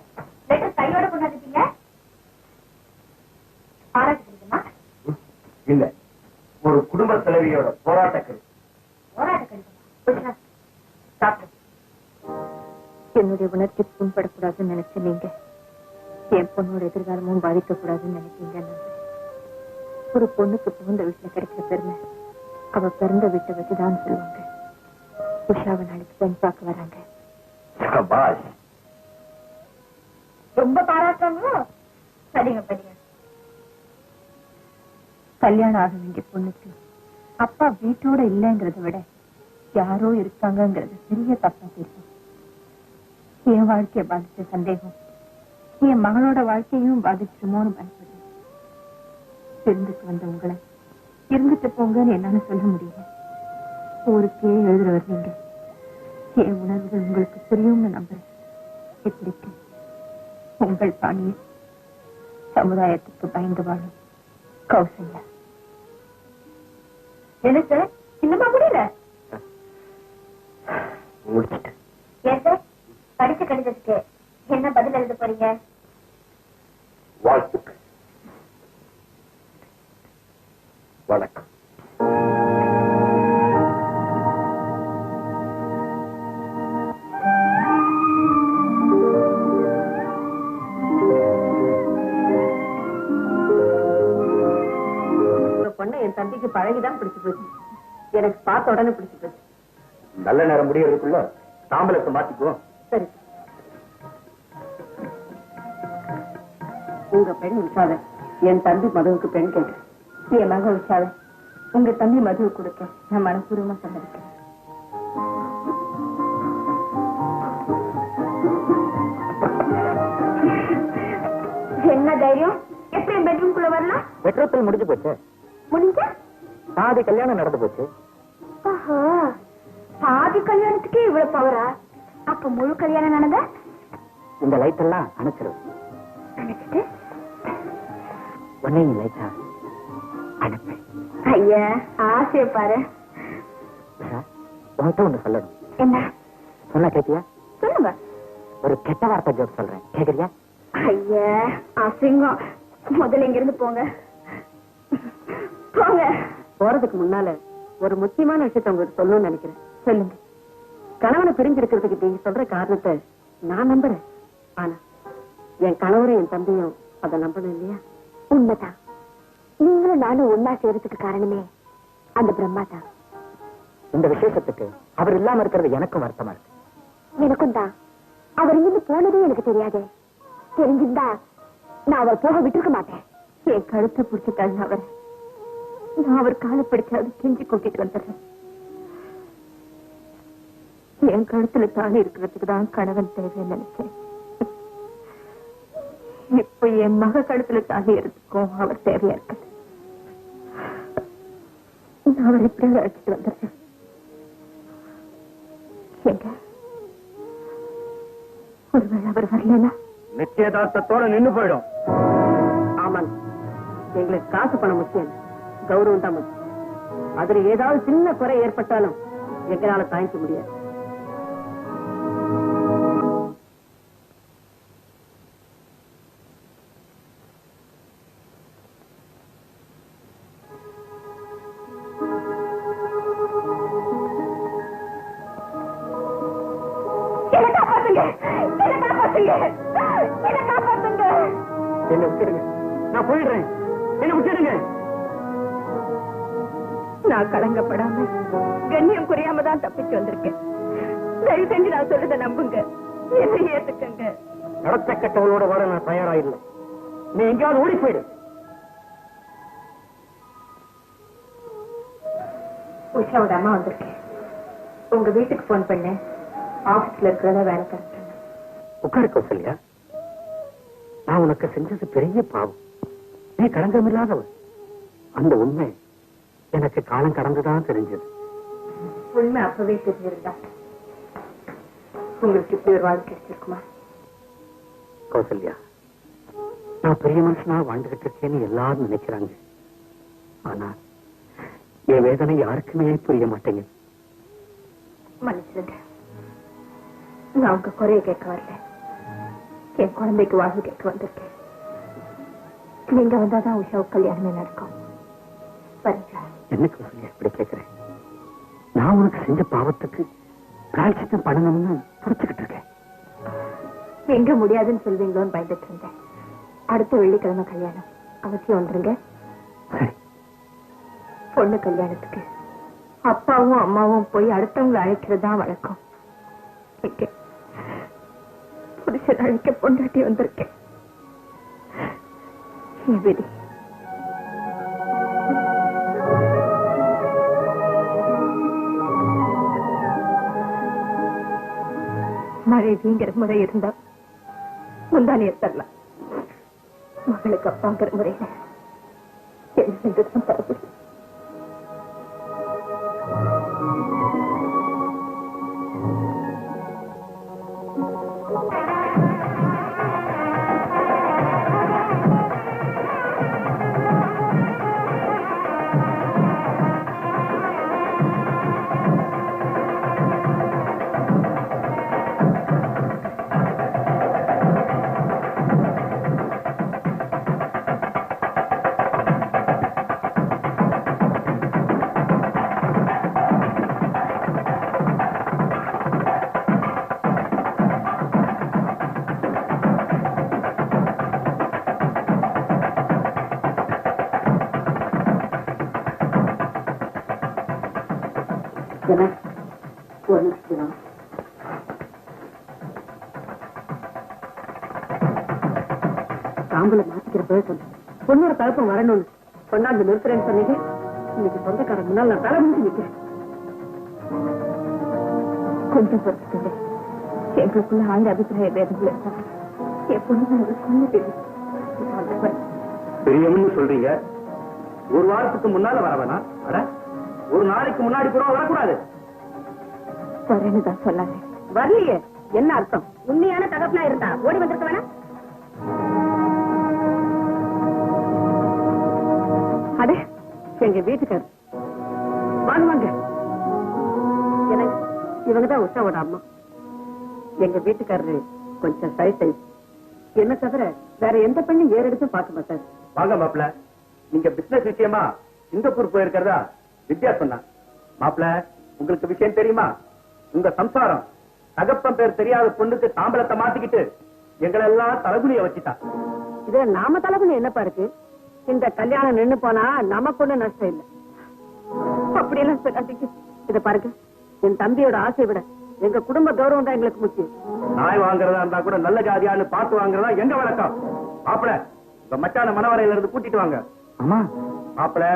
லெட்டர் கையோட கொண்டாந்துட்டீங்க? பாராட்டுமா? இல்ல, ஒரு குடும்ப தலைவியோட போராட்ட கருத்து. போராட்ட கருத்துமா? சாப்பிட்டு என்னுடைய உணர்ச்சி புண்படக்கூடாதுன்னு நினைச்ச நீங்க என் பொண்ணோட எதிர்காலமும் பாதிக்க கூடாதுன்னு நினைச்சீங்க. ஒரு பொண்ணுக்கு புகுந்த வீட்டுல கிடைக்கிற பெருமை அவ பிறந்த வீட்டை வச்சுதான் சொல்லுவாங்க. உஷாவை நாளைக்கு பெண் பார்க்க வராங்க. ரொம்ப பாராட்டுறாங்களோ? சரிங்க சரிங்க. கல்யாணம் ஆக வேண்டிய பொண்ணுக்கு அப்பா வீட்டோட இல்லைங்கிறத விட யாரோ இருக்காங்கிறது பெரிய தப்பா தெரியும். என் வாழ்க்கையை பாதிச்ச சந்தேகம் என் மகளோட வாழ்க்கையும் பாதிச்சிருமோன்னு பயப்படுறேன். இருந்துட்டு வந்த உங்களை இருந்துட்டு போங்கன்னு என்னால சொல்ல முடியல. ஊருக்கே எழுதுறவர் நீங்க. என் உணர்வுகள் உங்களுக்கு புரியும்னு நம்புறேன். இப்படிக்கு உங்கள் பாணியில் சமுதாயத்துக்கு பயந்து வாழும் கௌசல்யா. என்ன சார் இன்னுமா முடியல? ஏன் சார் படிச்ச கடிதத்துக்கு என்ன பதில் எழுத போறீங்க? வாழ்த்துக்கள். வணக்கம். பொண்ணை என் தம்பிக்கு பழகிதான் பிடிச்சு போச்சு. எனக்கு பார்த்த உடனே பிடிச்சு போச்சு. நல்ல நேரம் முடியறதுக்குள்ள தாம்பலத்தை மாத்திக்குவோம். சரி, உங்க பெண் உஷாவை என் தம்பி மதுவுக்கு பெண் கேட்டு என் மக உஷாவை உங்க தம்பி மதுவை கொடுக்க நான் மனப்பூர்வமா சம்மதிக்கிறேன். என்ன தைரியம்? எப்படி பெட்ரூம்குள்ள வரலாம்? வெற்றத்தில் முடிஞ்சு போச்சு. முடிஞ்சா பாதி கல்யாணம் நடந்து போச்சு. பாதி கல்யாணத்துக்கே இவ்வளவு பவரா? அப்ப முழு கல்யாணம் நடந்த இந்த லைட் எல்லாம் அணைச்சிரும். நினைச்சிட்டு உடனே நீ லைட்டா அனுப்பு. ஐயா ஆசைய பாரு. உன்கிட்ட ஒண்ணு சொல்லணும். என்ன சொன்னா கேட்டியா? சொல்லுங்க. ஒரு கெட்ட வார்த்தை ஜோக் சொல்றேன், கேக்குறியா? ஐயா அசிங்கம். முதல்ல இங்க இருந்து போங்க போங்க. போறதுக்கு முன்னால ஒரு முக்கியமான விஷயத்தை உங்களுக்கு சொல்லணும்னு நினைக்கிறேன். சொல்லுங்க. கணவனை பிரிஞ்சிருக்கிறதுக்கு நீங்க சொல்ற காரணத்தை நான் நம்புறேன். ஆனா என் கணவரும் என் தம்பியும் அதை நம்பணும் இல்லையா? உண்மைதான். நீங்களும் நானும் ஒன்னா சேர்றதுக்கு காரணமே அந்த பிரம்மா தான். இந்த விசேஷத்துக்கு அவர் இல்லாம இருக்கிறது எனக்கும் வருத்தமா இருக்கு. எனக்கும் தான். அவர் இங்கிருந்து போனதே எனக்கு தெரியாது. தெரிஞ்சிருந்தா நான் அவர் போக விட்டுருக்க மாட்டேன். என் கழுத்தை பிடிச்சி தள்ள அவர் நான் அவர் காலை பிடிச்சாது கெஞ்சி கூட்டிட்டு வந்துடுறேன். என் கழுத்துல தாலி இருக்கிறதுக்கு தான் கணவன் தேவைன்னு நினைச்சேன். இப்ப என் மக கழுத்துல தாலி இருக்கிறதுக்கும் அவர் தேவையா இருக்குது. நான் அவர் எப்படியாவது அழைச்சிட்டு வந்துடுறேன். எங்க ஒருவேளை அவர் வரலனா நிச்சயதார்த்தத்தோட நின்னு போயிடும். ஆமாங்க, எங்களுக்கு காசு பணம் முக்கியம், கௌரவம் தான் முக்கியம். அதுல ஏதாவது சின்ன குறை ஏற்பட்டாலும் எங்களால தாங்கிக்க முடியாது. என்ன காப்பாத்துங்க, என்ன காப்பாத்துங்க, என்ன காப்பாத்துங்க. என்ன விட்டுடுங்க, நான் போயிடுறேன். என்ன விட்டுடுங்க. நான் கலங்கப்படாம கண்ணியம் குறையாம தான் தப்பிச்சு வந்திருக்கேன். தயவு செஞ்சு நான் சொல்றத நம்புங்க, என்னை ஏத்துக்கங்க. நடத்த கட்டவளோட வர நான் தயாரா இல்லை. நீ எங்கேயாவது ஓடி போயிடு. உஷாவோட அம்மா வந்திருக்கேன். உங்க வீட்டுக்கு போன் பண்ணேன். ஆபீஸ்ல இருக்கிறத வேலை கரெக்ட். உட்காரு கௌசல்யா. நான் உனக்கு செஞ்சது பெரிய பாவம். நீ களங்கமில்லாதவன். அந்த உண்மை எனக்கு காலம் கடந்துதான் தெரிஞ்சது. உண்மை அப்பவே தெரிஞ்சிருந்தா உங்களுக்கு இப்படி ஒரு வாழ்க்கை இருக்குமா? கௌசல்யா, நான் பெரிய மனுஷனா வாழ்ந்துகிட்டு இருக்கேன்னு எல்லாரும் நினைக்கிறாங்க. ஆனா என் வேதனை யாருக்குமே புரிய மாட்டேங்க. மன்னிச்சிருங்க, நான் உங்க குறைய கேட்க வரல. என் குழந்தைக்கு வாழ்வு கேட்க வந்திருக்கேன். நீங்க வந்தாதான் உஷாவுக்கு கல்யாணமே நடக்கும். சரிங்களா? என்ன கௌசல்யா இப்படி கேட்கிறேன்? நான் உனக்கு செஞ்ச பாவத்துக்கு பிராயச்சித்தம் பண்ணணும்னு புடிச்சுக்கிட்டு இருக்கேன். எங்க முடியாதுன்னு சொல்வீங்களோன்னு பயந்துட்டு இருந்தேன். அடுத்த வெள்ளிக்கிழமை கல்யாணம், அவசியம் வந்துருங்க. சரி. பொண்ணு கல்யாணத்துக்கு அப்பாவும் அம்மாவும் போய் அடுத்தவங்களை அழைக்கிறது தான் வழக்கம். இங்க புருஷன் அழைக்க பொண்டாட்டி வந்திருக்கேன். என் விதி. மழை வீங்கிற முறை இருந்தா முந்தானிய தரலாம். மகளுக்கு அப்பாங்கிற முறையில என்ன செஞ்சதும் தரப்படும். ஒரு நிமிஷம் தாம்பூல மாத்திக்கிற பேசணும் பொண்ணோட தகப்பம் வரணும்னு கொண்டாந்து நிறுத்துறேன்னு சொன்னீங்க. இன்னைக்கு சொந்தக்காரன் முன்னால் நான் தலை முடிச்சு நிற்கிறேன். கொஞ்சம் பொறுத்துங்க. எங்களுக்குள்ள ஆயிரம் அபிப்பிராய வேதங்கள் இருக்கா? என் பொண்ணு சொன்ன பெரியம்னு சொல்றீங்க, ஒரு வாரத்துக்கு முன்னால வர வேணாம், ஒரு நாளைக்கு முன்னாடி கூட வரக்கூடாது. வரேன்னு தான் சொன்னாங்க. வரலையே, என்ன அர்த்தம்? உண்மையான தகப்பனா இருந்தா ஓடி வந்திருக்க வேணா? அடே, எங்க வீட்டுக்காரு வாங்க வாங்க. எனக்கு இவங்கதான் உஷாவோட அம்மா. எங்க வீட்டுக்காரரு கொஞ்சம் சைஸ் என்ன தவிர வேற எந்த பெண்ணும் ஏறெடுத்து பார்க்க மாட்டாரு. வாங்க மாப்பிள்ள, நீங்க பிசினஸ் விஷயமா சிங்கப்பூர் போயிருக்கிறதா வித்யா சொன்னா. மாப்பிள்ள, உங்களுக்கு விஷயம் தெரியுமா? உங்க சம்சாரம் தகப்பன் பேர் தெரியாத பொண்ணுக்கு தாம்பலத்தை மாத்திக்கிட்டு எங்களை எல்லாம் தலகுனிய வச்சுட்டா. இது நாம தலைகுனி என்னப்பா இருக்கு? இந்த கல்யாணம் நின்னு போனா நமக்கு ஒண்ணு நஷ்டம் இல்லை. அப்படியெல்லாம் சொல்லாதீங்க. இத பாருங்க, என் தம்பியோட ஆசையை விட எங்க குடும்ப கௌரவம் தான் எங்களுக்கு முக்கியம். நாய் வாங்குறதா இருந்தா கூட நல்ல ஜாதியான்னு பார்த்து வாங்குறதா எங்க வழக்கம். மாப்பிள்ள, உங்க மச்சான மனவரையில இருந்து கூட்டிட்டு வாங்க. ஆமா மாப்பிள்ள,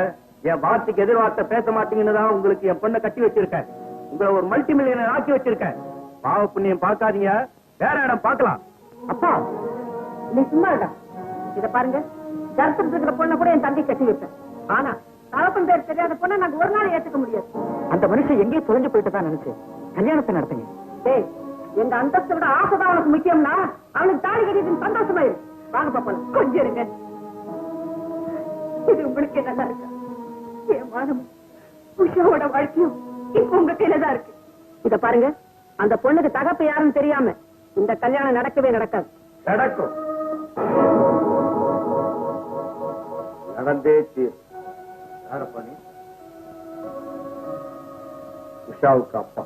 என் வார்த்தைக்கு எதிர்வார்த்தை பேச மாட்டீங்கன்னு தான் உங்களுக்கு என் பொண்ணை கட்டி வச்சிருக்கேன். உங்களை ஒரு மல்டி மில்லியனர் ஆக்கி வச்சிருக்கேன். பாவ புண்ணியம் பார்க்காதீங்க, வேற இடம் பார்க்கலாம். அப்பா, நீ சும்மா இருக்கா? இத பாருங்க, தர்சனத்துக்கு இருக்கிற பொண்ணை கூட என் தம்பி கட்டி வைப்பேன். ஆனா தகப்பன் பேர் தெரியாத பொண்ணை நாங்க ஒரு நாள் ஏத்துக்க முடியாது. அந்த மனுஷன் எங்கேயும் தொலைஞ்சு போயிட்டு தான் நினைச்சு கல்யாணத்தை நடத்துங்க. டேய், எங்க அந்தஸ்தை விட ஆசைதான் அவனுக்கு முக்கியம்னா அவனுக்கு தாலி கட்டிட்டு சந்தோஷமாயிரு. வாங்க பாப்பா, கொஞ்சம் இருங்க. இது உங்களுக்கு நல்லா இருக்கு. என் மானமும் உஷாவோட வாழ்க்கையும் இப்ப உங்க கையில தான் இருக்கு. இத பாருங்க, அந்த பொண்ணுக்கு தகப்பு யாருன்னு தெரியாம இந்த கல்யாணம் நடக்கவே நடக்காது. நடக்கும், நடந்தே தீரும். யாரப்பா நீ? உஷாவுக்கு அப்பா.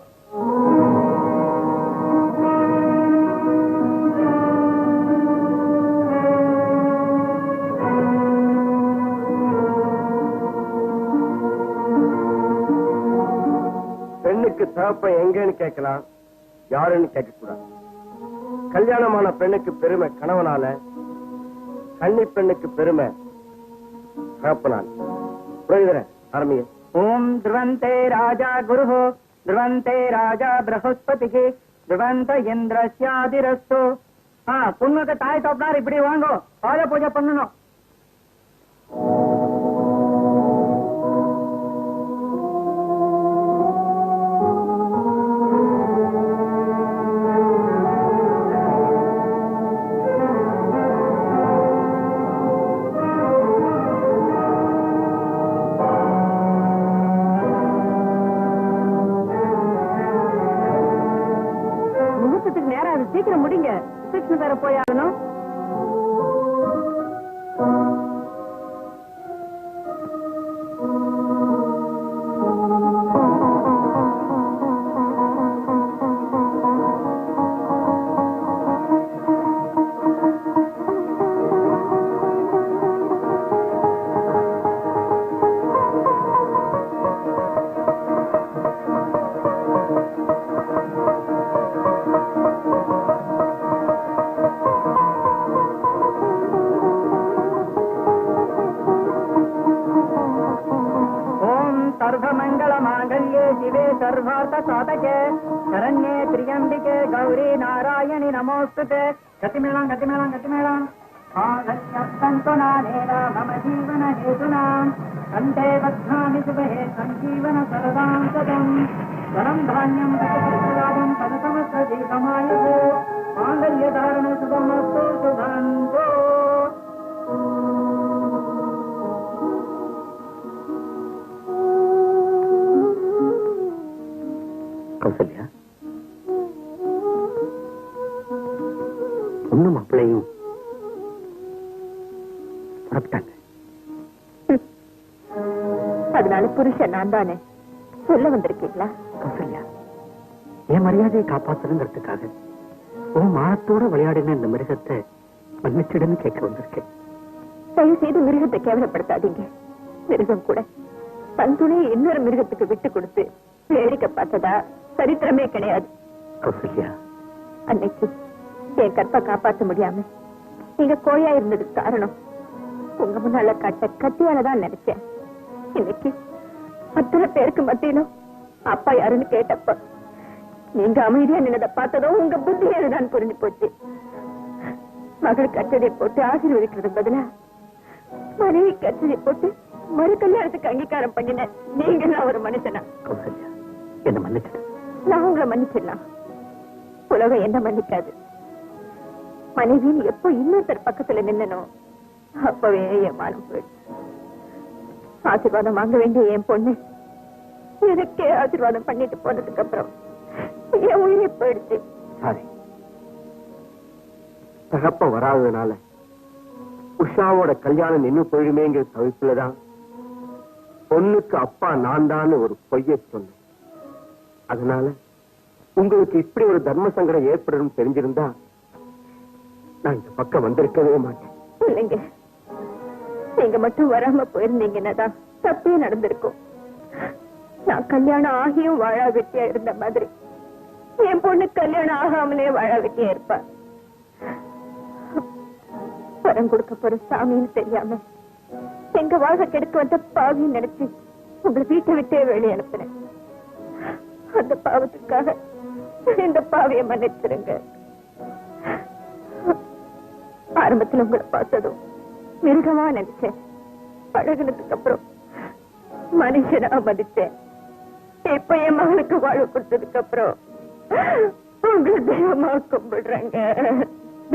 பெண்ணுக்கு தகப்பன் எங்கன்னு கேட்கலாம், யாருன்னு கேட்க கூடாது. கல்யாணமான பெண்ணுக்கு பெருமை கணவனால, கன்னி பெண்ணுக்கு பெருமை தகப்பனால. புரியுதுற? ஆரம்பிய. ஓம் த்ருவந்தே ராஜா குரு, த்ருவந்தே ராஜா பிரகஸ்பதிக்கு, த்ருவந்த இந்திரஸ்யாதிரஸ்து. பொண்ணுக்கு தாய் தோப்பினார், இப்படி வாங்கோ, பாத பூஜை பண்ணணும். சீக்கிரம் முடிங்க, சீக்கிரம் வேற போயாகணும். शिवे सर्वार्थ साधके शरण्ये त्र्यंबिके गौरी नारायणि नमोस्तुते. गतिमेळं गतिमेळं गतिमेळं आगच्छन्तुनानेन मम जीवन हेतुना कण्ठे बध्नामि शुभे सञ्जीवन सरदां सदं वरं धान्यं प्रतिप्रसादं तदसमस्तजीवमायुः माङ्गल्यधारण शुभमस्तु शुभन्तु. கௌசல்யா, பொண்ணு மாப்பிள்ளையும் புறப்பட்டாங்க. அதனால புருஷன் நான் தானே சொல்ல வந்திருக்கீங்களா? கௌசல்யா, என் மரியாதையை காப்பாத்தணுங்கிறதுக்காக உன் மானத்தோட விளையாடின இந்த மிருகத்தை மன்னிச்சிடன்னு கேட்க வந்திருக்கேன். தயவு செய்து மிருகத்தை கேவலப்படுத்தாதீங்க. மிருகம் கூட தன் துணையை இன்னொரு மிருகத்துக்கு விட்டு கொடுத்து வேடிக்கை பார்த்ததா சரித்திரமே கிடையாது. கௌசல்யா, அன்னைக்கு என் கற்பை காப்பாற்ற முடியாம நீங்க கோழையா இருந்ததுக்கு காரணம் உங்க முன்னால கட்ட கத்தியாலதான் நினைச்சேன். இன்னைக்கு அத்தனை பேருக்கு மத்தியிலும் அப்பா யாருன்னு கேட்டப்ப நீங்க அமைதியா நின்னதை பார்த்ததும் உங்க புத்தி அதுதான் புரிஞ்சு போச்சு. மகள் கச்சதை போட்டு ஆசீர்வதிக்கிறது பதிலா மனைவி கச்சதை போட்டு மறு கல்யாணத்துக்கு அங்கீகாரம் பண்ணின நீங்க ஒரு மனுஷனா? கௌசல்யா, என்ன மன்னிச்சிடு. நான் உங்களை மன்னிச்சிடலாம், உலகம் என்ன மன்னிக்காது. மனைவின்னு எப்போ இன்னொருத்தர் பக்கத்துல நின்னனோ அப்பவே என் மானம் போயிடுச்சு. ஆசீர்வாதம் வாங்க வேண்டிய என் பொண்ணு எனக்கே ஆசீர்வாதம் பண்ணிட்டு போனதுக்கு அப்புறம் என் உயிரை போயிடுச்சு. சாரி, தகப்ப வராததுனால உஷாவோட கல்யாணம் நின்னு போயிடுமேங்கிற தவிப்புலதான் பொண்ணுக்கு அப்பா நான் தான் ஒரு பொய்ய சொன்னேன். அதனால உங்களுக்கு இப்படி ஒரு தர்ம சங்கடம் ஏற்படும் தெரிஞ்சிருந்தா நான் இந்த பக்கம் வந்திருக்கவே மாட்டேன். இல்லைங்க, நீங்க மட்டும் வராம போயிருந்தீங்கன்னா தப்பே நடந்திருக்கும். நான் கல்யாணம் ஆகியும் வாழா வெட்டியா இருந்த மாதிரி என் பொண்ணு கல்யாணம் ஆகாமலே வாழா வெட்டியா இருப்பா. வரம் கொடுக்க போற சாமின்னு தெரியாம எங்க வாழ்க்கை கெடுக்க வந்த பாவின்னு நினைச்சு உங்களை வீட்டை விட்டே வெளியே அனுப்புறேன். அந்த பாவத்துக்காக இந்த பாவியை மன்னிச்சிருங்க. ஆரம்பத்துல உங்களை பார்த்ததும் மிருகமா நினைச்சேன். பழகினதுக்கு அப்புறம் மனுஷனா மதிச்சேன். இப்ப என் மகனுக்கு வாழ்வு கொடுத்ததுக்கு அப்புறம் உங்களை தெய்வமா கும்பிடுறேங்க,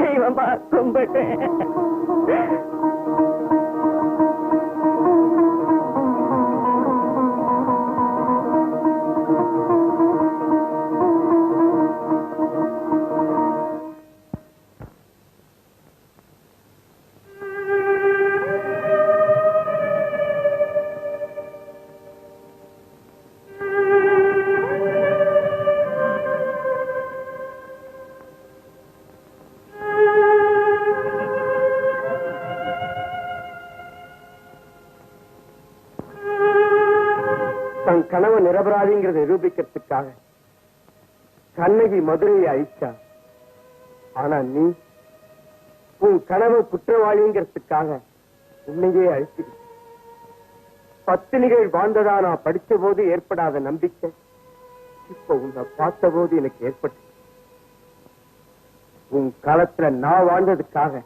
தெய்வமா கும்பிடுறேன். தன் கணவன் நிரபராதிங்கிறத நிரூபிக்கிறதுக்காக கண்ணகி மதுரையை அழிச்சா. ஆனா நீ உன் கணவன் குற்றவாளிங்கிறதுக்காக உன்னையே அழிச்சு. பத்தினிகள் வாழ்ந்ததா நான் படிச்ச போது ஏற்படாத நம்பிக்கை இப்ப உன்னை பார்த்த போது எனக்கு ஏற்பட்டு. உன் காலத்துல நான் வாழ்ந்ததுக்காக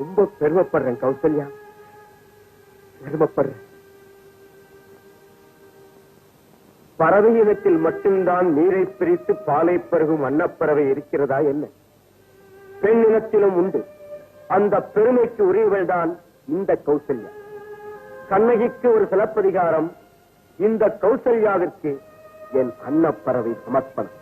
ரொம்ப பெருமைப்படுறேன் கௌசல்யா, பெருமைப்படுறேன். பறவை இனத்தில் மட்டும்தான் நீரை பிரித்து பாலை பருகும் அன்னப்பறவை இருக்கிறதா என்ன? பெண் இனத்திலும் உண்டு. அந்த பெருமைக்கு உரியவள் தான் இந்த கௌசல்யா. கண்ணகிக்கு ஒரு சிலப்பதிகாரம், இந்த கௌசல்யாவிற்கு என் அன்னப்பறவை சமர்ப்பணம்.